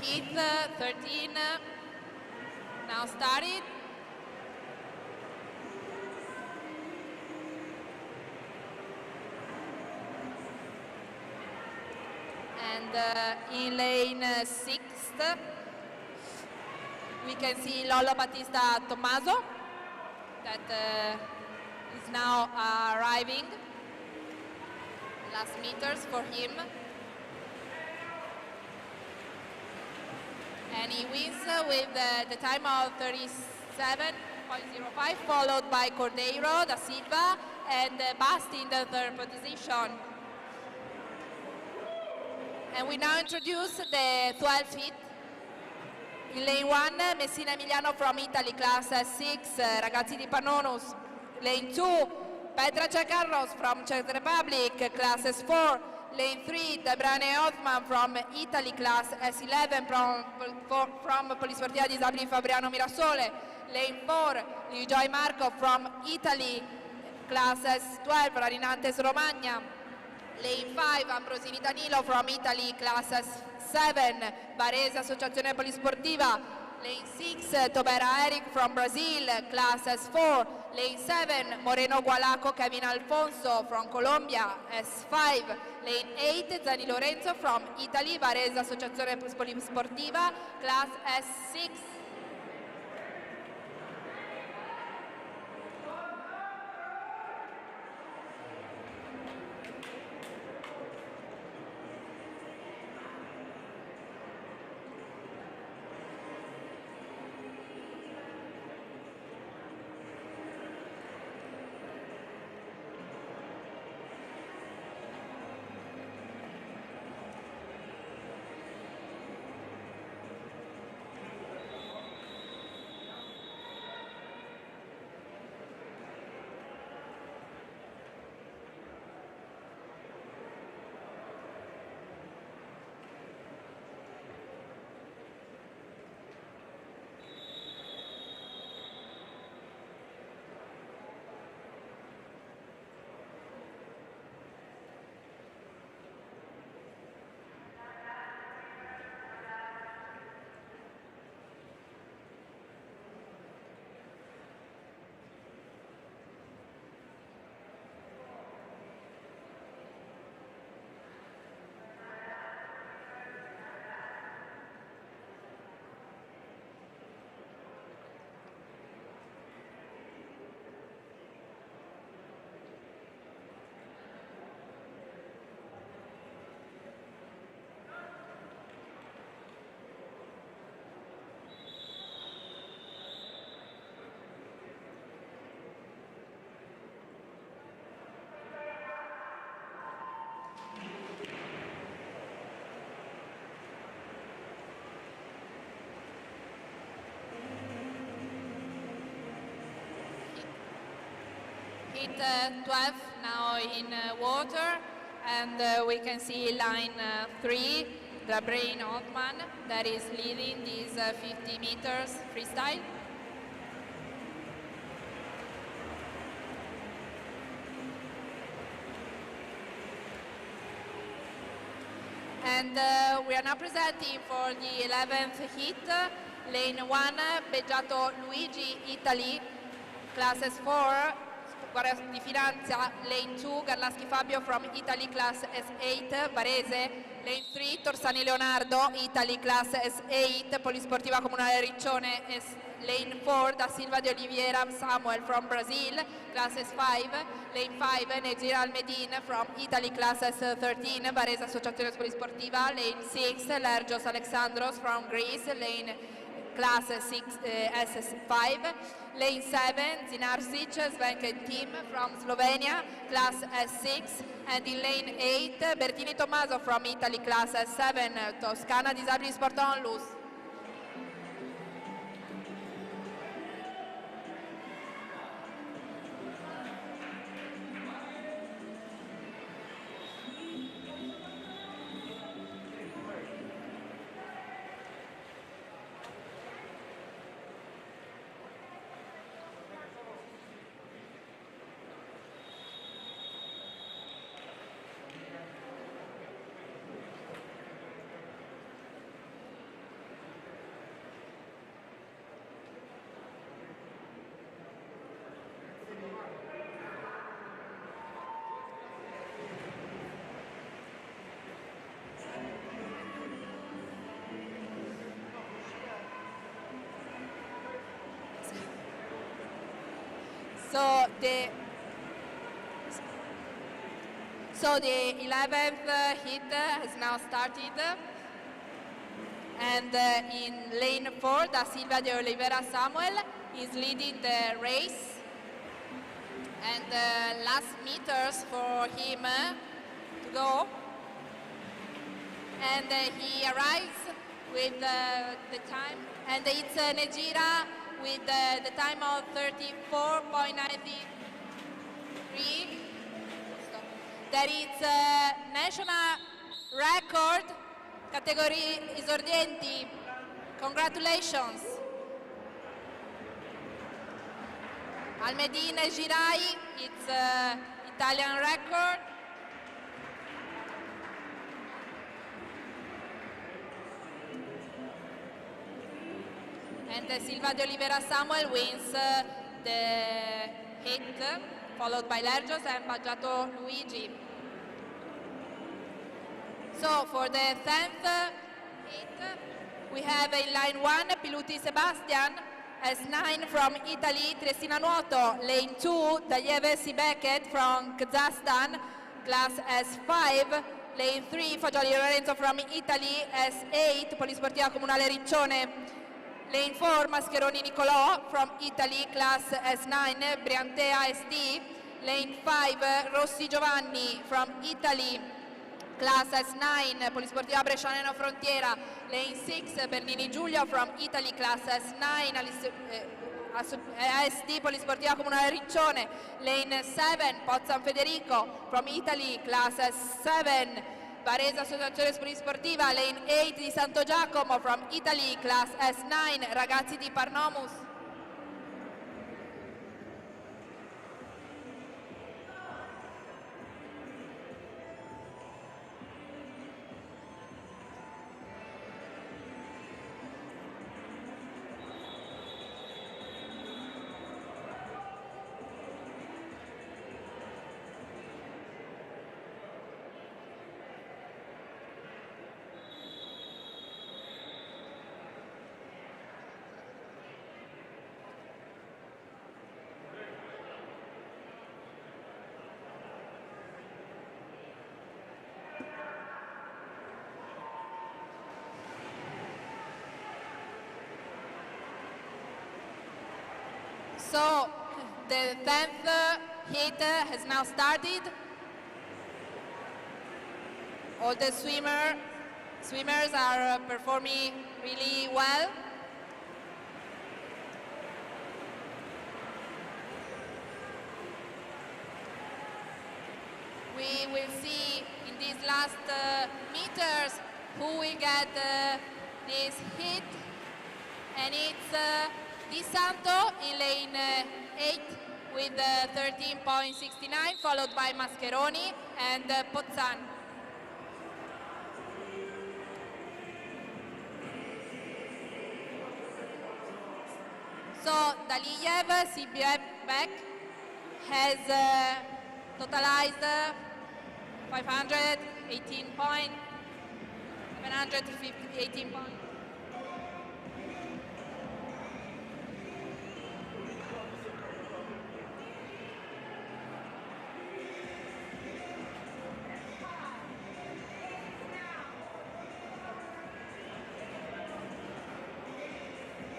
Hit 13 now started. And in lane 6th, we can see Lollo Battista Tommaso that is now arriving. Last meters for him. And he wins with the time of 37.05, followed by Cordeiro da Silva and Basti in the third position. And we now introduce the 12th hit In lane 1, Messina Emiliano from Italy, class 6, ragazzi di Pannonus. Lane 2, Petra Carlos from Czech Republic, class S4. Lane 3, Debrane Othman from Italy, class S11 from Polisportiva Disabili Fabriano Mirasole. Lane 4, Lijoy Marco from Italy, class S12, Rarinantes Romagna. Lane 5, Ambrosini Danilo from Italy, class S7, Varese Associazione Polisportiva. Lane 6, Tobera Eric from Brazil, class S4. Lane 7, Moreno Gualaco Kevin Alfonso from Colombia, S5. Lane 8, Zani Lorenzo from Italy, Varese Associazione Polisportiva, class S6. Hit 12 now in water, and we can see line 3, the Brain Othman, that is leading these 50 meters freestyle. And we are now presenting for the 11th hit, lane 1, Beggiato Luigi, Italy, classes 4, Guardia di Finanza, lane 2, Garlaschi Fabio from Italy, class S8, Varese, lane 3, Torsani Leonardo, Italy, class S8, Polisportiva Comunale Riccione, lane 4, Da Silva di Oliveira Samuel from Brazil, class S5, lane 5, Negir Almedin from Italy, class S13, Varese Associazione Polisportiva, lane 6, Lergios Alexandros from Greece, lane class 6 SS5, lane 7, Zinarsic, Svenken team from Slovenia, class S6, and in lane 8, Bertini Tommaso from Italy, class S7, Toscana Disabili Sport Onlus. So the 11th hit has now started, and in lane 4, Da Silva de Oliveira Samuel is leading the race, and last meters for him to go, and he arrives with the time, and it's Nejira with the time of 34.93. That is national record, category esordienti. Congratulations. Almedine Girai, it's Italian record. And Silva de Oliveira Samuel wins the hit, followed by Lergios and Baggiato Luigi. So for the 10th hit, we have in line 1 Piluti Sebastian, S9 from Italy, Triestina Nuoto. Lane 2, Dayeves Beckett from Kazakhstan, class S5. Lane 3, Fagioli Lorenzo from Italy, S8, Polisportiva Comunale Riccione. Lane 4, Mascheroni Nicolò from Italy, class S9, Briantea SD. Lane 5, Rossi Giovanni from Italy, class S9, Polisportiva Bresciano Frontiera. Lane 6, Bernini Giulio from Italy, class S9, ASD Polisportiva Comunale Riccione. Lane 7, Pozzan Federico from Italy, class S7, Varese Associazione Polisportiva. Lane 8 di Santo Giacomo from Italy, class S9, ragazzi di Parnomus. So the 10th hit has now started. All the swimmers are performing really well. We will see in these last meters who will get this hit, and it's Di Santo in lane 8 with 13.69, followed by Mascheroni and Pozzan. So Daliyev, CBF back, has totalized 518 points, 718 points.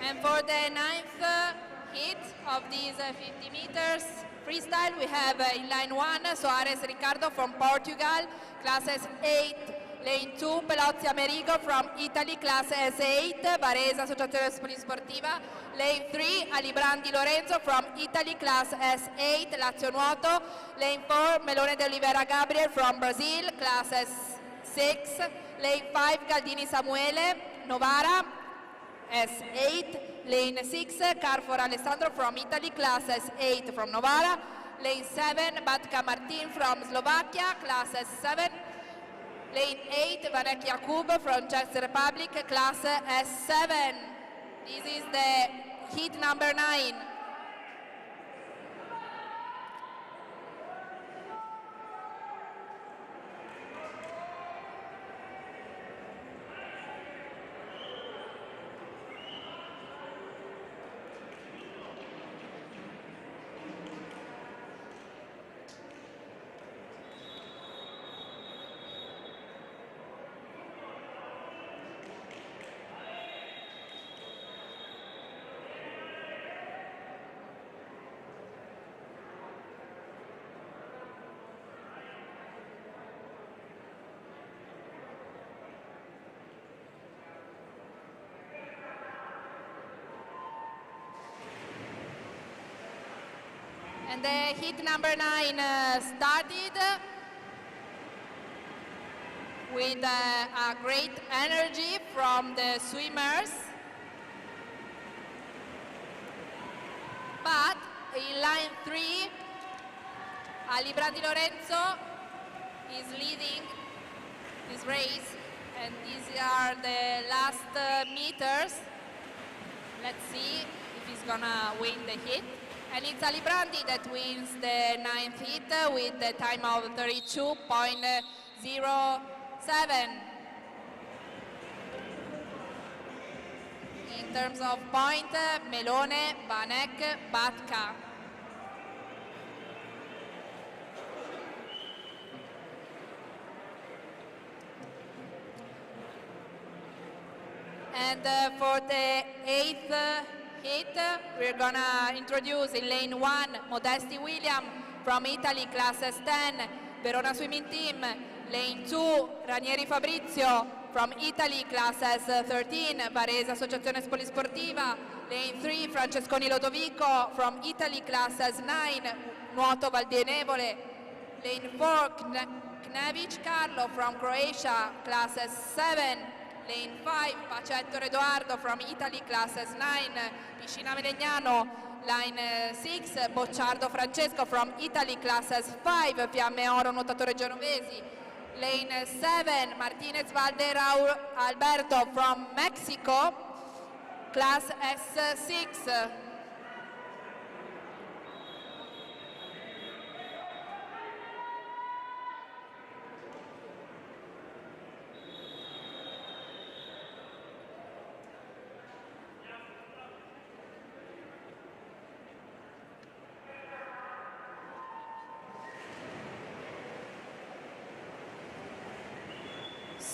And for the 9th hit of these 50 meters freestyle, we have in line 1 Soares Ricardo from Portugal, class S8. Lane 2 Pelozzi Amerigo from Italy, class S8, Varese Associazione Polisportiva. Lane 3 Alibrandi Lorenzo from Italy, class S8, Lazio Nuoto. Lane 4 Melone de Oliveira Gabriel from Brazil, class S6. Lane 5 Galdini Samuele, Novara, S8. Lane 6, Carfor Alessandro from Italy, class S8 from Novara. Lane 7, Batka Martin from Slovakia, class S7. Lane 8, Vanek Jakub from Czech Republic, class S7. This is the heat number 9. And the heat number 9 started with a great energy from the swimmers. But in line 3, Ali Brandi Lorenzo is leading this race, and these are the last meters. Let's see if he's gonna win the heat. And it's Ali Brandi that wins the 9th heat with the time of 32.07. In terms of point, Melone, Banek, Batka. And for the 8th heat, we're gonna introduce in lane 1 Modesti William from Italy, class S10, Verona Swimming Team. Lane 2 Ranieri Fabrizio from Italy, class S13, Varese Associazione Polisportiva. Lane 3 Francesconi Lodovico from Italy, class S9, Nuoto Valdienevole. Lane 4 Knevic Carlo from Croatia, class S7. Lane 5 Pacetto Edoardo from Italy, class S9, Piscina Lignano. Line 6 Bocciardo Francesco from Italy, class S5, Fiamme Oro nuotatore genovesi. Lane 7 Martinez Valderau Alberto from Mexico, class S6.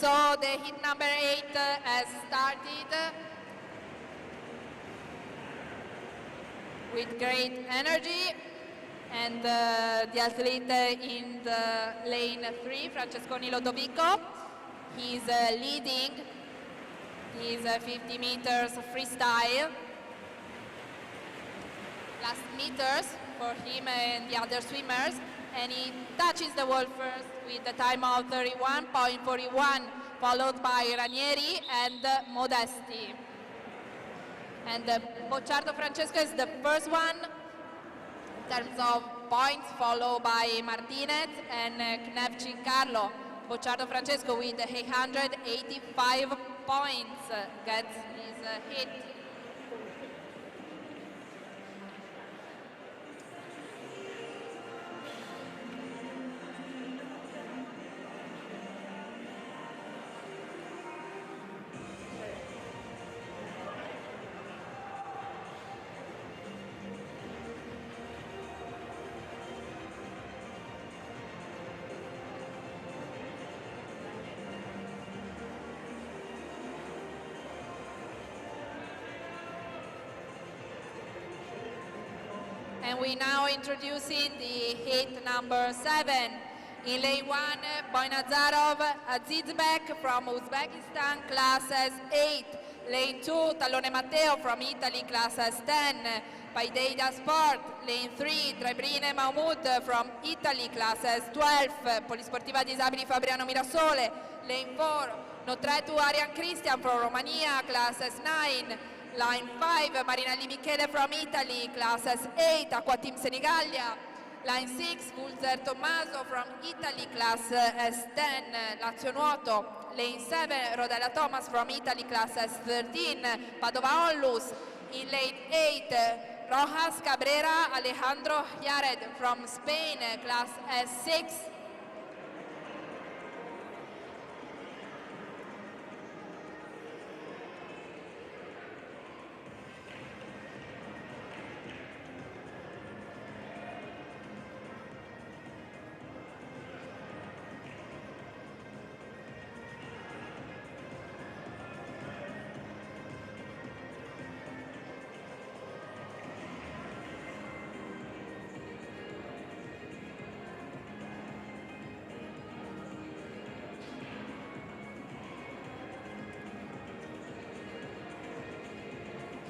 So the heat number 8 has started with great energy, and the athlete in the lane 3, Francesconi Lodovico, he's leading his 50 meters freestyle. Last meters for him and the other swimmers, and he touches the wall first with the time of 31.41, followed by Ranieri and Modesti. And Bocciardo Francesco is the first one in terms of points, followed by Martinez and Knevcin Carlo. Bocciardo Francesco with 885 points gets his hit. And we now introducing the heat number 7. In lane 1, Boynazarov Azizbek from Uzbekistan, class S8. Lane 2, Tallone Matteo from Italy, class S10. Paideida Sport. Lane 3, Trebrine Mahmoud from Italy, class S12. Polisportiva Disabili Fabriano Mirasole. Lane 4, Notretu Arian Christian from Romania, class S9. Line 5, Marinelli Michele from Italy, class S8, Aquateam Senigallia. Line 6, Gulzer Tommaso from Italy, class S10, Lazio Nuoto. Lane 7, Rodella Thomas from Italy, class S13, Padova Onlus. In lane 8, Rojas Cabrera Alejandro Jared from Spain, class S6.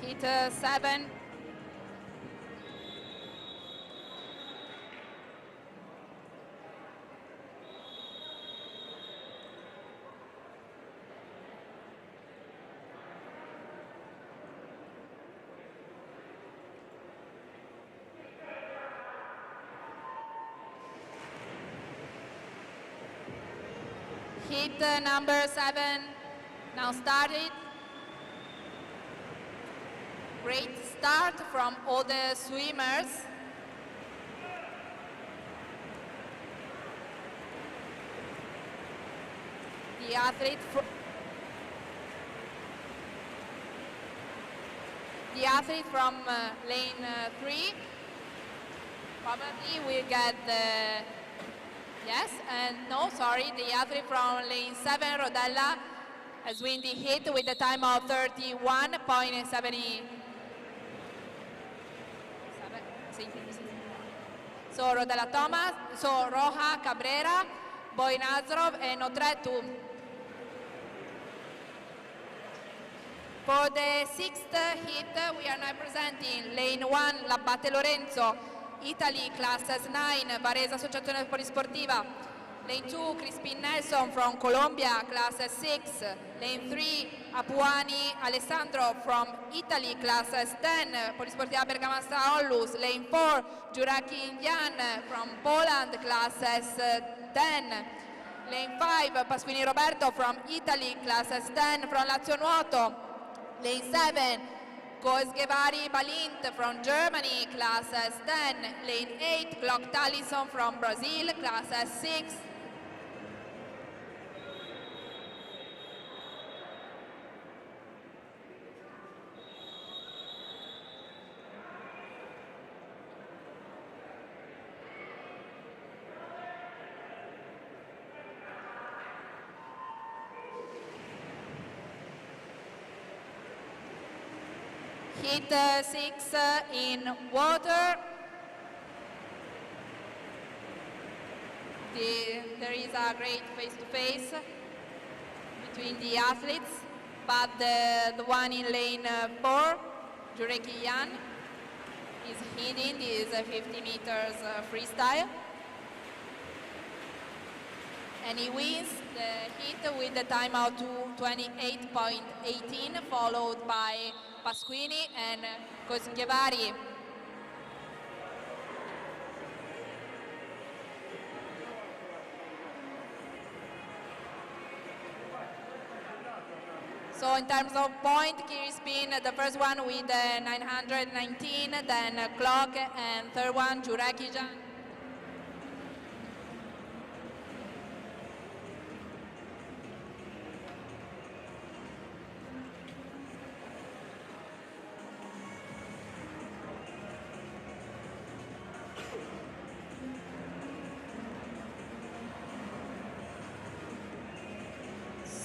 Heat 7. Hit number 7 now started. Great start from all the swimmers. The athlete from lane 3 probably will get the, yes, and no, sorry, the athlete from lane 7, Rodella, has won the hit with a time of 31.70. So Rodella Thomas, so Roja Cabrera, Boy Nazarov, and Otretu. For the 6th hit, we are now presenting lane 1, Labbate Lorenzo, Italy, classes 9, Varese Associazione Polisportiva. Lane 2, Crispin Nelson from Colombia, classes 6. Lane 3, Apuani Alessandro from Italy, classes 10, Polisportiva Bergamasca Onlus. Lane 4, Juraki Indian from Poland, classes 10. Lane 5, Pasquini Roberto from Italy, classes 10 from Lazio Nuoto. Lane 7, Koesgevari Balint from Germany, classes 10. Lane 8, Glock Tallison from Brazil, classes 6. Hit 6 in water. There is a great face-to-face between the athletes, but the one in lane 4, Jureki Yan, is hitting this 50 meters freestyle. And he wins the hit with the time of 2:28.18, followed by Pasquini and Koesgevari. So in terms of point, Crispin, the first one with 919, then Clock, and third one, Jureki Jan.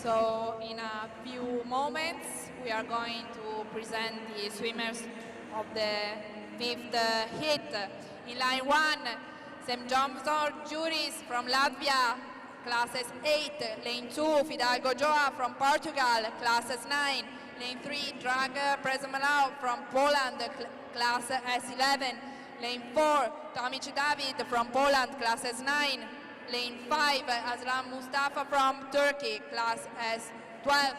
So in a few moments, we are going to present the swimmers of the 5th hit. In line 1, Sam Johnson Juris from Latvia, classes 8. Lane 2, Fidalgo Joa from Portugal, classes 9. Lane 3, Drag Presemalao from Poland, class S11. Lane 4, Tomic David from Poland, classes 9. Lane 5, Aslan Mustafa from Turkey, class S12.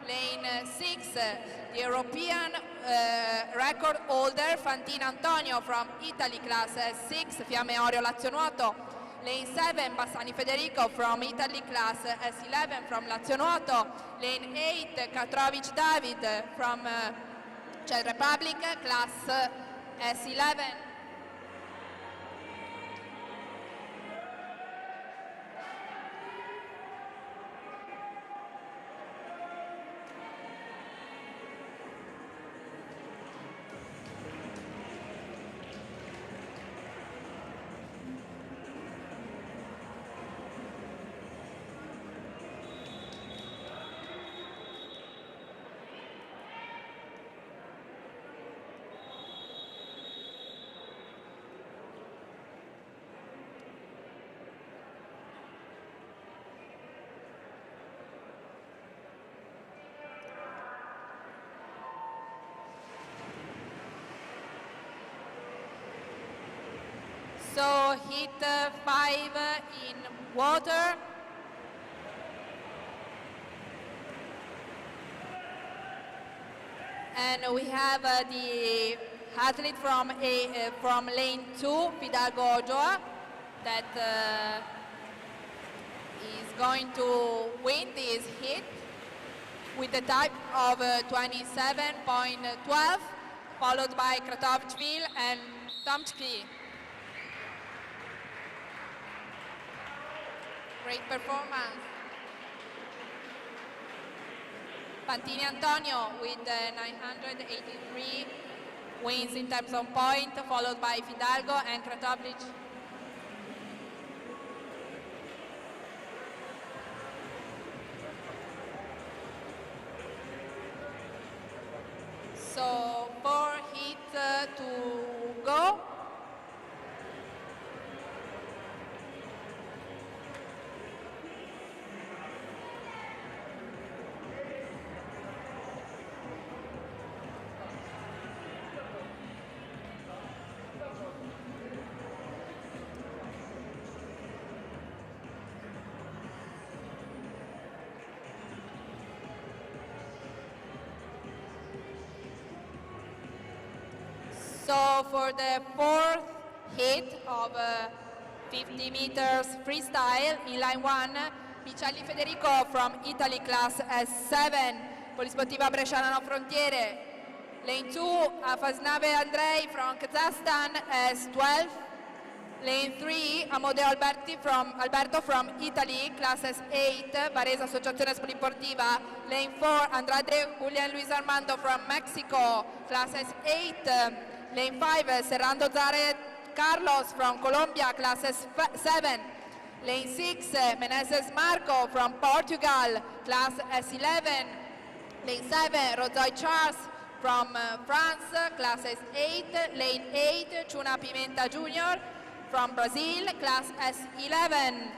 Lane 6, the European record holder Fantino Antonio from Italy, class S6, Fiamme Orio Lazio Nuoto. Lane 7, Bassani Federico from Italy, class S11 from Lazio Nuoto. Lane 8, Katrovic David from Czech Republic, class S11. So hit 5 in water. And we have the athlete from lane 2, Fidalgo Joa, that is going to win this heat with the time of 27.12, followed by Kratovchvil and Tomchki. Great performance. Pantini Antonio with 983 wins in terms of point, followed by Fidalgo and Kratovlic. So 4 hits to go. So for the 4th hit of 50 meters freestyle in line 1, Picelli Federico from Italy class S7, Polisportiva Bresciana No Frontiere. Lane 2, Afasnave Andrei from Kazakhstan S12. Lane 3, Amodeo Alberto from Italy, class S8, Varese Associazione Polisportiva. Lane 4, Andrade Julian Luis Armando from Mexico, class S8. Lane 5, Serrando Zare Carlos from Colombia, class S7. Lane 6, Meneses Marco from Portugal, class S11. Lane 7, Rozoy Charles from France, class S8. Lane 8, Chuna Pimenta Jr. from Brazil, class S11.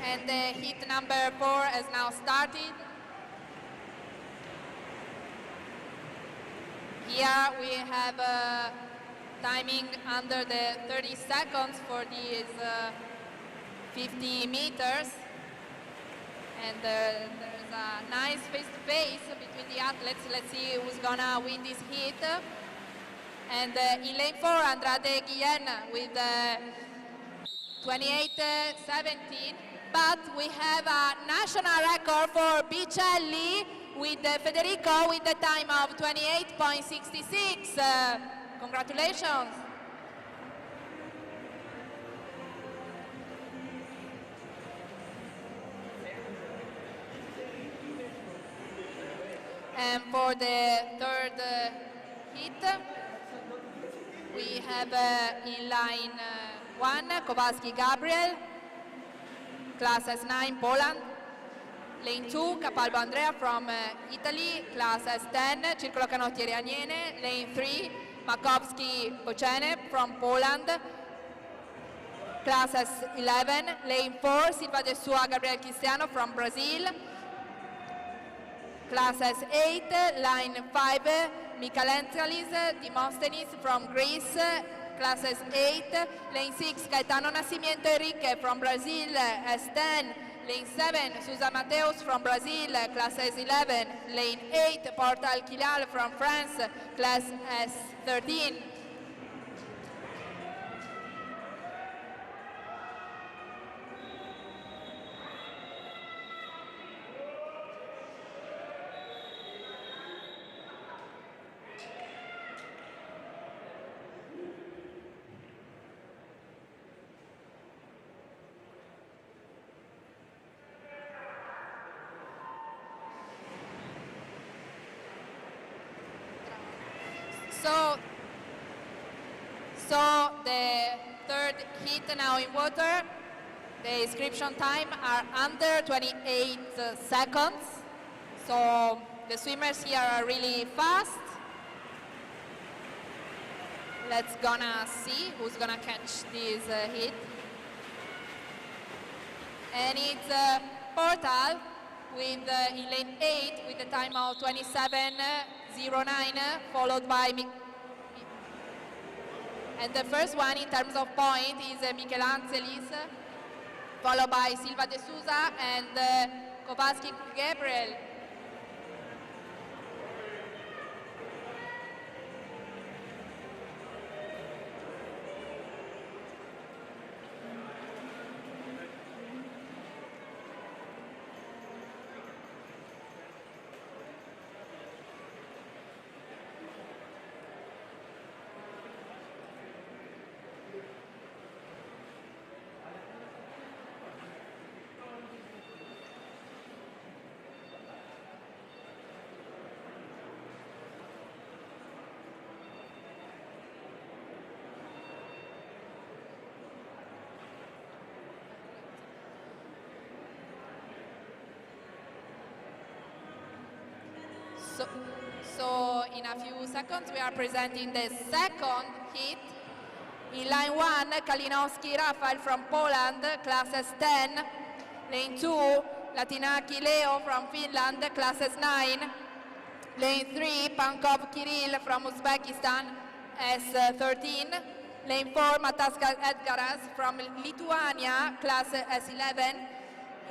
And the heat number 4 has now started. Here we have timing under the 30 seconds for these 50 meters. And there's a nice face-to-face between the athletes. Let's see who's gonna win this heat. And in lane 4, Andrade Guillen with 28.17. But we have a national record for Bicelli with Federico with the time of 28.66. Congratulations. And for the 3rd heat, we have in line 1, Kowalski Gabriel, class S9, Poland. Lane 2, Capalbo Andrea from Italy, class S10, Circolo Canottieri Aniene. Lane 3, Makowski Pocene from Poland, class S11. Lane 4, Silva de Sua Gabriel Cristiano from Brazil, class S8. Line 5, Michalentralis Demosthenes from Greece, class S8. Lane 6, Gaetano Nascimento Enrique from Brazil, S10. Lane 7, Susa Mateus from Brazil, class S11. Lane 8, Porta Alquilal from France, class S13. So the 3rd heat now in water. The inscription time are under 28 seconds. So the swimmers here are really fast. Let's gonna see who's gonna catch this heat. And it's Portal with in lane 8 with a time of 27:09, followed by and the first one in terms of point is Michel Angelis, followed by Silva de Souza and Kowalski Gabriel. So in a few seconds we are presenting the second hit. In line 1, Kalinowski Rafael from Poland, class S10. Lane 2, Latinaki Leo from Finland, class S9. Lane 3, Pankov Kirill from Uzbekistan, S13. Lane 4, Mataska Edgaras from Lithuania, class S11.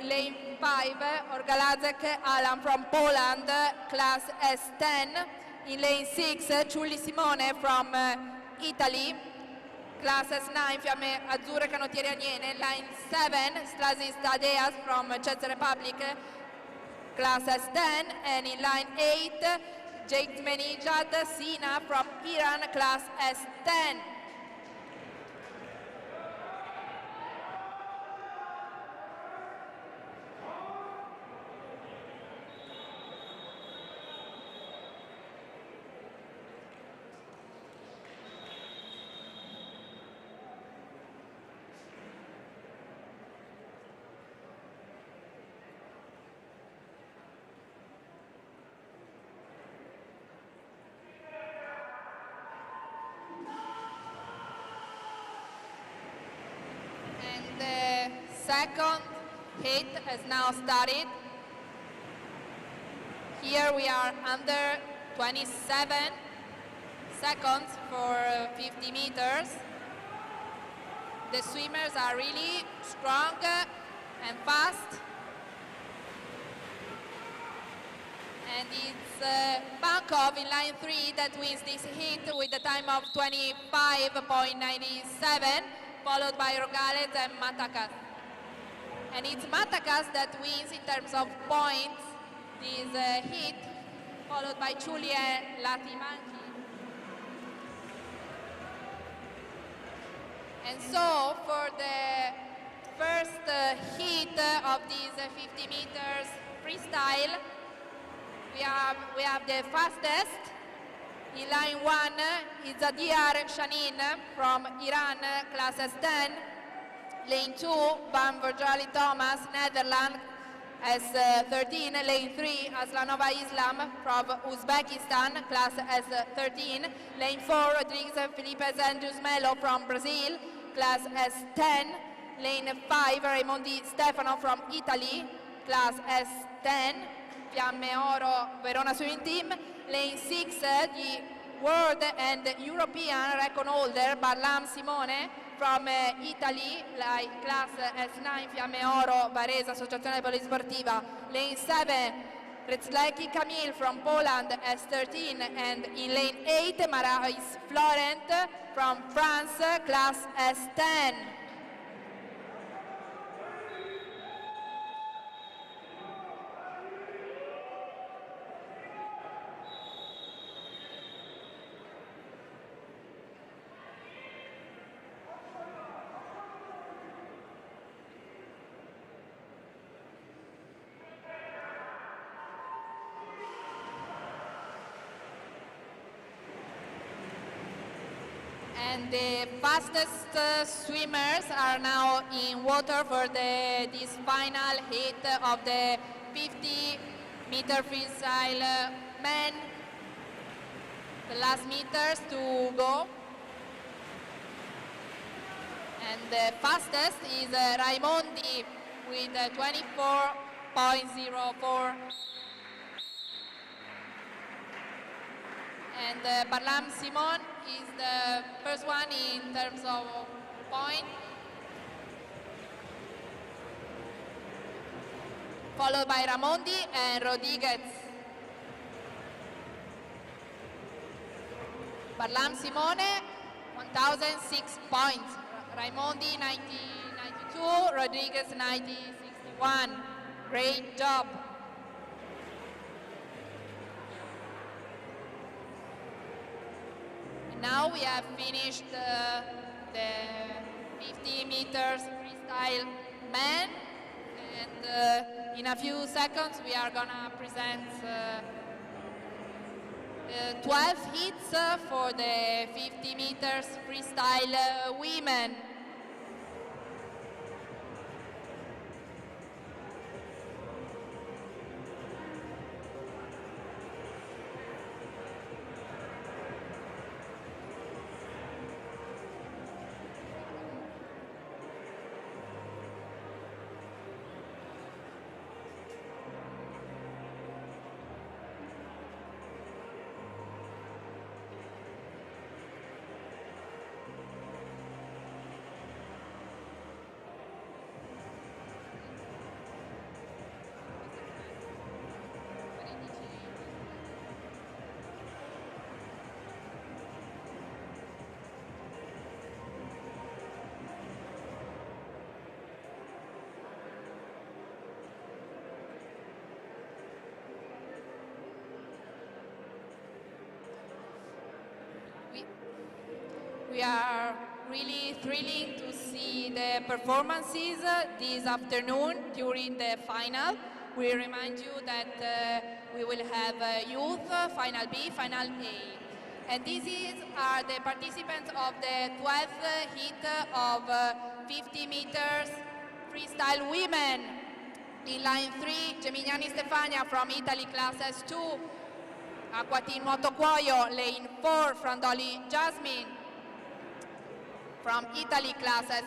Lane 5, Orgalazek Alan from Poland, class S10. In lane 6, Ciulli Simone from Italy, class S9, Fiamme Azzurre Canottieri Aniene. Line 7, Strasis Tadeas from Czech Republic, class S10. And in line 8, Jake Menijad Sina from Iran, class S10. Second hit has now started. Here we are under 27 seconds for 50 meters. The swimmers are really strong and fast. And it's Pankov in line 3 that wins this hit with a time of 25:97, followed by Rogales and Matakas. And it's Matakas that wins in terms of points this hit, followed by Ciulli and Latimanki. And so for the first hit of these 50 meters freestyle, we have the fastest. In line 1 is Zadiyar Shanin from Iran, class S10. Lane 2, Van Virjali Thomas, Netherlands, S13. Lane 3, Aslanova Islam from Uzbekistan, class S13. Lane 4, Rodriguez Felipe Zendus Melo from Brazil, class S10. Lane 5, Raimondi Stefano from Italy, class S10. Fiamme Oro Verona Swimming Team. Lane 6, the world and European record holder Barlam Simone from Italy, like class S9, Fiamme Oro Varese Associazione Polisportiva. Lane 7, Retzlecki Camille from Poland, S13. And in lane 8, Marais Florent from France, class S10. And the fastest swimmers are now in water for this final hit of the 50-meter freestyle men. The last meters to go. And the fastest is Raimondi with 24.04. And Barlam Simon is the first one in terms of point, followed by Ramondi and Rodriguez. Barlam Simone, 1,006 points. Raimondi, 90.92. Rodriguez, 90.61. Great job. And now we have finished the 50 meters freestyle men. And in a few seconds, we are gonna present 12 hits for the 50 meters freestyle women. We are really thrilling to see the performances this afternoon during the final. We remind you that we will have youth, final B, final A. And these are the participants of the 12th hit of 50 meters freestyle women. In line 3, Gemignani Stefania from Italy, class S2. Acquatin Nuoto Cuoio, lane 4, Frandoli Jasmine. From Italy, classes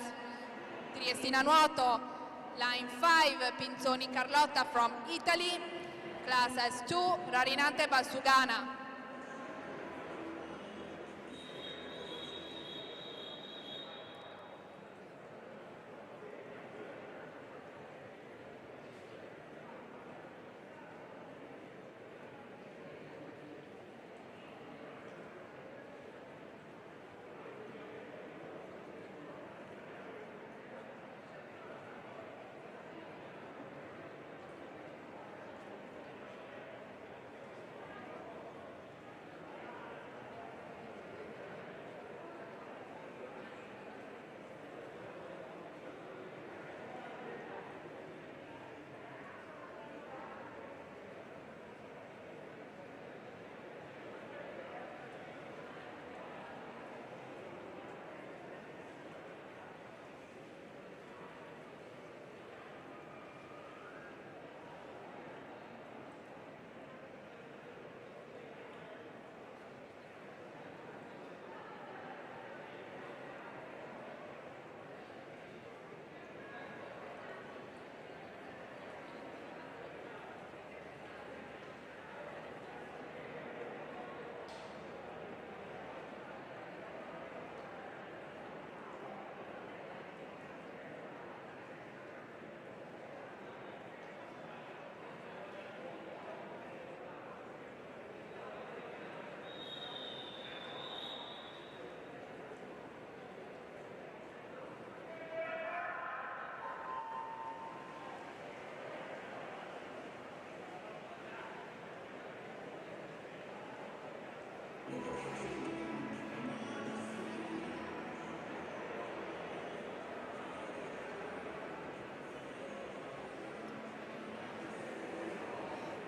Triestina Nuoto, line 5, Pinzoni Carlotta from Italy, classes 2, Rarinante Balsugana.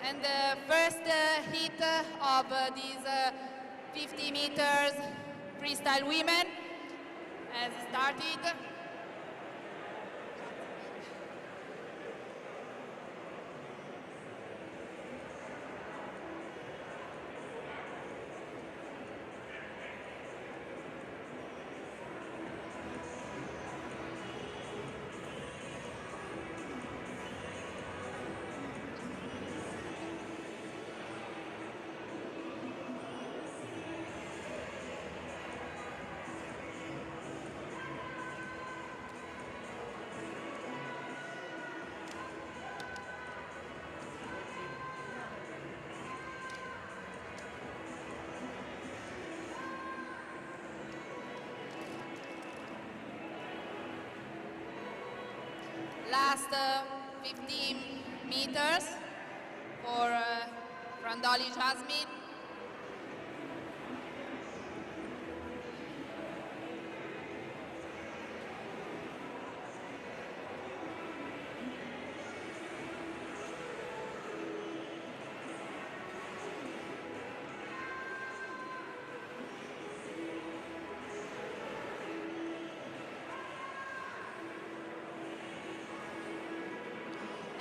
And the first hit of these 50 meters freestyle women has started. last 15 meters for Frandoli Jasmine.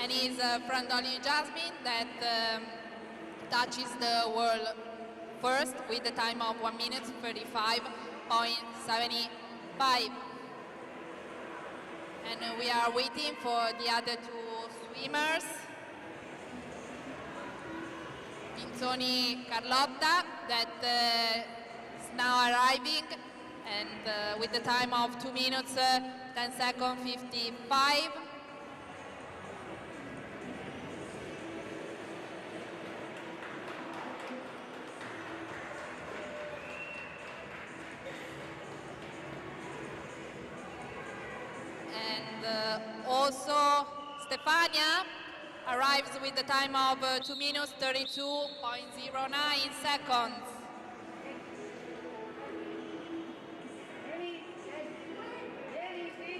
And is Frandoli Jasmine that touches the world first with the time of 1 minute 35.75. And we are waiting for the other two swimmers. Pinzoni Carlotta that is now arriving, and with the time of 2 minutes 10 seconds 55. Also, Stefania arrives with the time of 2 minutes 32.09 seconds.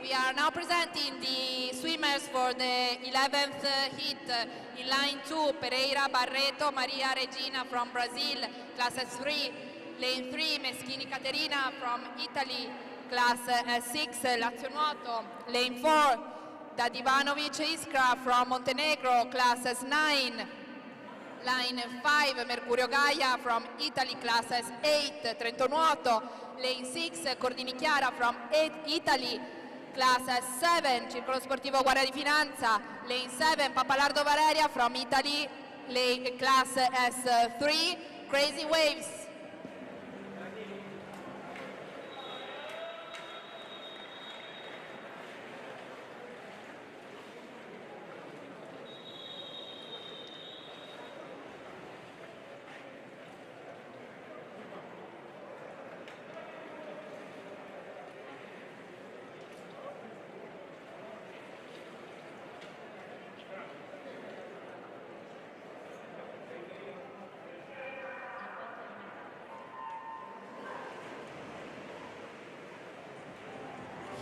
We are now presenting the swimmers for the 11th heat. In line 2, Pereira Barreto Maria Regina from Brazil, class S3. Lane 3, Meschini Caterina from Italy, class S6, Lazio Nuoto. Lane 4, Dadivanovic Iskra from Montenegro, class S9. Line 5, Mercurio Gaia from Italy, class S8, Trento Nuoto. Lane 6, Cordini Chiara from Italy, class S7, Circolo Sportivo Guardia di Finanza. Lane 7, Papalardo Valeria from Italy, class S3, Crazy Waves.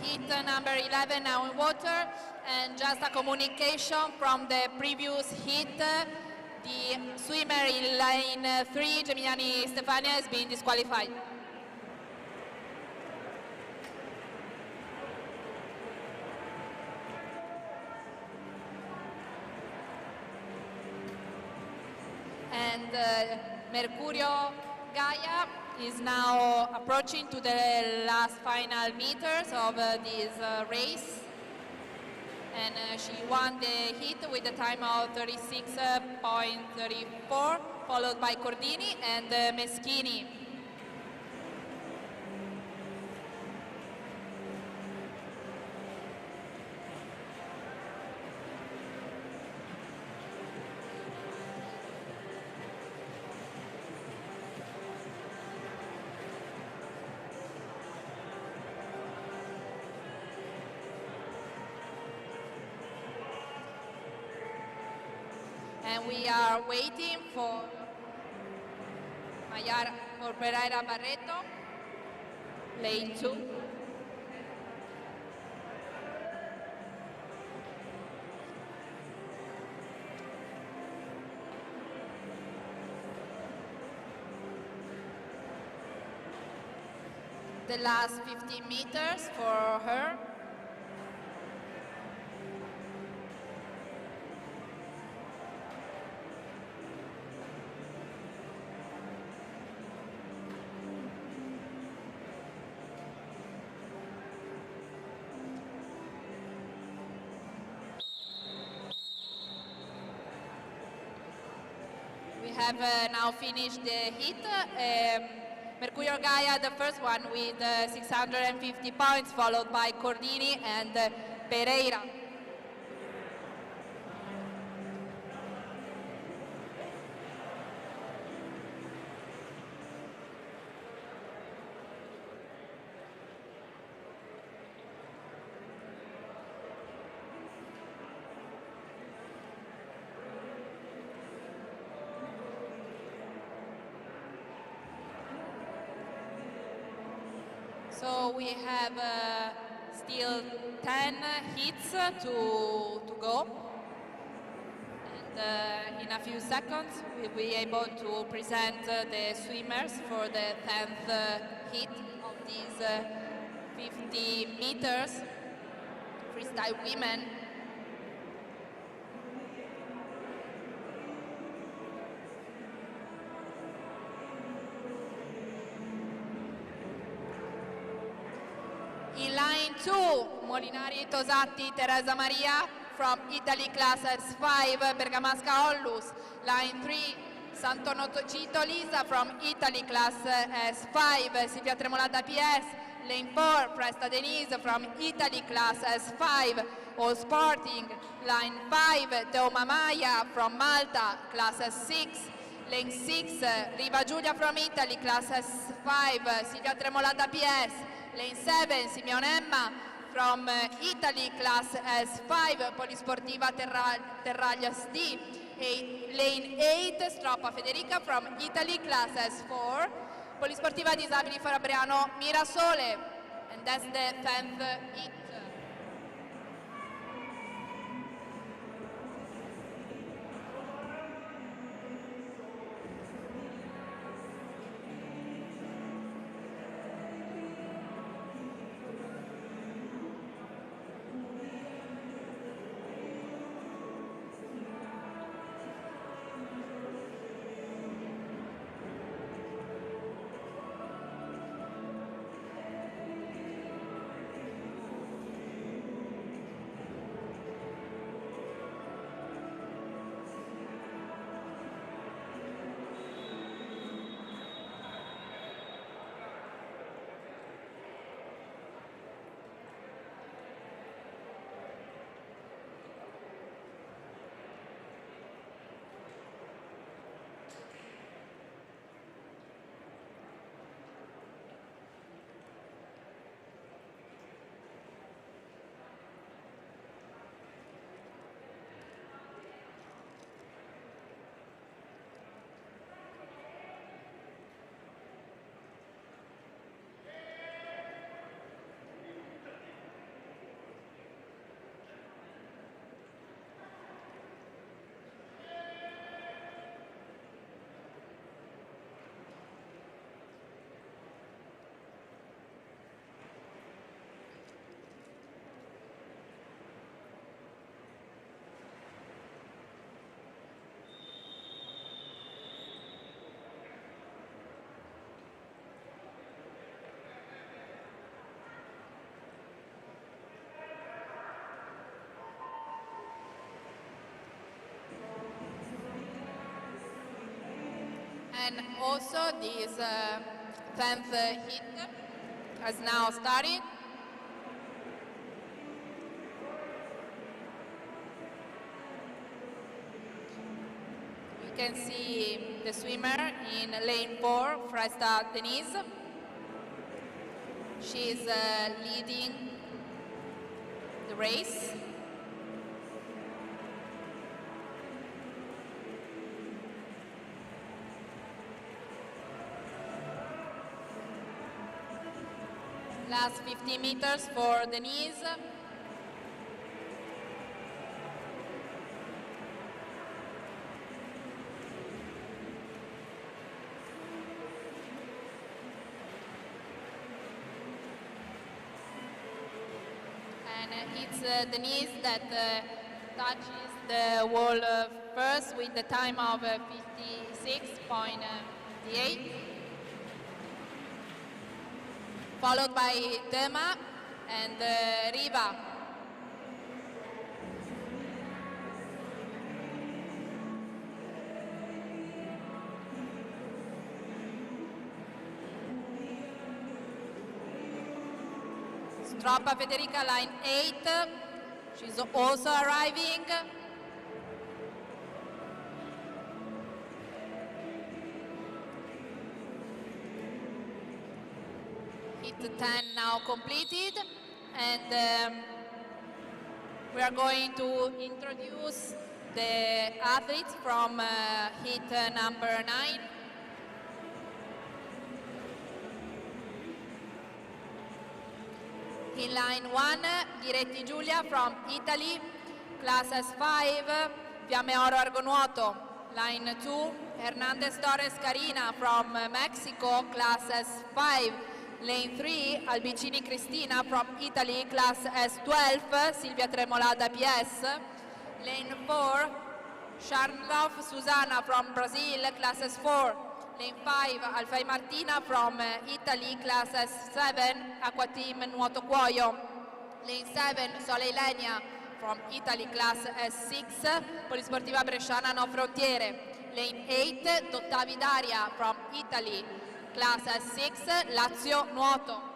Heat number 11 now in water, and just a communication from the previous heat. The swimmer in line 3, Geminiani Stefania, has been disqualified. And Mercurio Gaia is now approaching to the last final meters of this race, and she won the heat with a time of 36.34, followed by Cordini and Meschini. And we are waiting for Pereira Barreto, lane 2. The last 15 meters for her. We have now finished the heat. Mercurio Gaia, the first one, with 650 points, followed by Cordini and Pereira. So we have still 10 hits to go. And in a few seconds, we'll be able to present the swimmers for the 10th hit of these 50 meters freestyle women. In line 2, Molinari Tosatti Teresa Maria from Italy class S5 Bergamasca Ollus. Line 3, Santonotto Cito Lisa from Italy class S5 Silvia Tremolata PS. Lane 4, Presta Denise from Italy class S5 All Sporting. Line 5, Teoma Maya from Malta class S6. Lane 6, Riva Giulia from Italy class S5 Silvia Tremolata PS. Lane 7, Simeone Emma from Italy class S5 Polisportiva Terraglia SD. Lane 8, Stroppa Federica from Italy class S4 Polisportiva Disabili Fabriano Mirasole. And that's the 10th hit. And also this 10th hit has now started. You can see the swimmer in lane 4, Fresta Denise. She's leading the race. Last 50 meters for Denise. And it's Denise that touches the wall first with the time of 56.8. Followed by Tema and Riva. Stroppa Federica, line 8. She's also arriving. Hit 10 now completed, and we are going to introduce the athletes from hit number 9. In line 1, Ghiretti Giulia from Italy, class S5, Fiamme Oro Argonuoto. Line 2, Hernandez Torres Carina from Mexico, class S5. Lane 3, Albicini Cristina from Italy, class S12, Silvia Tremolada PS. Lane 4, Sharnlov Susana from Brazil, class S4. Lane 5, Alfei Martina from Italy, class S7, Aqua Team Nuoto Cuoio. Lane 7, Sole Ilenia from Italy, class S6, Polisportiva Bresciana No Frontiere. Lane 8, Dottavi Daria from Italy, class S6, Lazio Nuoto.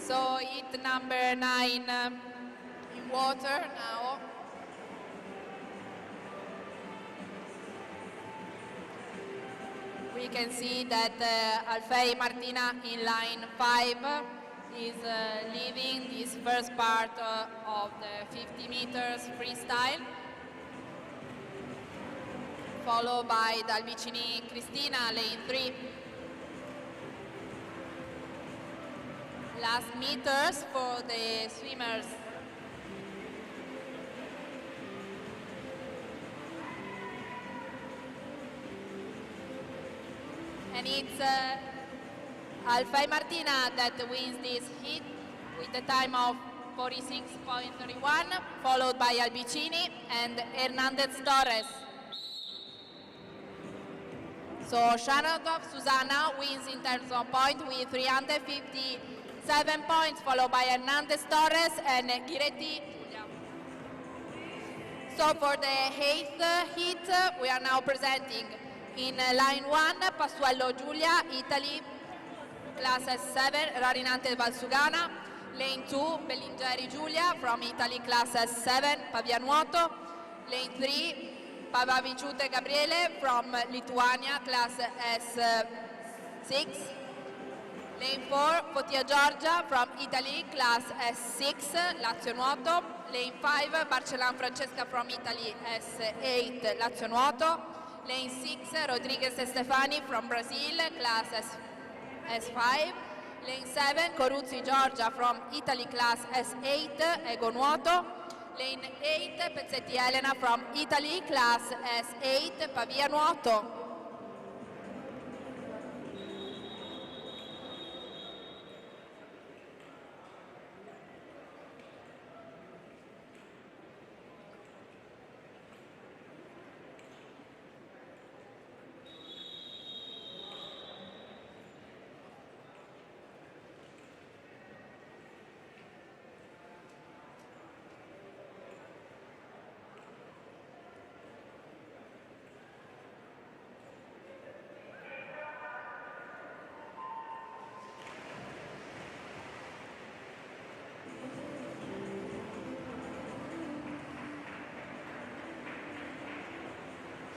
So hit number 9 in water now. We can see that Alfei Martina in line 5 is leaving this first part of the 50 meters freestyle, followed by Albicini Cristina, lane 3. Last meters for the swimmers. And it's Alfei Martina that wins this heat with a time of 46.31, followed by Albicini and Hernandez Torres. So Sharnlov Susana wins in terms of point with 357 points, followed by Hernandez Torres and Ghiretti Giulia. So for the 8th heat, we are now presenting in line 1, Passuello Giulia, Italy, class S7, Rarinante Valsugana. Lane 2, Bellingeri Giulia from Italy, class S7, Pavianuoto. Lane 3, Pavaviciute Gabriele from Lithuania, class S6. Lane 4, Fotia Giorgia from Italy, class S6, Lazio Nuoto. Lane 5, Barcellan Francesca from Italy, S8, Lazio Nuoto. Lane 6, Rodriguez Stefani from Brazil, class S5. Lane 7, Coruzzi Giorgia from Italy, class S8, Ego Nuoto. Lane 8, Pezzetti Elena from Italy, class S8, Pavia Nuoto.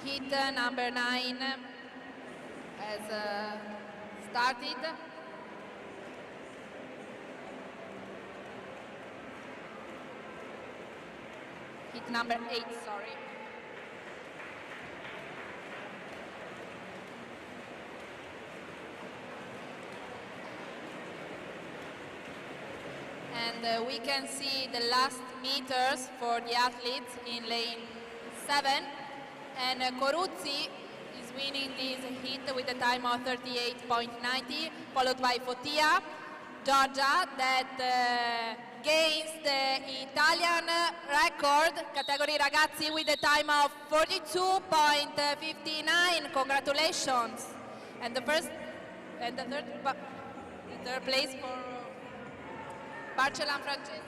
Heat number 9 has started. Heat number 8, sorry. And we can see the last meters for the athletes in lane 7. And Coruzzi is winning this heat with a time of 38.90, followed by Fotia Giorgia that gains the Italian record, category ragazzi with a time of 42.59. Congratulations. And the third place for Barcela Francesca.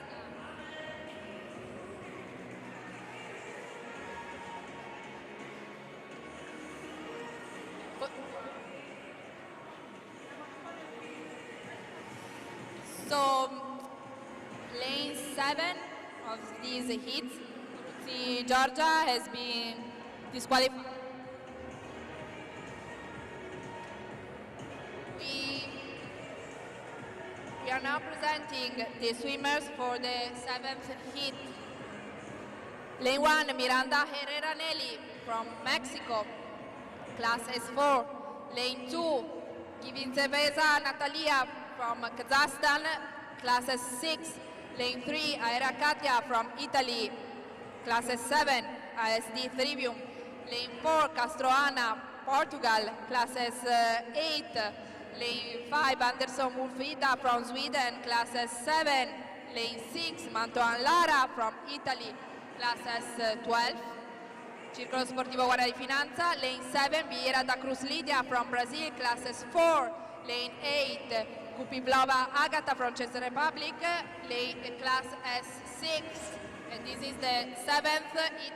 So, lane 7 of these heats, Georgia has been disqualified. We are now presenting the swimmers for the 7th heat. Lane 1, Miranda Herrera Nelly from Mexico, class S4. Lane 2, Kivin Cerveza Natalia from Kazakhstan, class S6. Lane 3, Aera Katia from Italy, class S7, ASD Trivium. Lane 4, Castro Ana, Portugal, class S8. Lane 5, Anderson Wolfida from Sweden, class S7. Lane 6, Mantoan Lara from Italy, class S12. Circolo Sportivo Guardia di Finanza. Lane 7, Vieira da Cruz Lidia from Brazil, class S4. Lane 8, Kupiblova Agata from Czech Republic, lane class S6. And this is the 7th heat.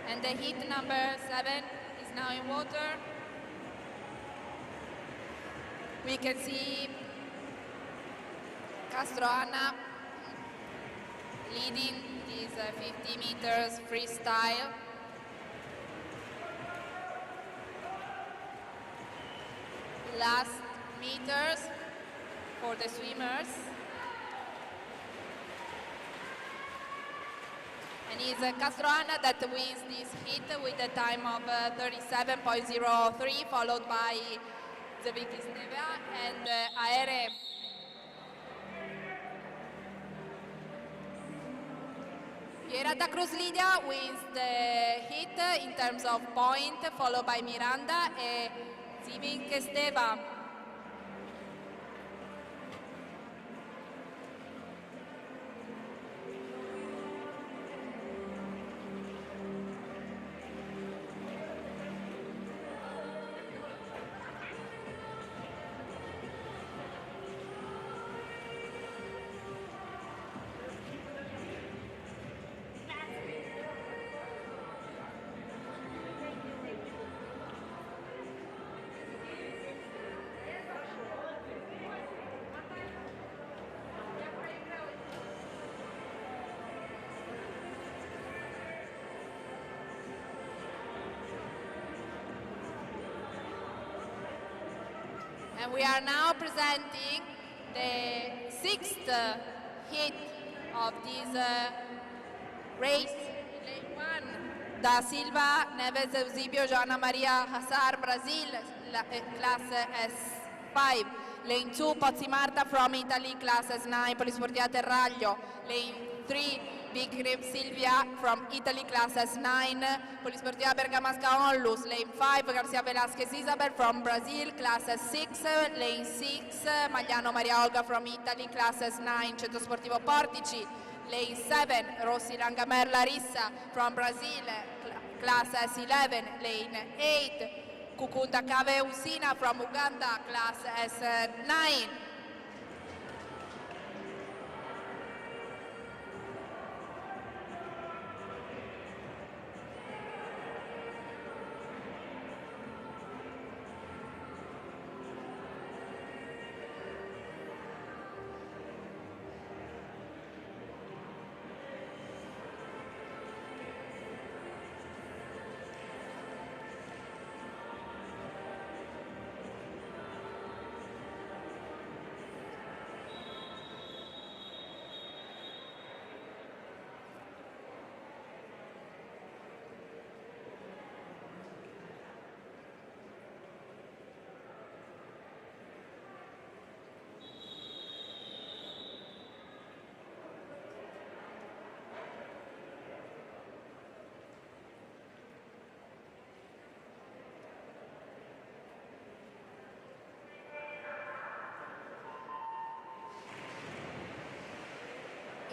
And the heat number 7 is now in water. We can see Castro Ana leading these 50 meters freestyle. Last meters for the swimmers. And it's Castro Ana that wins this heat with a time of 37.03, followed by Zeviki Steva and Aere. Vieira da Cruz Lidia wins the heat in terms of point, followed by Miranda and Zeviki Steva. And we are now presenting the 6th heat of this race. Lane 1, Da Silva Neves Eusebio Joana Maria Hazar, Brazil, class S5. Lane 2, Pozzi Marta from Italy, class S9, Polisportiva Terraglio. Lane 3, Big Rib Silvia from Italy, class S9, Polisportiva Bergamasca Onlus. Lane 5, Garcia Velasquez Isabel from Brazil, class S6. Lane 6, Magliano Maria Olga from Italy, class S9, Centro Sportivo Portici. Lane 7, Rossi Rangamer Larissa from Brazil, class S11. Lane 8, Kukunda Kave Usina from Uganda, class S9.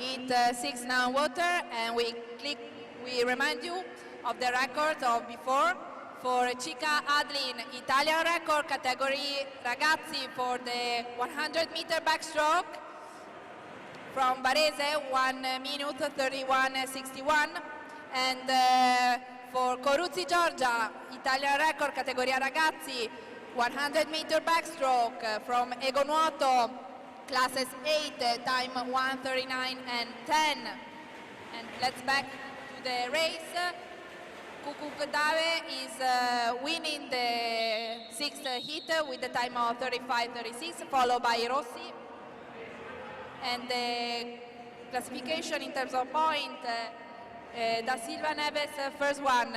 hit 6 now water, and we remind you of the record of before. For Chica Adlin, Italian record category ragazzi for the 100-meter backstroke from Varese, 1 minute 31:61. And for Coruzzi Giorgia, Italian record categoria ragazzi, 100-meter backstroke from Egonuoto, classes 8, time 1:39:10. And let's back to the race. Kukukdave is winning the 6th heat with the time of 35:36, followed by Rossi. And the classification in terms of point, Da Silva Neves first one,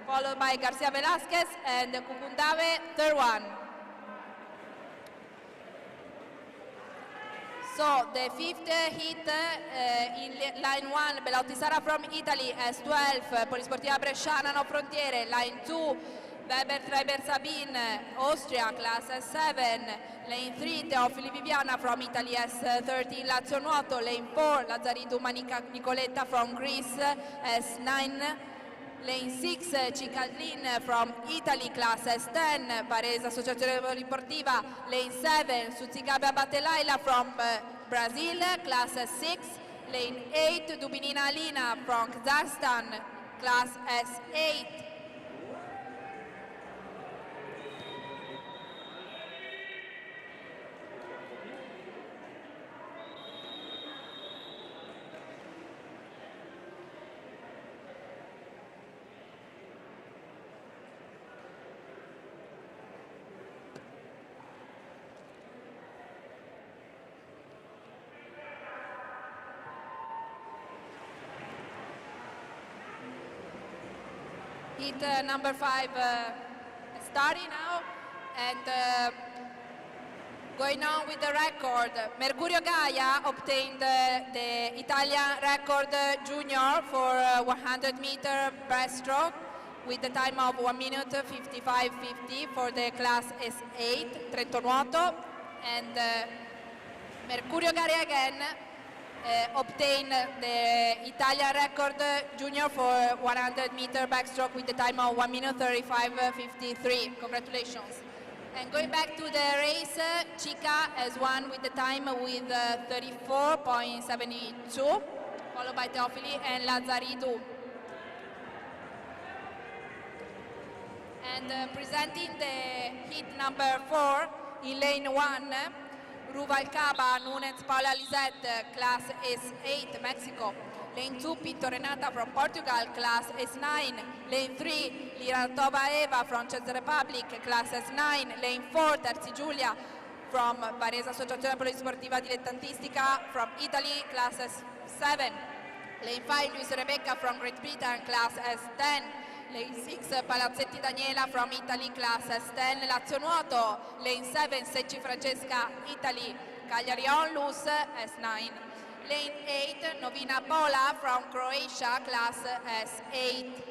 followed by Garcia Velasquez, and Kukundave third one. So the 5th hit in line 1, Belotti Sara from Italy, S12, Polisportiva Bresciana No Frontiere, line 2, Weber Treiber Sabine, Austria, class S7, lane 3, Teofili Viviana from Italy, S13, Lazio Nuoto, lane 4, Lazaridou Manica Nicoletta from Greece, S9, lane 6, Cicaldin from Italy, class S10, Varese Associazione Polisportiva, lane 7, Suzzigabe Abate from Brazil, class S6, lane 8, Dubinina Alina from Kazakhstan, class S8. Hit number 5 starting now, and going on with the record. Mercurio Gaia obtained the Italian record junior for 100-meter breaststroke with the time of 1 minute 55:50 for the class S8 Trento Nuoto, and Mercurio Gaia again obtained the Italian record junior for 100-meter backstroke with the time of 1 minute 35:53. Congratulations. And going back to the race, Chica has won with the time with 34:72, followed by Teofili and Lazaridou. And presenting the hit number 4 in lane 1, Ruvalcaba, Nunes Paula Lisette, class S8, Mexico. Lane 2, Pinto Renata from Portugal, class S9. Lane 3, Liratova Eva from Czech Republic, class S9. Lane 4, Terzi Giulia from Varese Associazione Polisportiva Dilettantistica from Italy, class S7. Lane 5, Luis Rebecca from Great Britain, class S10. Lane 6, Palazzetti Daniela from Italy, class S10, Lazio Nuoto. Lane 7, Secci Francesca, Italy, Cagliari Onlus, S9. Lane 8, Novina Pola from Croatia, class S8.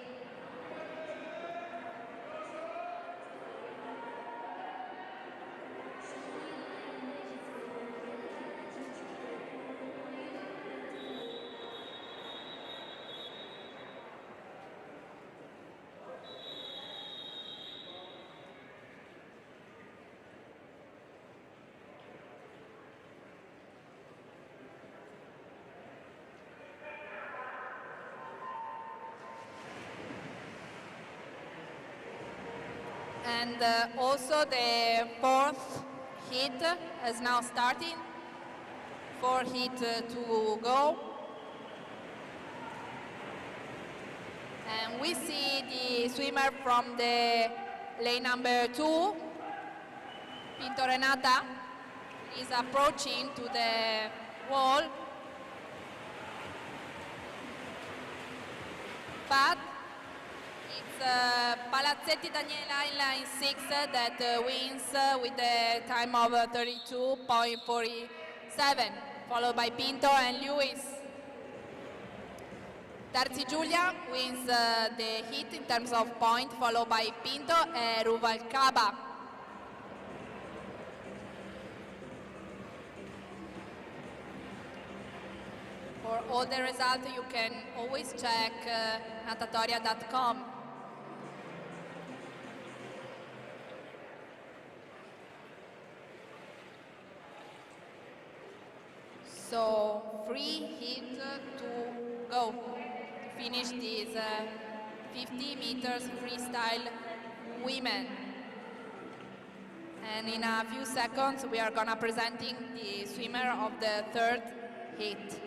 And also the 4th hit is now starting. 4 hit to go. And we see the swimmer from the lane number 2, Pinto Renata, is approaching to the wall. But Palazzetti Daniela in line 6 that wins with the time of 32:47, followed by Pinto and Lewis. Terzi Giulia wins the heat in terms of point, followed by Pinto and Ruvalcaba. For For all the results, you can always check natatoria.com. So 3 hit to go to finish this 50 meters freestyle women. And in a few seconds, we are gonna presenting the swimmer of the third hit.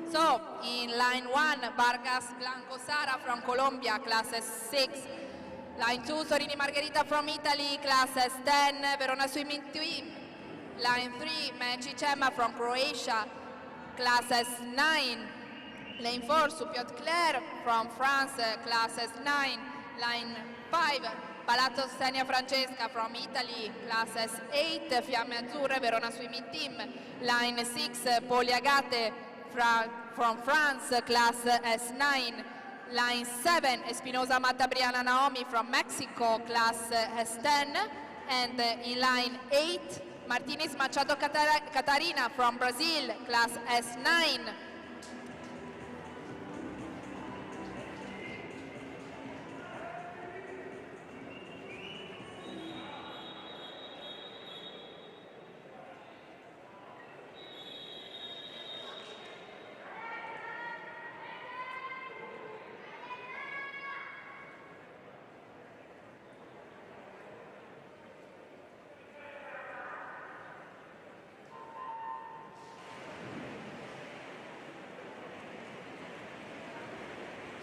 So, in line 1, Vargas Blanco Sara from Colombia, class S6. Line 2, Sorini Margherita from Italy, class S10, Verona Swimming Team. Line 3, Meci Cema from Croatia, class S9. Lane 4, Supiot Claire from France, class S9. Line 5, Palazzo Stenia Francesca from Italy, class S8, Fiamme Azzurre, Verona Swimming Team. Line 6, Poli Agate from France, class S9. Line 7, Espinosa Mata Briana Naomi from Mexico, class S10. And in line 8, Martinez Machado Catarina from Brazil, class S9.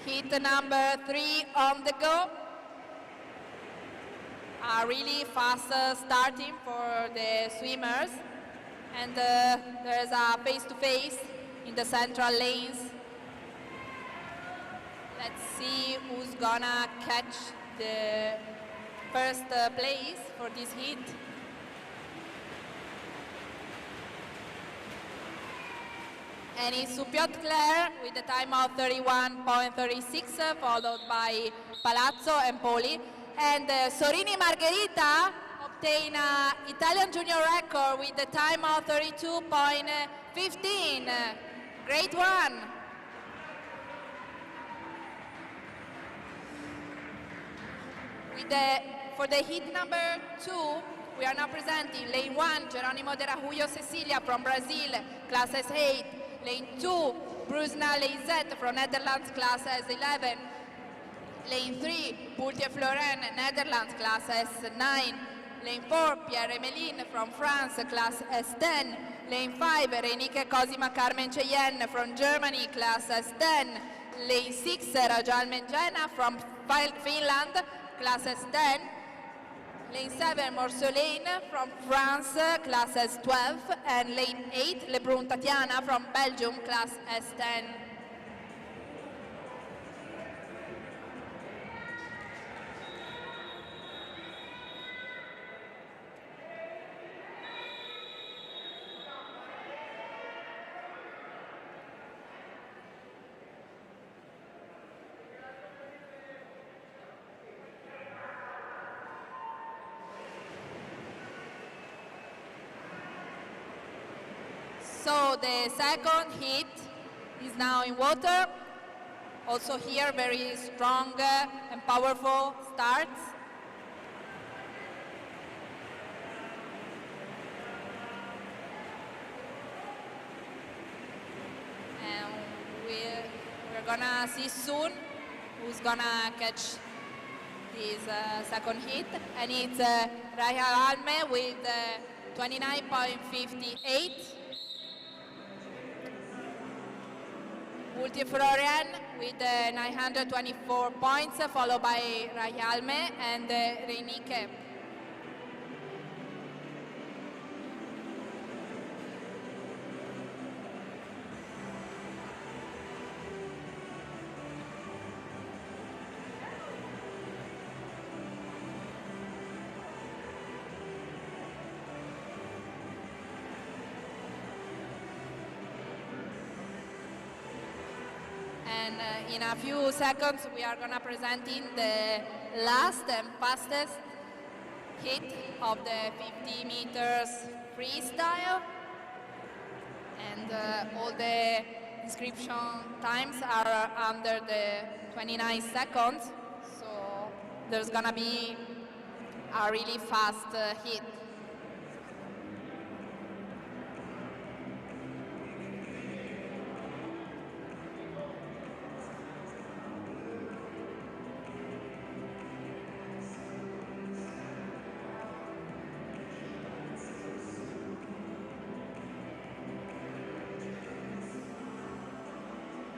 Hit number 3 on the go. A really fast starting for the swimmers. And there's a face-to-face in the central lanes. Let's see who's gonna catch the first place for this hit. And it's Supiot Claire with the time of 31.36, followed by Palazzo and Poli. And Sorini Margherita obtained an Italian junior record with the time of 32.15. Great one. For the hit number 2, we are now presenting lane 1, Geronimo de Rajullo Cecilia from Brazil, class S8. Lane 2, Brusna Leizet from Netherlands, class S11. Lane 3, Poultier Floren, Netherlands, class S9. Lane 4, Pierre Emeline from France, class S10. Lane 5, Renike Cosima Carmen Cheyenne from Germany, class S10. Lane 6, Rajal Menjena from Finland, class S10. Lane 7, Morcelane from France, class S12. And lane 8, Lebrun Tatiana from Belgium, class S10. So the second hit is now in water. Also here, very strong and powerful starts. And we're gonna see soon who's gonna catch this second hit. And it's Raya Alme with 29.58. Multiflorian with 924 points, followed by Rajalme and Reinike. And in a few seconds, we are gonna presenting the last and fastest hit of the 50 meters freestyle. And all the inscription times are under the 29 seconds. So there's gonna be a really fast hit.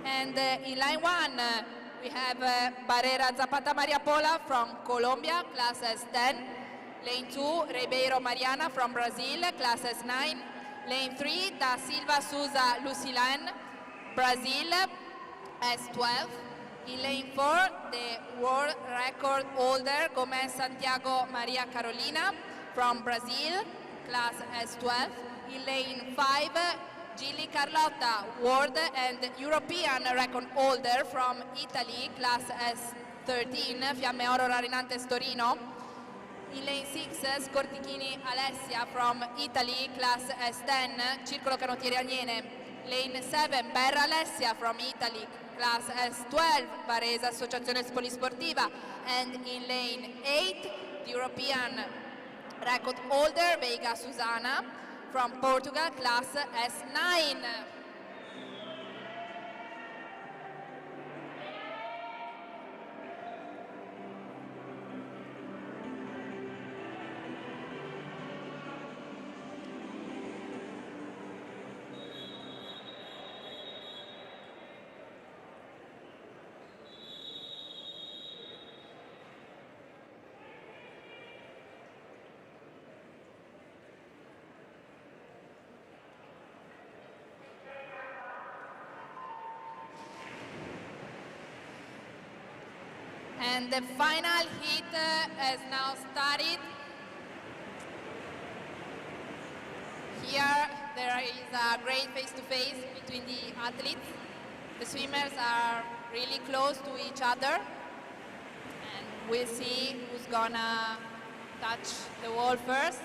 And in line one, we have Barrera Zapata Maria Paula from Colombia, class S10. Lane 2, Ribeiro Mariana from Brazil, class S9. Lane 3, Da Silva Souza Lucilane, Brazil, S12. In lane 4, the world record holder Gomez Santiago Maria Carolina from Brazil, class S12. In lane 5, Gilly Carlotta, world and European record holder from Italy, class S13, Fiamme Oro Rarinantes Torino. In lane 6, Scortichini Alessia from Italy, class S10, Circolo Canottieri Agnene. Lane 7, Berra Alessia from Italy, class S12, Varese Associazione Polisportiva. And in lane 8, the European record holder, Veiga Susana from Portugal, class S9. And the final hit has now started. Here there is a great face-to-face between the athletes. The swimmers are really close to each other. And we'll see who's gonna touch the wall first.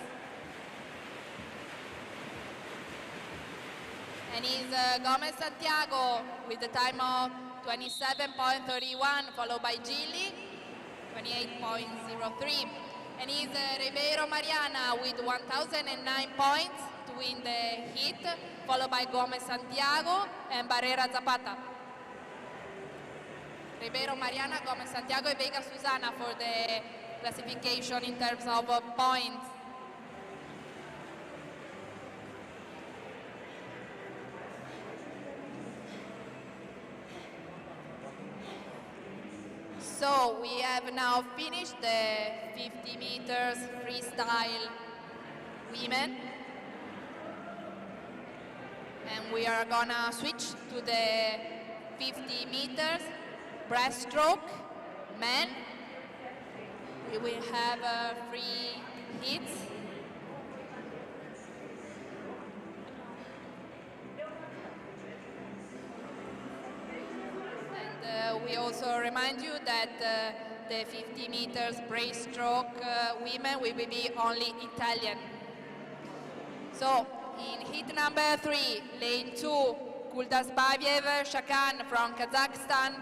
And it's Gomez Santiago with the time of 27.31, followed by Gilly, 28.03. And it's Ribeiro Mariana with 1,009 points to win the heat, followed by Gomez Santiago and Barrera Zapata. Ribeiro Mariana, Gomez Santiago and Veiga Susana for the classification in terms of points. So we have now finished the 50 meters freestyle women. And we are gonna switch to the 50 meters breaststroke men. We will have 3 hits. We also remind you that the 50 meters breaststroke women will be only Italian. So in hit number 3, lane 2, Kuldasbaviev Shakan from Kazakhstan,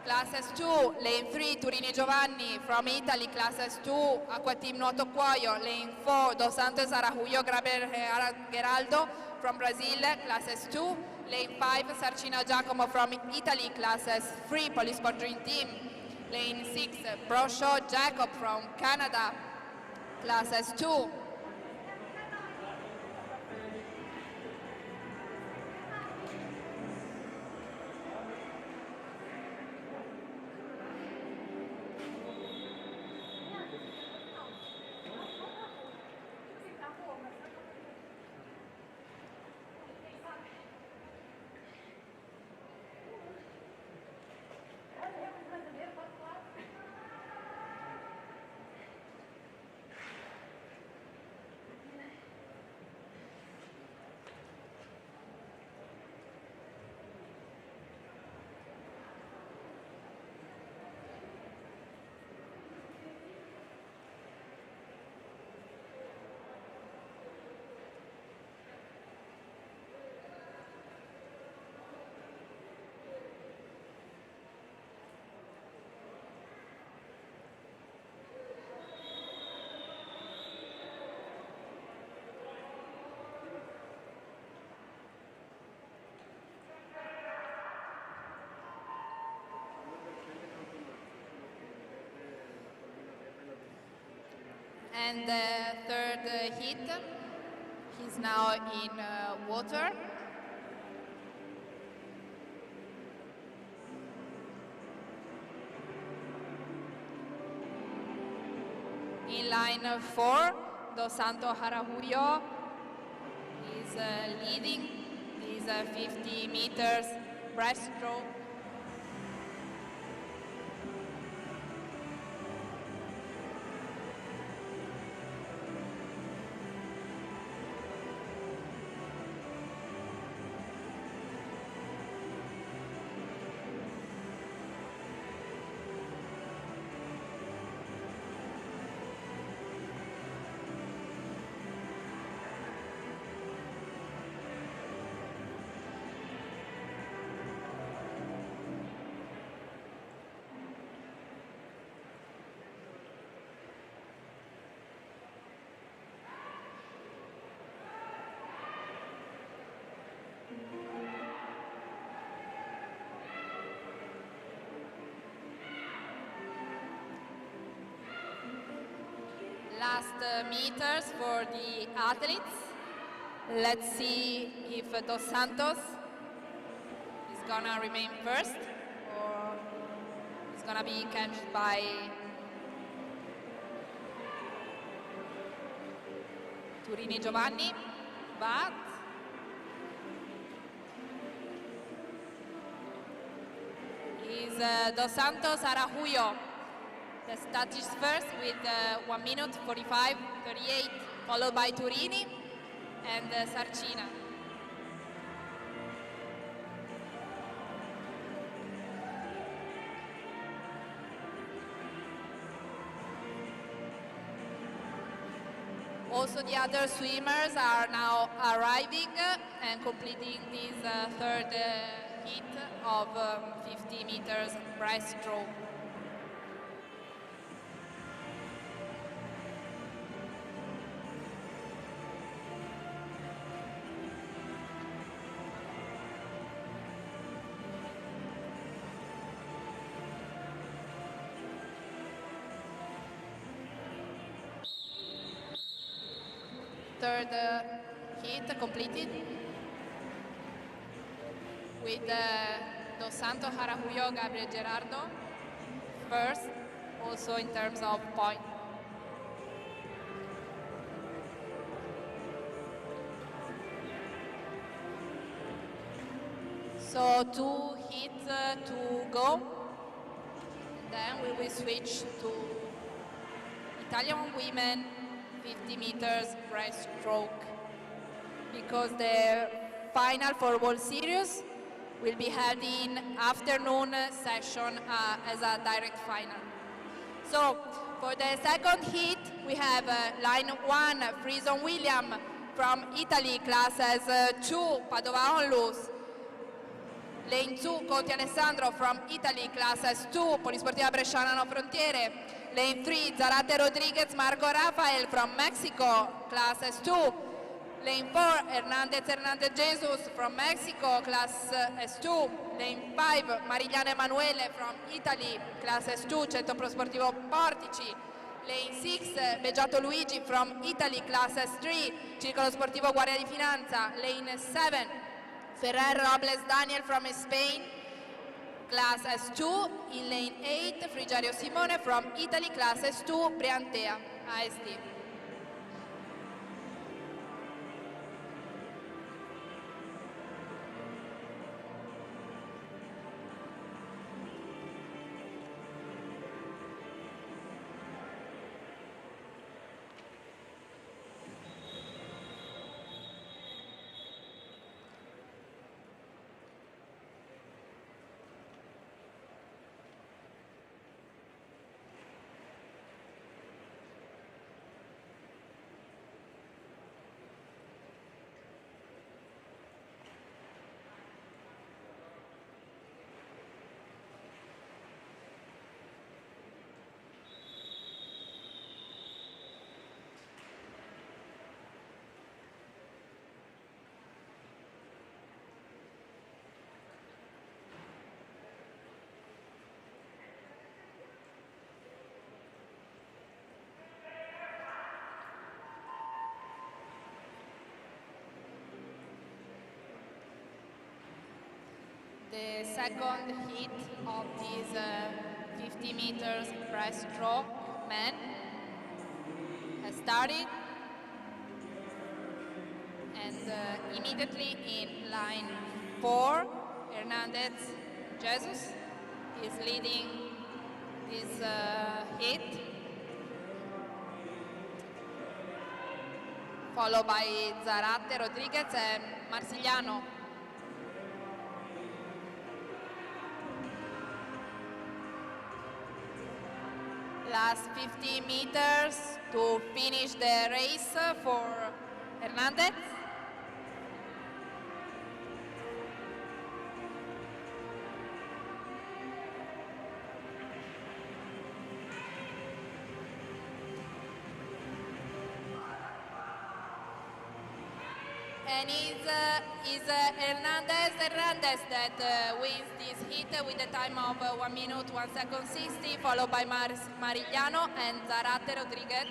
class S2, lane 3, Turini Giovanni from Italy, class S2, Aqua Team Nuoto Cuoio, lane 4, Dos Santos Araújo Graber Geraldo from Brazil, class S2, lane 5, Sarcina Giacomo from Italy, class S3, Polisport Dream Team, lane 6, Brosho Jacob from Canada, class S2. And the third heat, he's now in water. In line 4, Dos Santos Araújo is leading these 50 meters breaststroke. Last meters for the athletes. Let's see if Dos Santos is gonna remain first or is gonna be catched by Turini Giovanni, but is Dos Santos Araújo. The Scottish first with 1 minute 45:38, followed by Turini and Sarcina. Also, the other swimmers are now arriving and completing this third heat of 50 meters breaststroke. Third heat completed with Dos Santos Araújo, Gabriel Gerardo first, also in terms of point. So 2 hits to go, then we will switch to Italian women 50 meters breaststroke, because the final for World Series will be held in afternoon session as a direct final. So for the second heat, we have line 1, Frison William from Italy, classes 2, Padova Onlus. Lane 2, Conti Alessandro from Italy, classes 2, Polisportiva Bresciana No Frontiere. Lane 3, Zarate Rodriguez Marco Rafael from Mexico, classes 2. Lane 4, Hernandez Jesus from Mexico, class S2. Lane 5, Marigliano Emanuele from Italy, classes 2, Centro Pro Sportivo Portici. Lane 6, Beggiato Luigi from Italy, classes 3, Circolo Sportivo Guardia di Finanza. Lane 7, Ferrer Robles Daniel from Spain, class S2. In lane 8, Frigerio Simone from Italy, class S2, Briantea, ASD. The second hit of this 50 meters breaststroke men has started, and immediately in line 4, Hernandez Jesus is leading this hit, followed by Zarate, Rodriguez and Marsigliano. Last 50 meters to finish the race for Hernandez. And is Hernandez that wins this hit with a time of 1 minute, 1 second 60, followed by Marigliano and Zarate Rodriguez.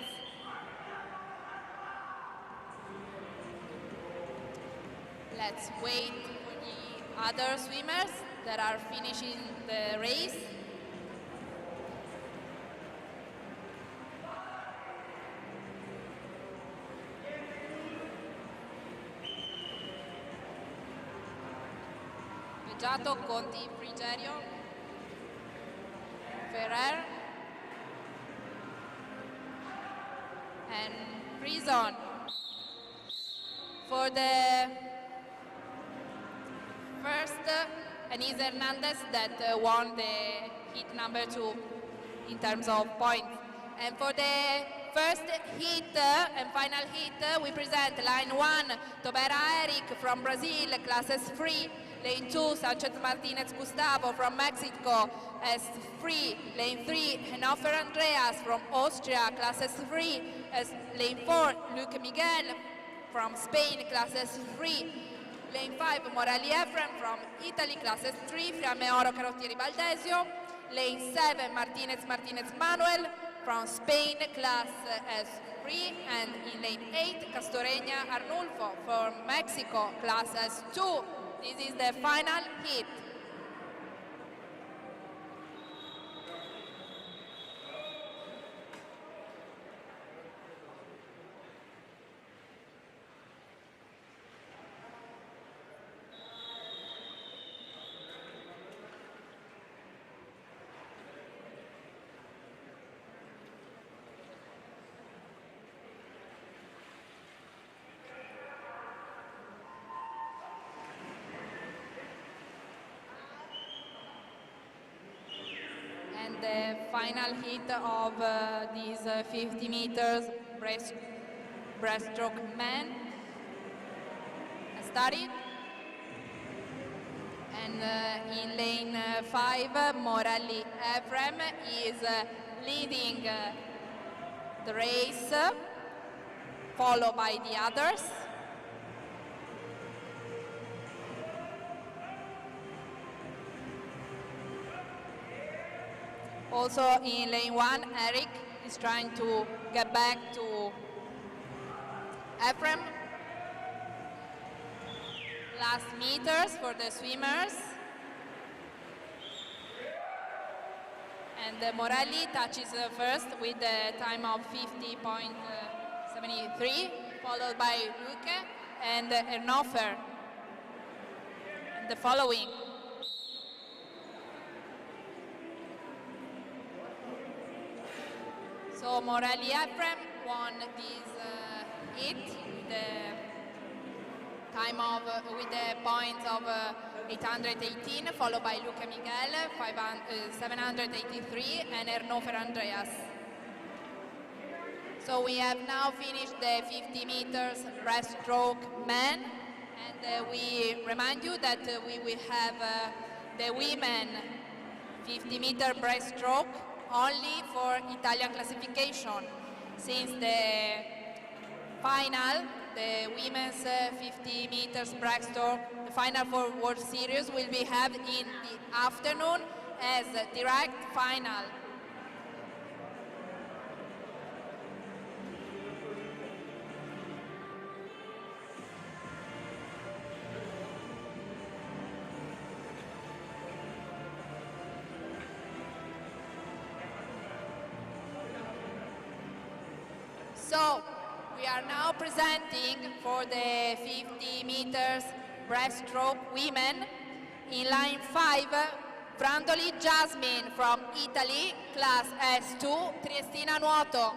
Let's wait for the other swimmers that are finishing the race. Giato, Conti, Frigerio, Ferrer, and Prison. For the first, and is Hernandez that won the hit number 2 in terms of points. And for the first hit and final hit, we present line 1, Tobera Eric from Brazil, classes free. Lane 2, Sanchez Martinez Gustavo from Mexico, as free. Lane 3, Hannover Andreas from Austria, classes free. As lane 4, Luke Miguel from Spain, classes free. Lane 5, Morelli Efrem from Italy, classes 3, Fiamme Oro Carottieri Baldesio. Lane 7, Martinez Manuel from Spain, class as free. And in lane 8, Castoreña Arnulfo from Mexico, class as 2. This is the final hit. The final hit of these 50 meters breaststroke men started, and in lane 5, Morelli Efrem is leading the race, followed by the others. Also in lane 1, Eric is trying to get back to Efrem. Last meters for the swimmers. And Morelli touches first with a time of 50.73, followed by Luque and Ernhofer. And the following. So Morelli Efrem won this hit with the points of 818, followed by Luca Miguel 783 and Ernhofer Andreas. So we have now finished the 50 meters breaststroke men, and we remind you that we will have the women 50 meter breaststroke only for Italian classification, since the final, the women's 50 meters breaststroke, the final for World Series will be held in the afternoon as a direct final. So we are now presenting for the 50 meters breaststroke women. In line 5, Brandoli Jasmine from Italy, class S2, Triestina Nuoto.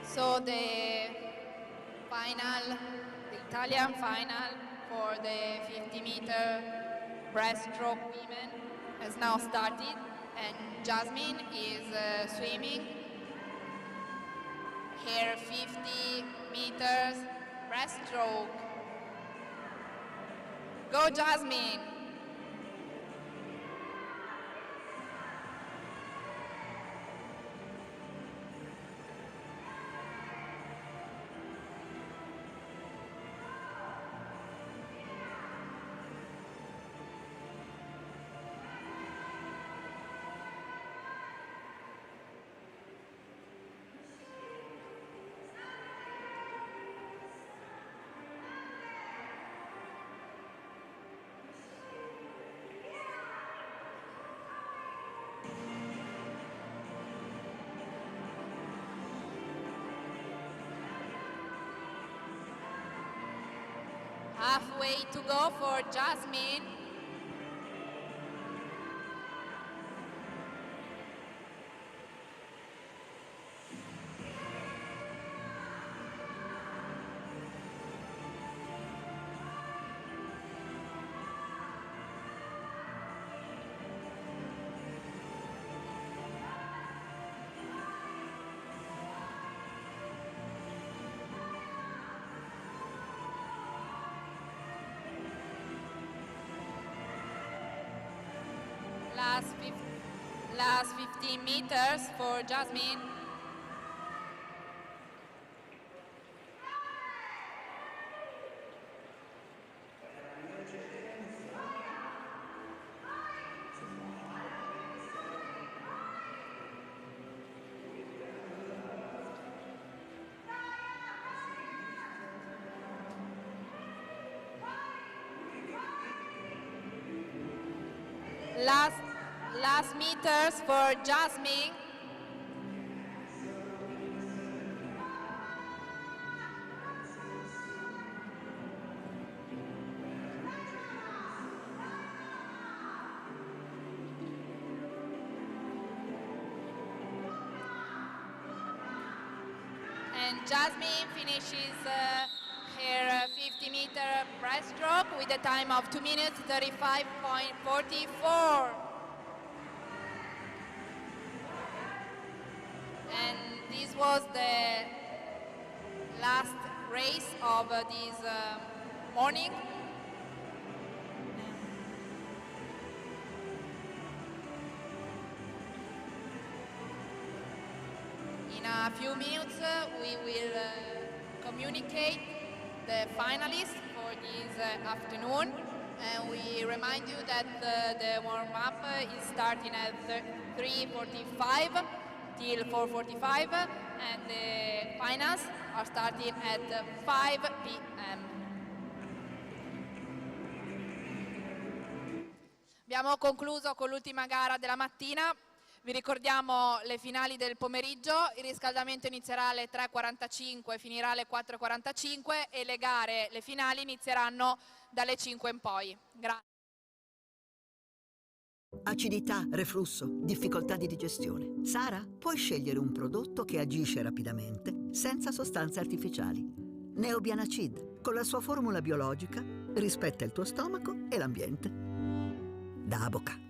So the Italian final for the 50-meter breaststroke women has now started, and Jasmine is swimming her 50 meters breaststroke. Go Jasmine! Halfway to go for Jasmine. Last 15 meters for Jasmine. Last meters for Jasmine. And Jasmine finishes her 50-meter breaststroke with a time of 2 minutes 35.44. And this was the last race of this morning. In a few minutes, we will communicate the finalists for this afternoon. And we remind you that the warm-up is starting at 3:45. till 4:45, and the finals are starting at 5 p.m. Abbiamo concluso con l'ultima gara della mattina. Vi ricordiamo le finali del pomeriggio: il riscaldamento inizierà alle 3:45 e finirà alle 4:45 e le gare, le finali, inizieranno dalle 5 in poi. Grazie. Acidità, reflusso, difficoltà di digestione. Sara, puoi scegliere un prodotto che agisce rapidamente, senza sostanze artificiali. Neobianacid, con la sua formula biologica, rispetta il tuo stomaco e l'ambiente. Da Aboca.